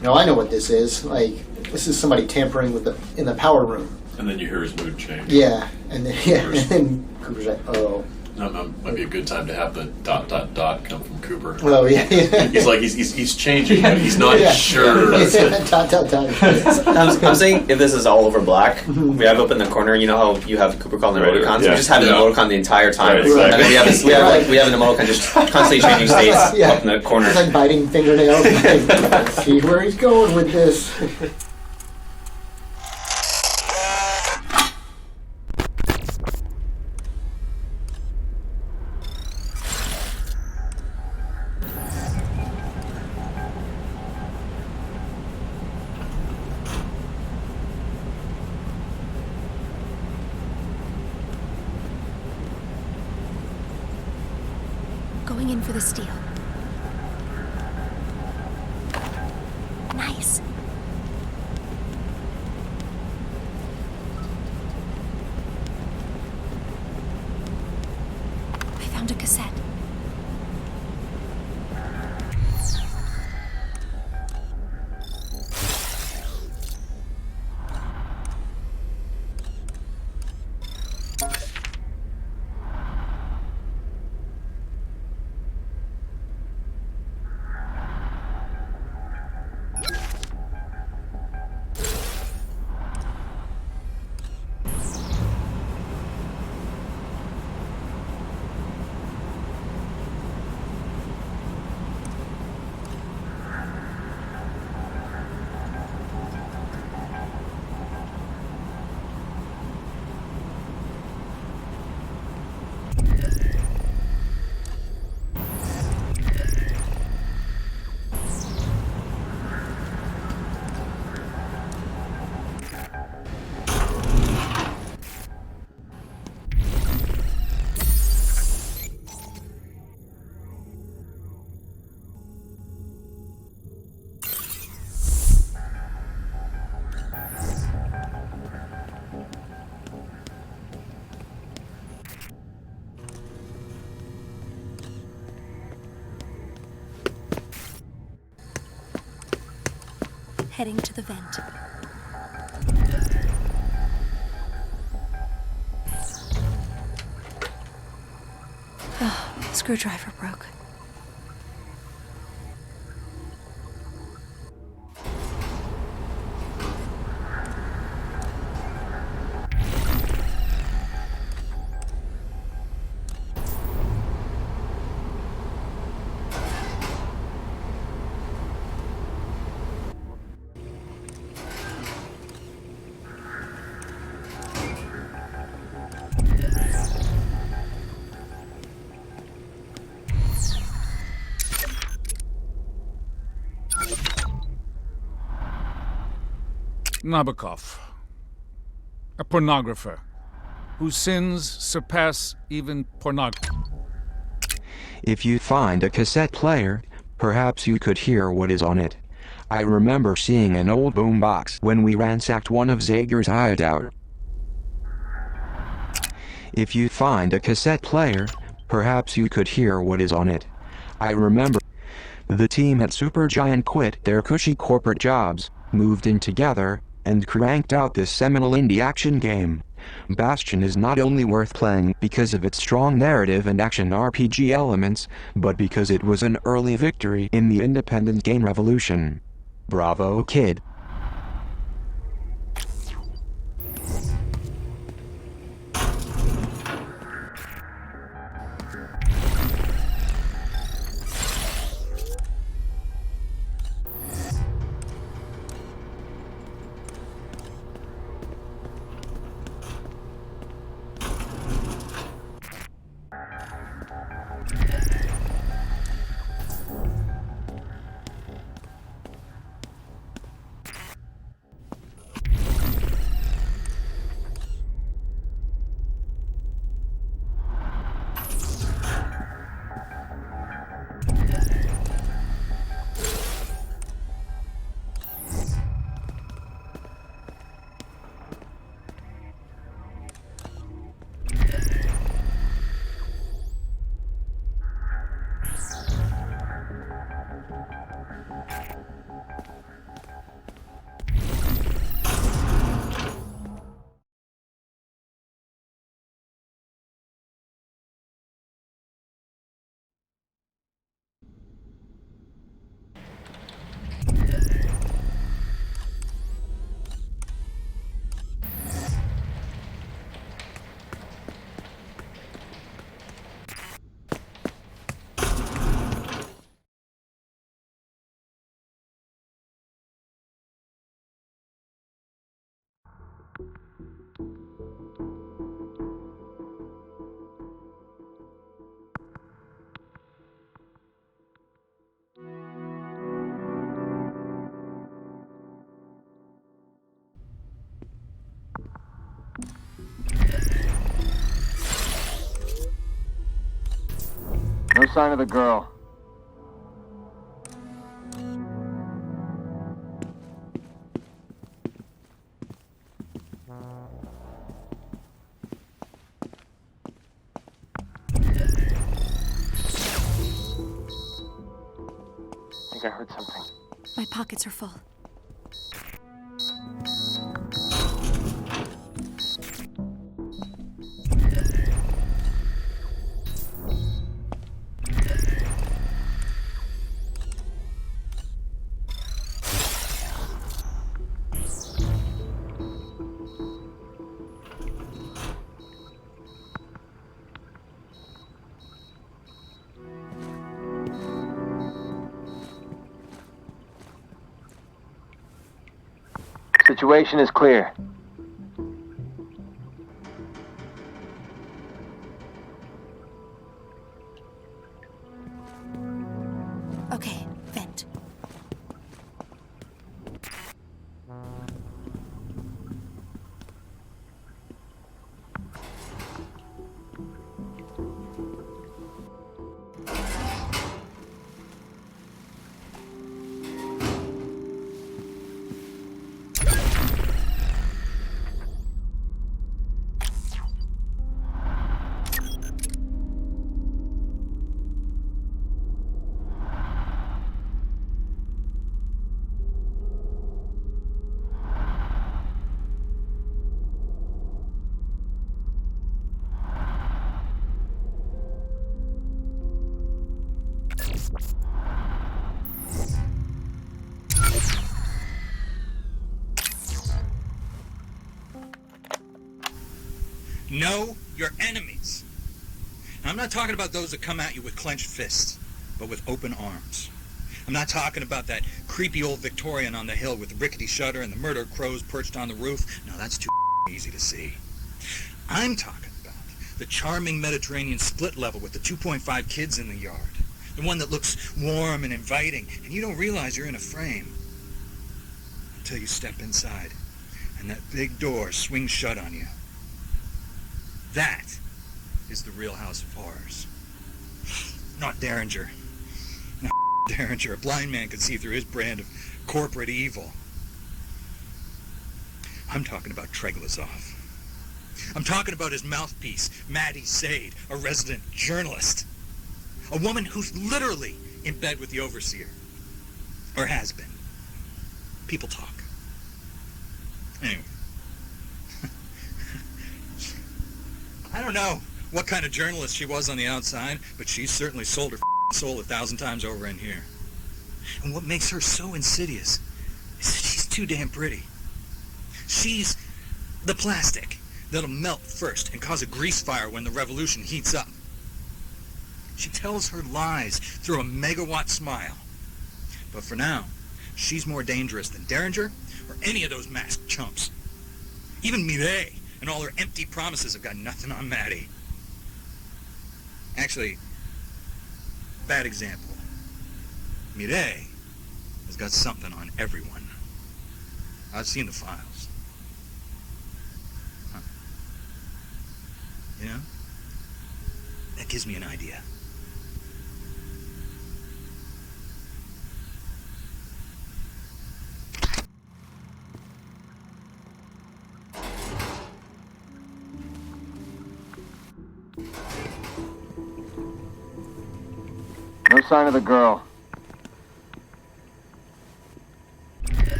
no, I know what this is. Like, this is somebody tampering in the power room. And then you hear his mood change. Yeah, and then Cooper's like, oh. That might be a good time to have the ... come from Cooper. Oh yeah. He's like he's changing, but he's not sure. I'm saying if this is all over black, we have up in the corner. You know how you have Cooper calling the emoticons? We just have an emoticon the entire time, and then we have an emoticon just constantly changing states up in the corner. It's like biting fingernails. Like, see where he's going with this. Going in for the steal. Nice. I found a cassette. Heading to the vent. Oh, screwdriver broke. Nabokov, a pornographer, whose sins surpass even pornography. If you find a cassette player, perhaps you could hear what is on it. I remember seeing an old boombox when we ransacked one of Zager's hideout. If you find a cassette player, perhaps you could hear what is on it. I remember the team at Supergiant quit their cushy corporate jobs, moved in together, and cranked out this seminal indie action game. Bastion is not only worth playing because of its strong narrative and action RPG elements, but because it was an early victory in the independent game revolution. Bravo, kid. No sign of the girl. I think I heard something. My pockets are full. Situation is clear. Okay, vent. Know your enemies. Now, I'm not talking about those that come at you with clenched fists, but with open arms. I'm not talking about that creepy old Victorian on the hill with the rickety shutter and the murder crows perched on the roof. No, that's too easy to see. I'm talking about the charming Mediterranean split level with the 2.5 kids in the yard. The one that looks warm and inviting, and you don't realize you're in a frame until you step inside and that big door swings shut on you. That is the real House of Horrors. Not Derringer. No, Derringer, a blind man could see through his brand of corporate evil. I'm talking about Treglazov. I'm talking about his mouthpiece, Maddie Sade, a resident journalist. A woman who's literally in bed with the overseer. Or has been. People talk. Anyway. I don't know what kind of journalist she was on the outside, but she's certainly sold her soul 1,000 times over in here. And what makes her so insidious is that she's too damn pretty. She's the plastic that'll melt first and cause a grease fire when the revolution heats up. She tells her lies through a megawatt smile. But for now, she's more dangerous than Derringer or any of those masked chumps. Even Mireille and all her empty promises have got nothing on Maddie. Actually, bad example. Mireille has got something on everyone. I've seen the files. Huh. You know? That gives me an idea. No sign of the girl.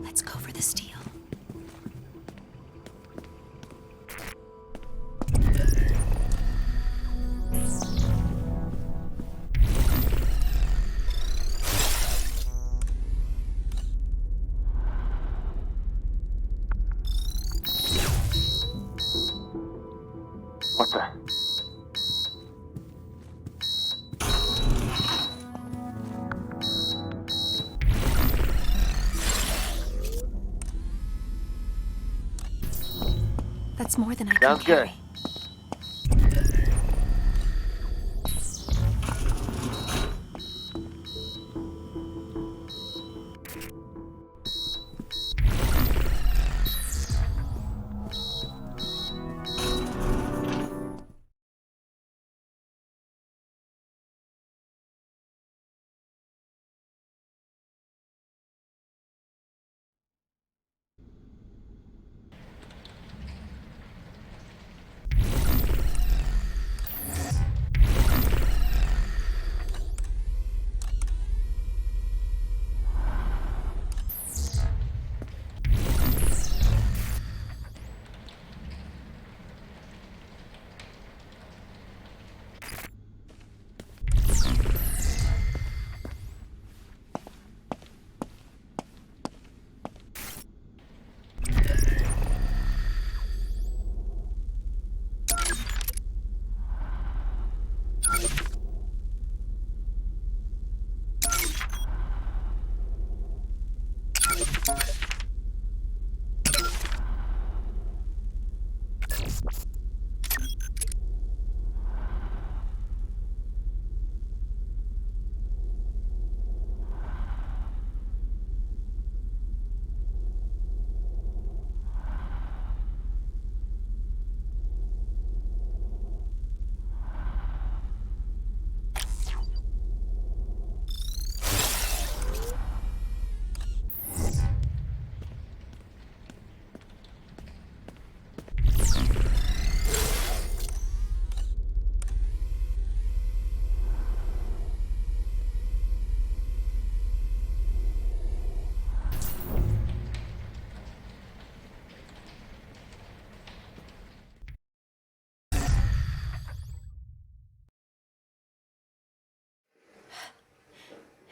Let's go for the steal. What the? That's more than I can Sounds good. carry.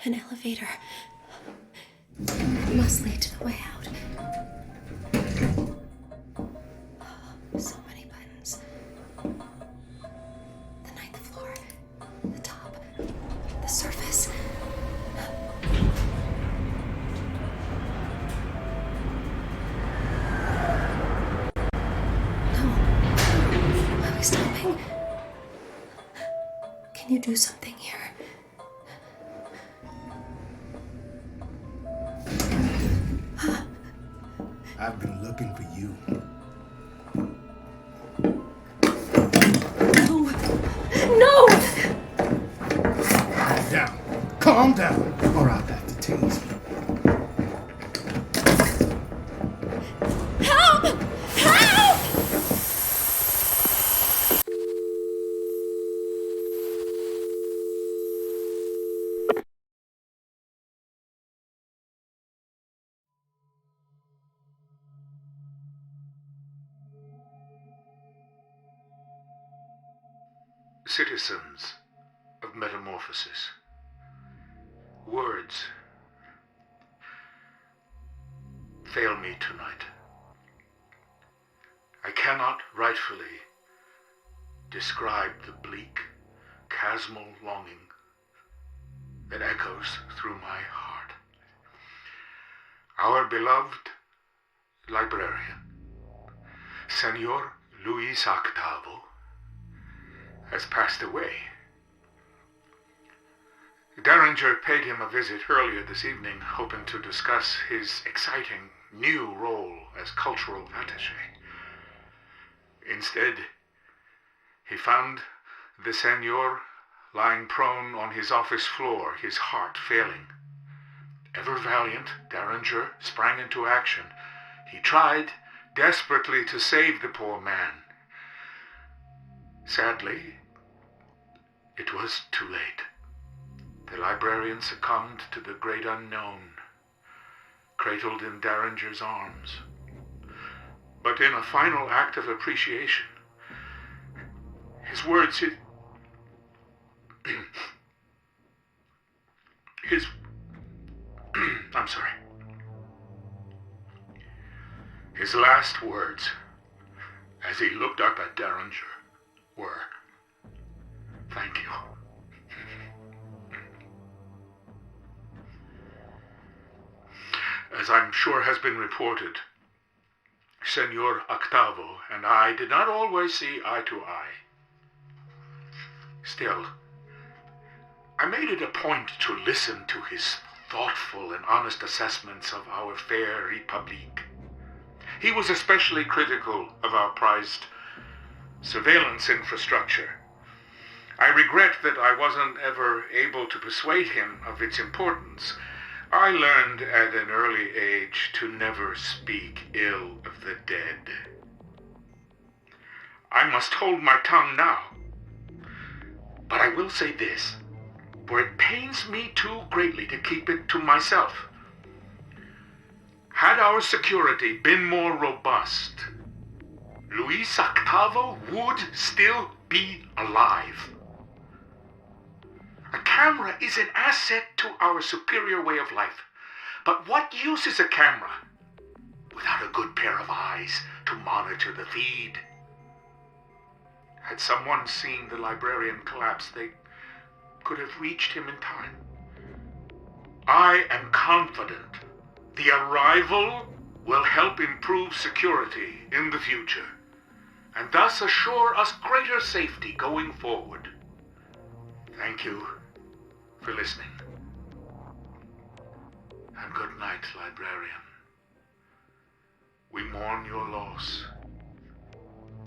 An elevator must lead to the way out. So many buttons. The ninth floor, the top, the surface. No. Are we stopping? Can you do something here? I've been looking for you. No! Calm down, or I'll have to tase you. Help! Help! Citizens of Metamorphosis. Words fail me tonight. I cannot rightfully describe the bleak, chasmal longing that echoes through my heart. Our beloved librarian, Senor Luis Octavo, has passed away. Derringer paid him a visit earlier this evening, hoping to discuss his exciting new role as cultural attaché. Instead, he found the Senor lying prone on his office floor, his heart failing. Ever valiant, Derringer sprang into action. He tried desperately to save the poor man. Sadly, it was too late. The librarian succumbed to the great unknown, cradled in Derringer's arms. But in a final act of appreciation, his words, I'm sorry. His last words, as he looked up at Derringer, were, "Thank you." As I'm sure has been reported, Senor Octavo and I did not always see eye to eye. Still, I made it a point to listen to his thoughtful and honest assessments of our fair Republique. He was especially critical of our prized surveillance infrastructure. I regret that I wasn't ever able to persuade him of its importance. I learned at an early age to never speak ill of the dead. I must hold my tongue now. But I will say this, for it pains me too greatly to keep it to myself. Had our security been more robust, Luis Octavo would still be alive. A camera is an asset to our superior way of life. But what use is a camera without a good pair of eyes to monitor the feed? Had someone seen the librarian collapse, they could have reached him in time. I am confident the arrival will help improve security in the future, and thus assure us greater safety going forward. Thank you for listening. And good night, librarian. We mourn your loss,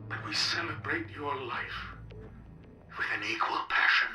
but we celebrate your life with an equal passion.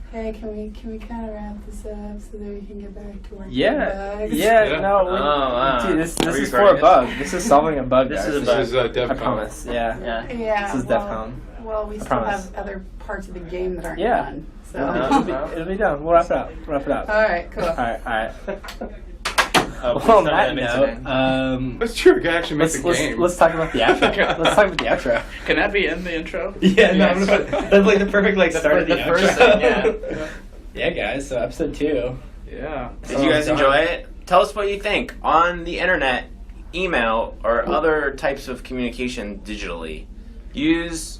Hey, can we kind of wrap this up so that we can get back to work? No. Dude, this is for a bug. This is solving a bug. This is a bug. This is DevCon. I promise. Yeah. Yeah. This is DevCon. Well, we still have other parts of the game that aren't done. So It'll be done. We'll wrap it up. All right, cool. All right. Well, on that note, that's true. We can actually make the game. Let's talk about the outro. Let's talk about the outro. Can that be in the intro? Yeah, no, I'm gonna put, that's like the perfect start of the first outro. thing, Yeah, guys. So episode 2. Yeah. Did you guys enjoy it? Tell us what you think on the internet, email, or other types of communication digitally. Use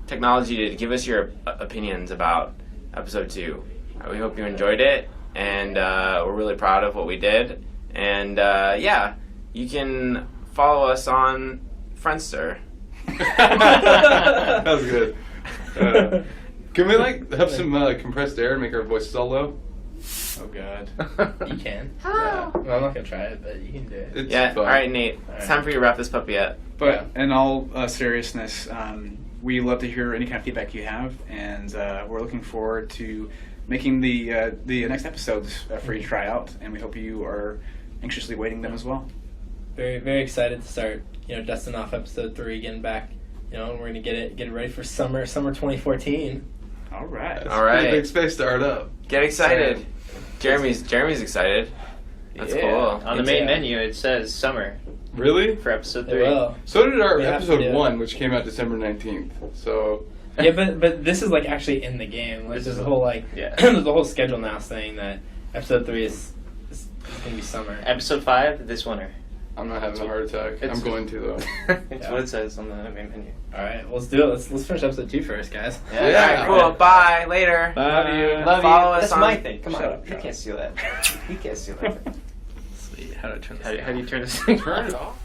technology to give us your opinions about episode 2. We hope you enjoyed it, and we're really proud of what we did. And you can follow us on Friendster. That was good. Can we have some compressed air and make our voices all low? Oh God. You can. Hello. Well, I'm not gonna try it, but you can do it. It's Yeah. fun. All right, Nate. It's time for you to wrap this puppy up. But in all seriousness, we love to hear any kind of feedback you have, and we're looking forward to making the next episodes for you to try out, and we hope you are anxiously waiting them as well. Very, very excited to start, dusting off episode 3, getting back, and we're gonna get it ready for summer 2014. All right. All right. Big space to start up. Get excited. Jeremy's excited. That's cool. On the main menu, it says summer. Really? For episode 3. Well, So did our we have to episode do 1, which came out December 19th. So. Yeah, but this is actually in the game. There's a whole there's a whole schedule now saying that episode 3 is gonna be summer. Episode 5 this winter. I'm not having a heart attack. I'm going to though. It's what it says on the main menu. All right, let's do it. Let's finish episode 2 first, guys. Yeah. All right, cool. Bye. Later. Bye. Love you. Follow us That's on. my thing. Come on. You can't steal that. You can't steal that. Sweet. How do I turn this? How do you turn this thing? Turn it off.